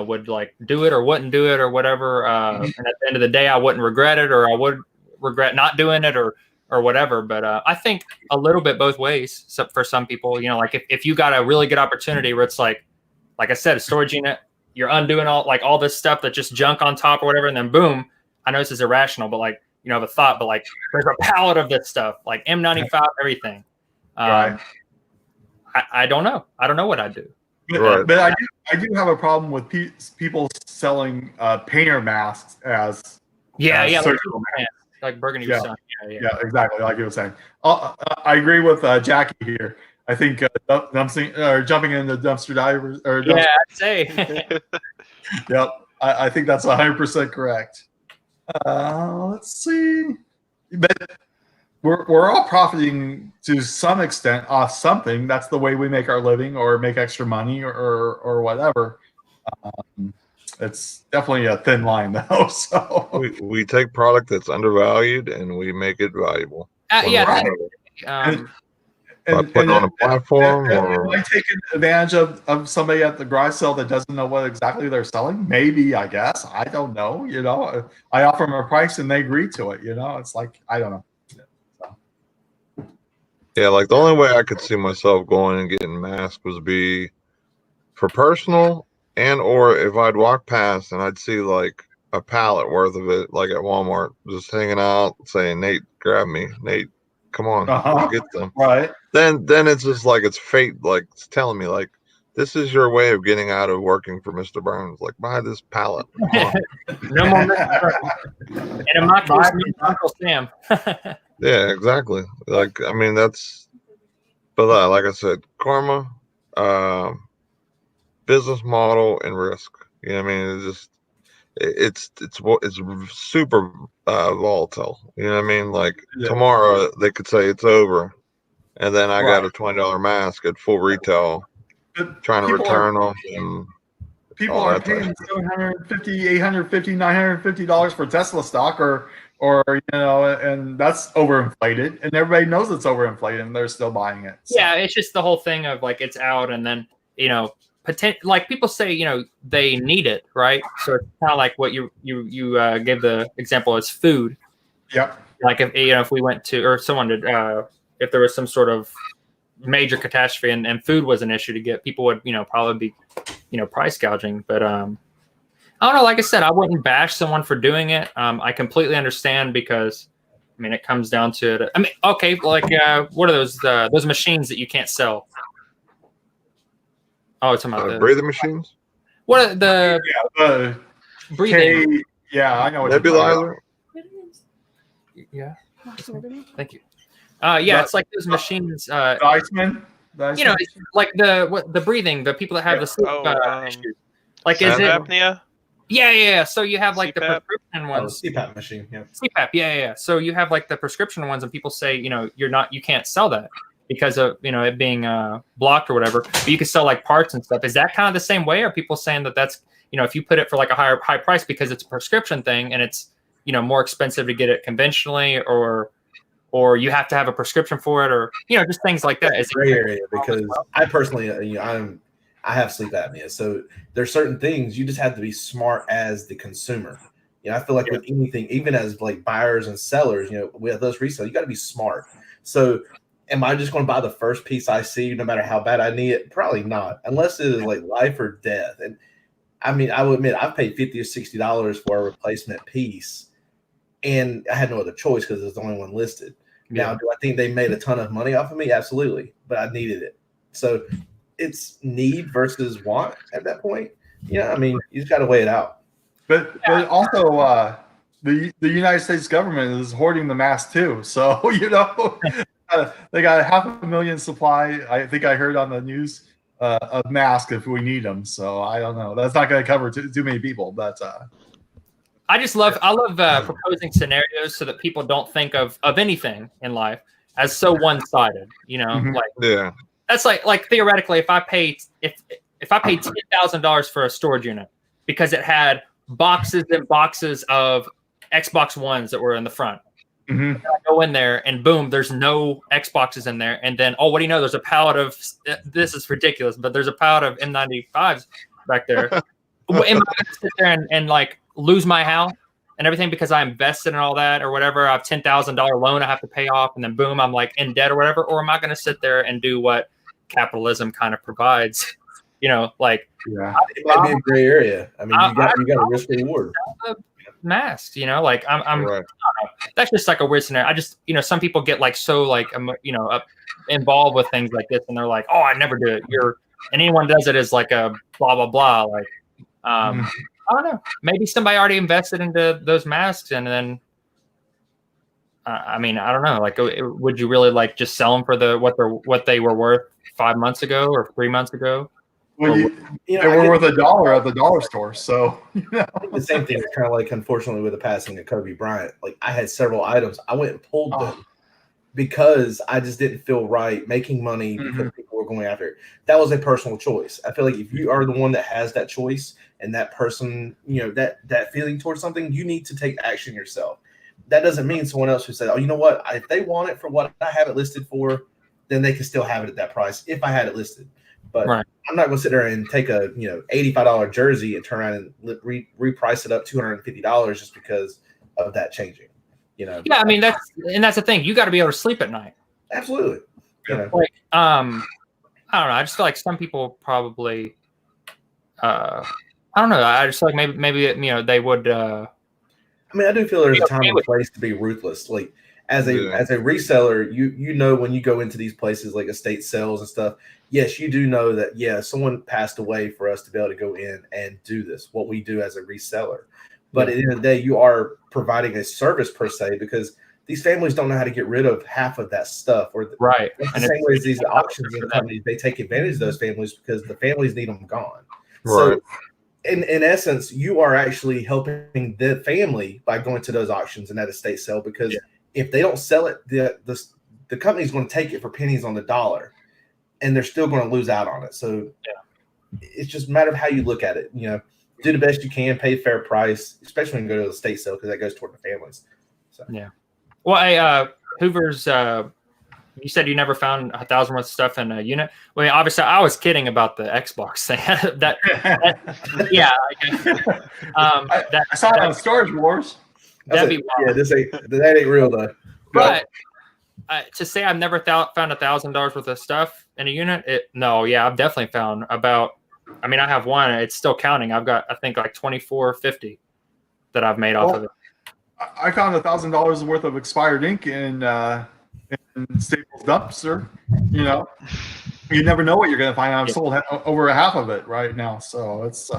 Speaker 2: would like do it or wouldn't do it or whatever. And at the end of the day, I wouldn't regret it, or I would regret not doing it or whatever. But I think a little bit both ways. So for some people, like if you got a really good opportunity where it's like I said, a storage unit, you're undoing all this stuff that just junk on top or whatever, and then boom, I know this is irrational, but like, have a thought, but like there's a pallet of this stuff, like M95, everything.
Speaker 1: Right.
Speaker 2: I don't know. I don't know what I'd do.
Speaker 1: But I do have a problem with people selling painter masks as surgical masks.
Speaker 2: Like Burgundy was saying.
Speaker 1: Yeah, exactly. Like you were saying. I agree with Jackie here. I think jumping in the dumpster divers.
Speaker 2: I'd say.
Speaker 1: Yep. I think that's 100% correct. Let's see. But we're all profiting to some extent off something. That's the way we make our living or make extra money or whatever. It's definitely a thin line though. So
Speaker 5: we take product that's undervalued and we make it valuable.
Speaker 1: By putting on a platform, or am I taking advantage of somebody at the garage sale that doesn't know what exactly they're selling? Maybe, I guess. I don't know. I offer them a price and they agree to it. It's like, I don't know.
Speaker 5: Yeah, like the only way I could see myself going and getting masks would be for personal, and or if I'd walk past and I'd see like a pallet worth of it, like at Walmart, just hanging out, saying, "Nate, grab me, Nate, come on, let's get them."
Speaker 1: Right.
Speaker 5: Then it's just like it's fate, like it's telling me like this is your way of getting out of working for Mr. Burns. Like, buy this pallet. Come on.
Speaker 2: No more Mr. Burns. And in my case, me and Uncle Sam.
Speaker 5: Yeah, exactly. Like, I mean, that's, but like I said, karma, business model, and risk. You know what I mean? It's super volatile. You know what I mean? Like
Speaker 1: Yeah.
Speaker 5: tomorrow they could say it's over, and then I got
Speaker 1: Right.
Speaker 5: a $20 mask at full retail,
Speaker 1: But
Speaker 5: trying to
Speaker 1: people are-
Speaker 5: return them. And
Speaker 1: People
Speaker 5: all
Speaker 1: are
Speaker 5: that type
Speaker 1: paying
Speaker 5: of stuff.
Speaker 1: $750, $850, $950 for Tesla stock, or and that's overinflated, and everybody knows it's overinflated, and they're still buying it. So.
Speaker 2: Yeah, it's just the whole thing of like it's out, and then like people say they need it, right? So it's kind of like what you gave the example as food.
Speaker 1: Yep.
Speaker 2: Like if we went to, or someone did, if there was some sort of major catastrophe and food was an issue to get, people would probably be price gouging. But I don't know. Like I said, I wouldn't bash someone for doing it. I completely understand, because I mean it comes down to it. I mean, okay, like what are those machines that you can't sell? Oh, it's about the
Speaker 5: breathing machines,
Speaker 2: what are the
Speaker 1: The
Speaker 2: breathing?
Speaker 1: yeah, I know what you're talking about.
Speaker 5: nebulizer.
Speaker 2: Yeah, thank you. Yeah, it's like those machines.
Speaker 1: The Iceman.
Speaker 2: It's like the breathing. The people that have the sleep issues. Like, is
Speaker 7: Sleep
Speaker 2: it?
Speaker 7: apnea?
Speaker 2: Yeah. So you have like the
Speaker 7: CPAP?
Speaker 2: prescription
Speaker 6: Oh,
Speaker 2: ones.
Speaker 6: CPAP machine. Yeah.
Speaker 2: CPAP. Yeah. So you have like the prescription ones, and people say you can't sell that because of it being blocked or whatever. But you can sell like parts and stuff. Is that kind of the same way? Are people saying that's if you put it for like a high price because it's a prescription thing and it's more expensive to get it conventionally, or you have to have a prescription for it, or just things like that?
Speaker 6: It's a gray area, because I personally, I have sleep apnea, so there's certain things you just have to be smart as the consumer. I feel like with anything, even as like buyers and sellers, we have those resale, you got to be smart. So, am I just going to buy the first piece I see, no matter how bad I need it? Probably not, unless it is like life or death. And I mean, I will admit, I've paid $50 or $60 for a replacement piece, and I had no other choice because it's the only one listed. Now, do I think they made a ton of money off of me? Absolutely, but I needed it. So it's need versus want at that point. I mean, you just got to weigh it out.
Speaker 1: But also, the United States government is hoarding the mask too. So they got 500,000 supply. I think I heard on the news of masks if we need them. So I don't know. That's not going to cover too many people. But
Speaker 2: I love proposing scenarios so that people don't think of anything in life as so one-sided.
Speaker 1: Mhm.
Speaker 2: Like
Speaker 5: Yeah.
Speaker 2: that's like theoretically, if I paid $10,000 for a storage unit because it had boxes and boxes of Xbox Ones that were in the front,
Speaker 1: mhm.
Speaker 2: I go in there and boom, there's no Xboxes in there, and then what do you know? There's a pallet of this is ridiculous, but there's a pallet of M95s back there. Am I going to sit there and like lose my house and everything because I invested in all that or whatever? I have $10,000 loan I have to pay off, and then boom, I'm like in debt or whatever. Or am I going to sit there and do what capitalism kind of provides? Like
Speaker 1: Yeah.
Speaker 6: It might be a gray area. I mean, you got a risk reward.
Speaker 2: masks. Like I'm
Speaker 5: Right.
Speaker 2: that's just like a weird scenario. I just some people get like so like involved with things like this, and they're like, oh, I never do it. And anyone does it is like a blah blah blah. Like I don't know. Maybe somebody already invested into those masks, and then I mean, I don't know. Like, would you really like just sell them for what they were worth 5 months ago or 3 months ago?
Speaker 1: Well,
Speaker 6: You
Speaker 1: they
Speaker 6: know, I
Speaker 1: were
Speaker 6: get-
Speaker 1: worth $1 at the dollar store. So
Speaker 6: the same thing is kind of like, unfortunately, with the passing of Kobe Bryant. Like, I had several items. I went and pulled them because I just didn't feel right making money because people were going after it. That was a personal choice. I feel like if you are the one that has that choice and that person, that feeling towards something, you need to take action yourself. That doesn't mean someone else who said, oh, you know what? If they want it for what I have it listed for, then they can still have it at that price if I had it listed. But
Speaker 2: Right.
Speaker 6: I'm not going to sit there and take a $85 jersey and turn around and reprice it up $250 just because of that changing.
Speaker 2: Yeah, I mean that's the thing. You got to be able to sleep at night.
Speaker 6: Absolutely.
Speaker 2: Like I don't know. I just feel like some people probably I don't know. I just feel like maybe they would.
Speaker 6: I mean, I do feel there's a time
Speaker 2: okay
Speaker 6: and
Speaker 2: with
Speaker 6: place to be ruthless. Like, as a
Speaker 5: Yeah.
Speaker 6: reseller, you know when you go into these places like estate sales and stuff, yes, you do know that someone passed away for us to be able to go in and do this, what we do as a reseller. But at the end of the day, you are providing a service per se, because these families don't know how to get rid of half of that stuff. Or
Speaker 2: Right.
Speaker 6: the
Speaker 2: And
Speaker 6: same way as these
Speaker 2: it's-
Speaker 6: auctions and companies, they take advantage of those families because the families need them gone.
Speaker 5: Right.
Speaker 6: So in essence, you are actually helping the family by going to those auctions and that estate sale, because if they don't sell it, the company's going to take it for pennies on the dollar, and they're still going to lose out on it. So it's just a matter of how you look at it. Do the best you can, pay fair price, especially when you go to the estate sale, because that goes toward the families. So
Speaker 2: Well, Hoover's. You said you never found 1,000 worth of stuff in a unit. Well, obviously, I was kidding about the Xbox thing. Yeah.
Speaker 1: I saw it on Storage Wars.
Speaker 2: That'd be wild.
Speaker 6: that ain't real though.
Speaker 2: But to say I've never found $1,000 worth of stuff in a unit, I've definitely found about. I mean, I have one. It's still counting. I've got, I think, like $24.50 that I've made off of it.
Speaker 1: I found $1,000 worth of expired ink in Staples dumpster. You never know what you're going to find. I've sold over half of it right now, so it's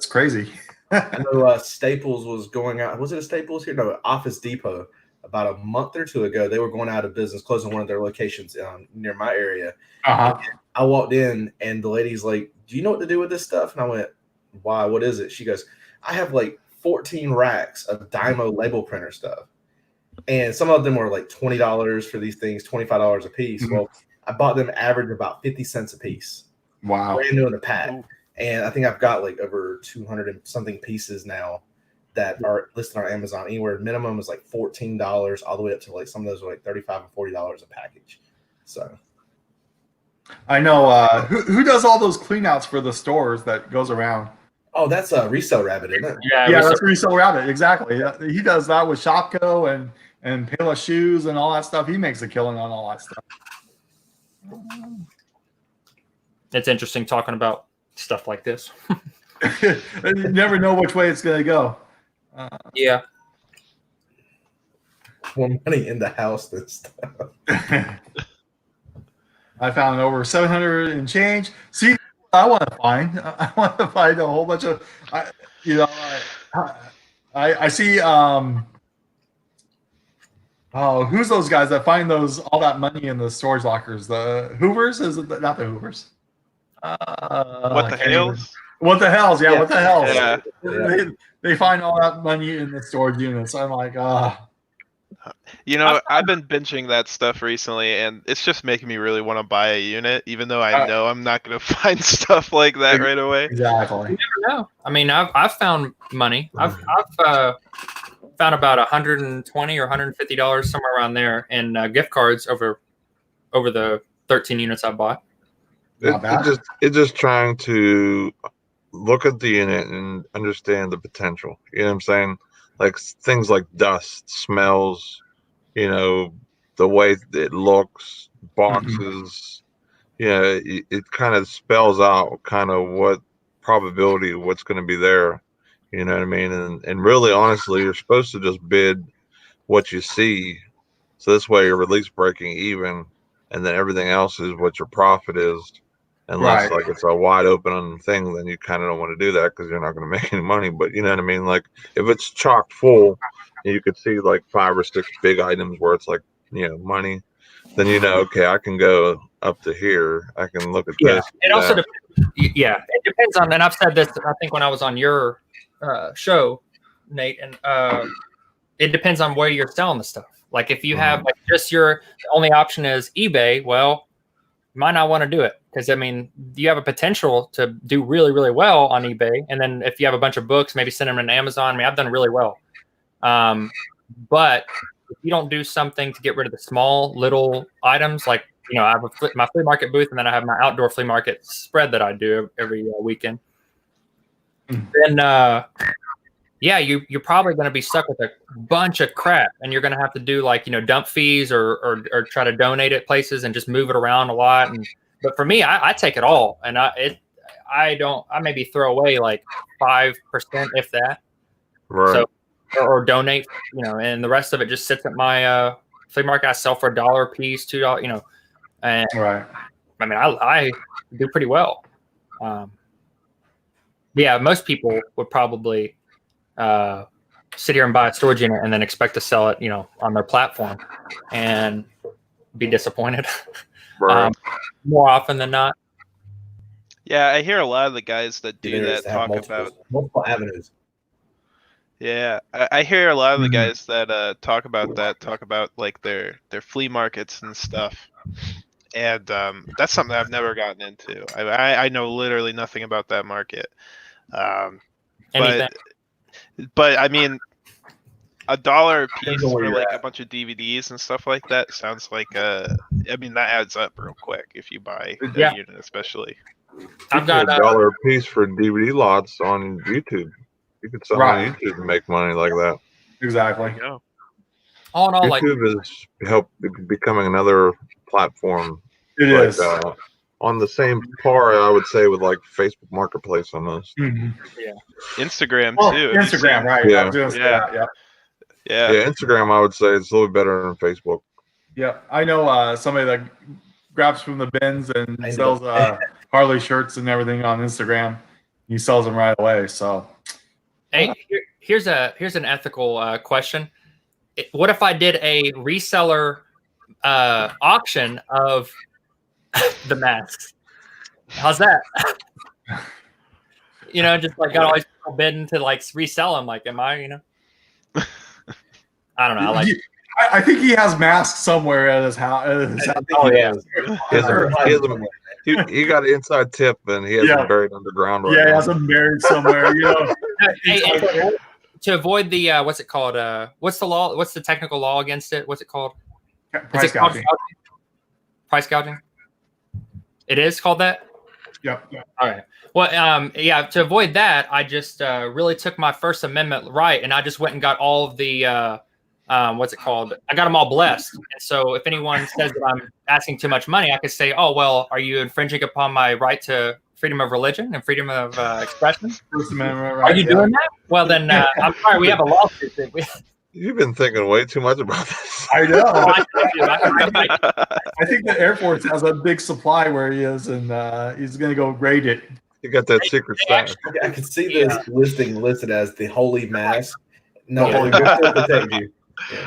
Speaker 1: crazy.
Speaker 6: I know Staples was going out. Was it a Staples here? No, Office Depot. About a month or two ago, they were going out of business, closing one of their locations near my area. I walked in, and the lady's like, "Do you know what to do with this stuff?" And I went, "Why? What is it?" She goes, "I have like 14 racks of Dymo label printer stuff, and some of them were like $20 for these things, $25 a piece."
Speaker 1: Mm-hmm.
Speaker 6: Well, I bought them average about 50 cents a piece.
Speaker 1: Wow.
Speaker 6: Brand new in a pack. And I think I've got like over 200 and something pieces now that are listed on Amazon. Anywhere minimum is like $14 all the way up to like some of those are like $35 and $40 a package. So
Speaker 1: I know who does all those clean outs for the stores that goes around.
Speaker 6: Oh, that's a Resale Rabbit, isn't it?
Speaker 1: Yeah, that's Resale Rabbit. Exactly. He does that with Shopko and Payless Shoes and all that stuff. He makes a killing on all that stuff.
Speaker 2: It's interesting talking about stuff like this.
Speaker 1: And you never know which way it's going to go.
Speaker 2: Yeah.
Speaker 6: More money in the house than stuff.
Speaker 1: I found over 700 and change. See, I want to find. I want to find a whole bunch of. I see. Who's those guys that find all that money in the storage lockers? The Hoovers? Is it not the Hoovers?
Speaker 7: What the hells?
Speaker 1: What the hells? Yeah, what the hells?
Speaker 7: Yeah.
Speaker 1: They find all that money in the storage units. I'm like,
Speaker 7: I've been binging that stuff recently, and it's just making me really want to buy a unit, even though I know I'm not going to find stuff like that right away.
Speaker 1: Exactly.
Speaker 2: You never know. I mean, I've found money. I've found about $120 or $150 somewhere around there in gift cards over the 13 units I bought.
Speaker 5: It's just trying to look at the unit and understand the potential. You know what I'm saying? Like things like dust, smells, the way it looks, boxes. It kind of spells out kind of what probability of what's going to be there. You know what I mean? And really, honestly, you're supposed to just bid what you see. So this way you're at least breaking even, and then everything else is what your profit is. Unless like it's a wide open thing, then you kind of don't want to do that because you're not going to make any money. But you know what I mean? Like if it's chock full, and you could see like 5 or 6 big items where it's like money, then okay, I can go up to here. I can look at this.
Speaker 2: It also it depends on. And I've said this, I think, when I was on your show, Nate, and it depends on where you're selling the stuff. Like if you have like just the only option is eBay, well, you might not want to do it. Because, I mean, you have a potential to do really, really well on eBay. And then if you have a bunch of books, maybe send them to Amazon. I mean, I've done really well. But if you don't do something to get rid of the small little items, like, I have my flea market booth, and then I have my outdoor flea market spread that I do every weekend. Then, you're probably going to be stuck with a bunch of crap. And you're going to have to do, like, dump fees or try to donate it places and just move it around a lot. But for me, I take it all, and I maybe throw away like 5%, if that.
Speaker 5: Right.
Speaker 2: So or donate, and the rest of it just sits at my flea market. I sell for $1 a piece, $2, and
Speaker 1: Right.
Speaker 2: I mean, I do pretty well. Yeah, most people would probably sit here and buy a storage unit and then expect to sell it, on their platform, and be disappointed.
Speaker 5: Right.
Speaker 2: More often than not.
Speaker 7: Yeah, I hear a lot of the guys that do
Speaker 6: There's
Speaker 7: that
Speaker 6: have
Speaker 7: talk
Speaker 6: multiple,
Speaker 7: about.
Speaker 6: multiple avenues.
Speaker 7: Yeah, I hear a lot of the
Speaker 1: Mhm.
Speaker 7: guys that talk about like their flea markets and stuff, and that's something I've never gotten into. I know literally nothing about that market,
Speaker 2: Anything.
Speaker 7: but I mean, $1 a
Speaker 6: Depends
Speaker 7: piece
Speaker 6: on where
Speaker 7: for
Speaker 6: you're
Speaker 7: like
Speaker 6: at.
Speaker 7: a bunch of DVDs and stuff like that sounds like I mean that adds up real quick if you buy a
Speaker 2: Yeah.
Speaker 7: unit especially.
Speaker 2: I've got
Speaker 5: $1 a piece for DVD lots on YouTube. You can sell
Speaker 1: Right.
Speaker 5: on YouTube and make money like that.
Speaker 1: Exactly.
Speaker 7: You know?
Speaker 2: all in all, like
Speaker 5: YouTube is becoming another platform.
Speaker 1: It
Speaker 5: like,
Speaker 1: is.
Speaker 5: On the same par, I would say, with like Facebook Marketplace almost.
Speaker 1: Mhm.
Speaker 7: Instagram
Speaker 1: Oh,
Speaker 7: too. Have you
Speaker 1: Instagram,
Speaker 7: seen-
Speaker 1: right?
Speaker 5: Yeah.
Speaker 1: I was gonna say
Speaker 7: Yeah.
Speaker 1: that, yeah.
Speaker 7: Yeah.
Speaker 5: Yeah, Instagram, I would say, is a little better than Facebook.
Speaker 1: Yeah, I know somebody that grabs from the bins and
Speaker 6: I know.
Speaker 1: sells Harley shirts and everything on Instagram. He sells them right away. So
Speaker 2: hey, here's an ethical question. What if I did a reseller auction of the masks? How's that? Just like got all these people bidding to like resell them. Like, am I? I don't know. I like.
Speaker 1: I think he has masks somewhere at his house.
Speaker 2: Oh, yeah.
Speaker 5: He got an inside tip, and he has
Speaker 1: Yeah.
Speaker 5: it buried underground right
Speaker 1: Yeah, he
Speaker 5: now.
Speaker 1: has them buried somewhere.
Speaker 2: Hey, to avoid the what's it called? What's the law? What's the technical law against it? What's it called?
Speaker 1: Price
Speaker 2: Is it called
Speaker 1: gouging.
Speaker 2: price gouging? It is called that.
Speaker 1: Yep.
Speaker 2: All right. Well, yeah. To avoid that, I just really took my First Amendment right, and I just went and got all of the what's it called? I got them all blessed. And so, if anyone says that I'm asking too much money, I could say, "Oh, well, are you infringing upon my right to freedom of religion and freedom of expression?
Speaker 1: First Amendment,
Speaker 2: Are
Speaker 1: right?
Speaker 2: you doing that? Well, then I'm sorry. We have a lawsuit.
Speaker 5: You've been thinking way too much about this.
Speaker 1: I know.
Speaker 2: I
Speaker 1: I think the Air Force has a big supply where he is, and he's going to go raid it.
Speaker 5: You got that secret stash.
Speaker 6: I can see this listing listed as the holy mask. No,
Speaker 1: The holy
Speaker 6: it will still protect you.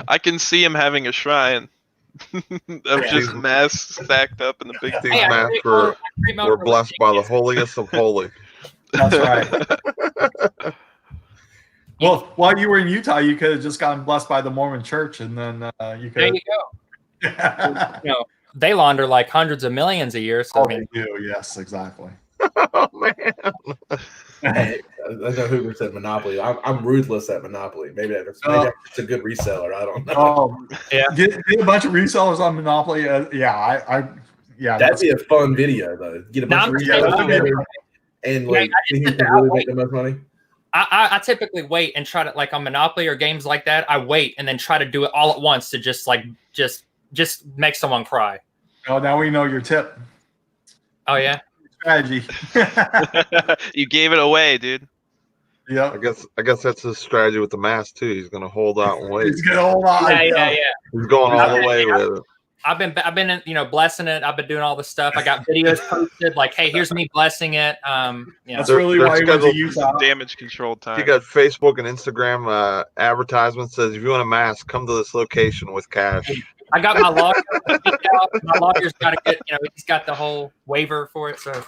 Speaker 7: I can see him having a shrine of just masks stacked up in the big
Speaker 5: These
Speaker 2: Hey, I
Speaker 5: masks
Speaker 2: create
Speaker 5: were
Speaker 2: my own
Speaker 5: blessed by the
Speaker 2: religion.
Speaker 5: holiest of holy.
Speaker 1: That's right. Well, while you were in Utah, you could have just gotten blessed by the Mormon Church, and then you
Speaker 2: There
Speaker 1: could.
Speaker 2: you go. They launder like hundreds of millions a year. So
Speaker 1: Oh,
Speaker 2: I mean,
Speaker 1: they do. Yes, exactly.
Speaker 5: Oh man!
Speaker 6: Hey, I know Hoover said Monopoly. I'm ruthless at Monopoly. Maybe that's a good reseller. I don't know.
Speaker 1: Oh,
Speaker 2: Yeah.
Speaker 1: Get a bunch of resellers on Monopoly. Yeah,
Speaker 6: That'd be a fun video though. Get a
Speaker 2: No,
Speaker 6: bunch of
Speaker 2: I'm
Speaker 6: resellers
Speaker 1: saying-
Speaker 6: together and like
Speaker 2: I
Speaker 6: see
Speaker 2: just
Speaker 6: who
Speaker 2: did
Speaker 6: can
Speaker 2: that.
Speaker 6: really make the most money.
Speaker 2: I typically wait and try to, like, on Monopoly or games like that. I wait and then try to do it all at once to just make someone cry.
Speaker 1: Oh, now we know your tip
Speaker 2: Oh yeah.
Speaker 1: strategy.
Speaker 7: You gave it away, dude.
Speaker 1: Yep.
Speaker 5: I guess that's his strategy with the mask too. He's gonna hold out and wait.
Speaker 1: He's gonna hold on.
Speaker 2: Yeah.
Speaker 5: He's going all the way with it.
Speaker 2: I've been blessing it. I've been doing all this stuff. I got videos posted like, hey, here's me blessing it.
Speaker 1: That's
Speaker 5: They're-
Speaker 1: really
Speaker 5: they're
Speaker 1: why he went to
Speaker 5: scheduled-
Speaker 1: Utah.
Speaker 7: Damage control
Speaker 5: You
Speaker 7: time.
Speaker 5: got Facebook and Instagram advertisement says if you want a mask, come to this location with cash.
Speaker 2: I got my lawyer. My lawyer's got to get, he's got the whole waiver for it. So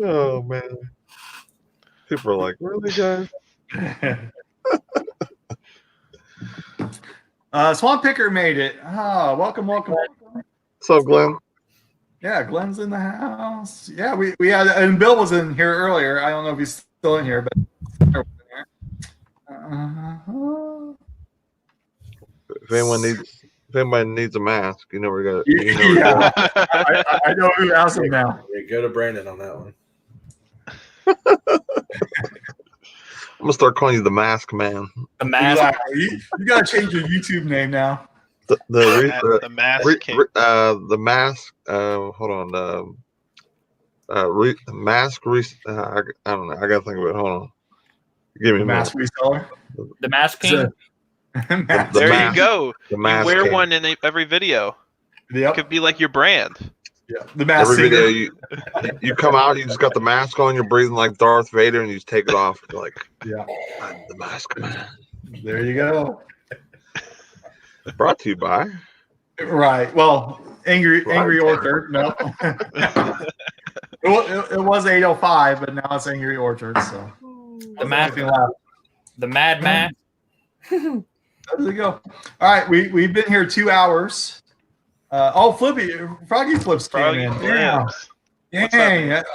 Speaker 5: Oh man! People are like, really, guys?
Speaker 1: Swamp Picker made it. Ah, welcome.
Speaker 5: What's up, Glenn?
Speaker 1: Yeah, Glenn's in the house. Yeah, we had, and Bill was in here earlier. I don't know if he's still in here, but
Speaker 5: If anybody needs a mask, you know where you got.
Speaker 1: yeah, I know who asked him now.
Speaker 6: Yeah, go to Brandon on that one.
Speaker 5: I'm gonna start calling you the Mask Man.
Speaker 2: the mask.
Speaker 1: Exactly. You gotta change your YouTube name now.
Speaker 7: The mask king.
Speaker 5: The mask. Hold on. Mask. I don't know. I gotta think of it. Hold on. Give me
Speaker 1: The
Speaker 5: a
Speaker 1: mask
Speaker 5: minute.
Speaker 1: reseller.
Speaker 2: The Mask King.
Speaker 1: Mask.
Speaker 5: The
Speaker 7: There
Speaker 5: mask.
Speaker 7: you go.
Speaker 5: The
Speaker 7: You
Speaker 5: mask
Speaker 7: wear
Speaker 5: king.
Speaker 7: one in every video. It
Speaker 1: Yep.
Speaker 7: could be like your brand.
Speaker 1: Yeah. The mask
Speaker 5: Every
Speaker 1: singer.
Speaker 5: video you come out, you just got the mask on, you're breathing like Darth Vader, and you just take it off. You're like,
Speaker 1: Yeah.
Speaker 5: I'm the mask man.
Speaker 1: There you go.
Speaker 5: Brought to you by.
Speaker 1: Right. Well, Angry
Speaker 5: Right.
Speaker 1: Orchard. No. it was 805, but now it's Angry Orchard. So
Speaker 2: The Mask.
Speaker 1: Anything left.
Speaker 2: The Mad Mask.
Speaker 1: There you go. All right, we've been here 2 hours. Froggy Flips came
Speaker 7: Froggy
Speaker 1: in.
Speaker 7: Flips.
Speaker 1: Yeah.
Speaker 7: What's
Speaker 1: Dang.
Speaker 7: up?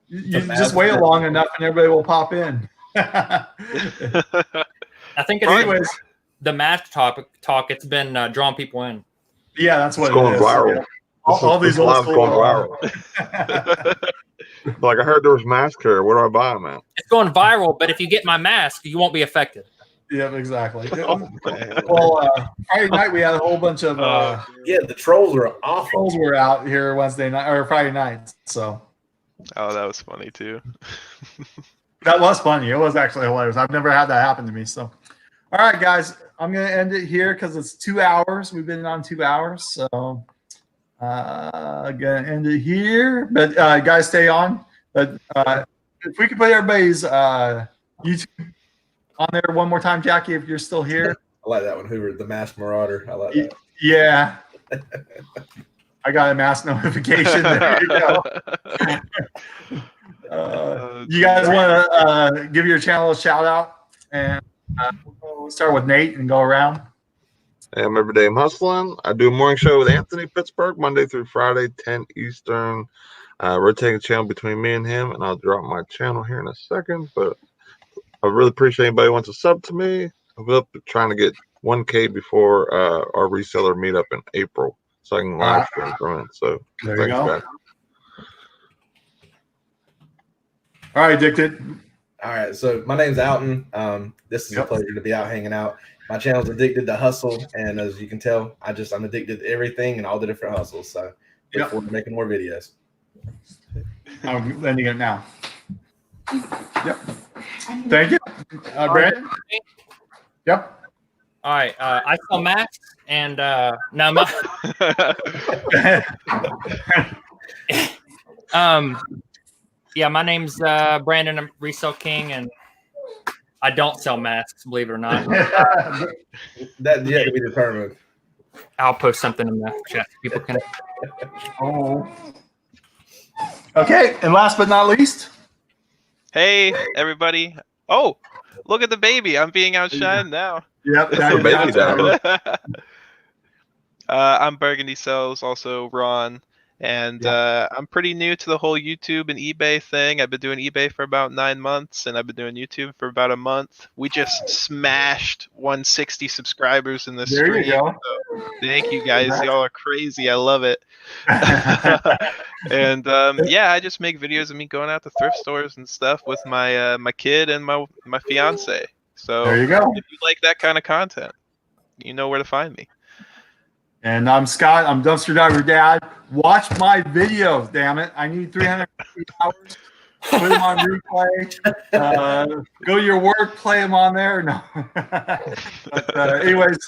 Speaker 1: You just wait long enough and everybody will pop in.
Speaker 2: I think it's
Speaker 1: Anyways,
Speaker 2: the Mask talk. It's been drawing people in.
Speaker 1: yeah, that's what
Speaker 5: It's going
Speaker 1: it is.
Speaker 5: viral.
Speaker 1: Yeah. All
Speaker 5: This
Speaker 1: these old
Speaker 5: live's
Speaker 1: school
Speaker 5: going viral. Like I heard there was mask here. Where do I buy them at?
Speaker 2: It's going viral, but if you get my mask, you won't be affected.
Speaker 1: Yeah, exactly.
Speaker 5: Oh,
Speaker 1: Well, Friday night we had a whole bunch of
Speaker 6: Yeah, the trolls are awful.
Speaker 1: trolls were out here Wednesday night or Friday night. So
Speaker 7: Oh, that was funny too.
Speaker 1: that was funny. It was actually hilarious. I've never had that happen to me. So, all right, guys, I'm gonna end it here because it's 2 hours. We've been on 2 hours, so gonna end it here. But guys, stay on. But if we could put everybody's YouTube on there one more time, Jackie, if you're still here.
Speaker 6: I like that one, Hoover, the Masked Marauder. I like that.
Speaker 1: Yeah. I got a mass notification. There you go. You guys want to give your channel a shout out? And we'll start with Nate and go around.
Speaker 5: I'm Everyday I'm Hustling. I do a morning show with Anthony Pittsburgh, Monday through Friday, 10 Eastern. Rotating channel between me and him, and I'll drop my channel here in a second. But I really appreciate anybody who wants to sub to me. I'm up trying to get 1K before our reseller meetup in April, so I can live stream from it. So
Speaker 1: There you
Speaker 5: thanks,
Speaker 1: go.
Speaker 5: guys.
Speaker 1: All right, Addicted.
Speaker 6: All right, so my name's Alton. This is a
Speaker 1: Yep.
Speaker 6: pleasure to be out hanging out. My channel's Addicted to Hustle, and as you can tell, I'm addicted to everything and all the different hustles. So look
Speaker 1: Yep.
Speaker 6: forward to making more videos.
Speaker 1: I'm ending it now. Yep. Thank you. Brandon? Yep.
Speaker 2: All right. I sell masks and no, yeah, my name's Brandon. I'm Resale King, and I don't sell masks, believe it or not.
Speaker 6: That yet to be determined.
Speaker 2: I'll post something in the chat. People can.
Speaker 1: Oh. Okay, and last but not least,
Speaker 7: Hey, everybody. Oh, look at the baby. I'm being outshined now.
Speaker 1: yep,
Speaker 5: It's the baby down.
Speaker 7: I'm Burgundy Sells, also Ron. And I'm pretty new to the whole YouTube and eBay thing. I've been doing eBay for about 9 months, and I've been doing YouTube for about a month. We just smashed 160 subscribers in this
Speaker 1: There
Speaker 7: stream.
Speaker 1: you go.
Speaker 7: So thank you guys. Y'all are crazy. I love it. And yeah, I just make videos of me going out to thrift stores and stuff with my my kid and my fiance. So
Speaker 1: There you go.
Speaker 7: if you like that kind of content, you know where to find me.
Speaker 1: And I'm Scott. I'm Dumpster Diver Dad. Watch my videos, damn it. I need 350 hours. Put them on replay. Go to your work, play them on there. No. But, anyways,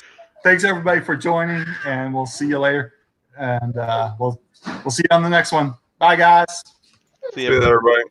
Speaker 1: thanks everybody for joining, and we'll see you later. And we'll see you on the next one. Bye, guys.
Speaker 7: See
Speaker 5: See you, everybody.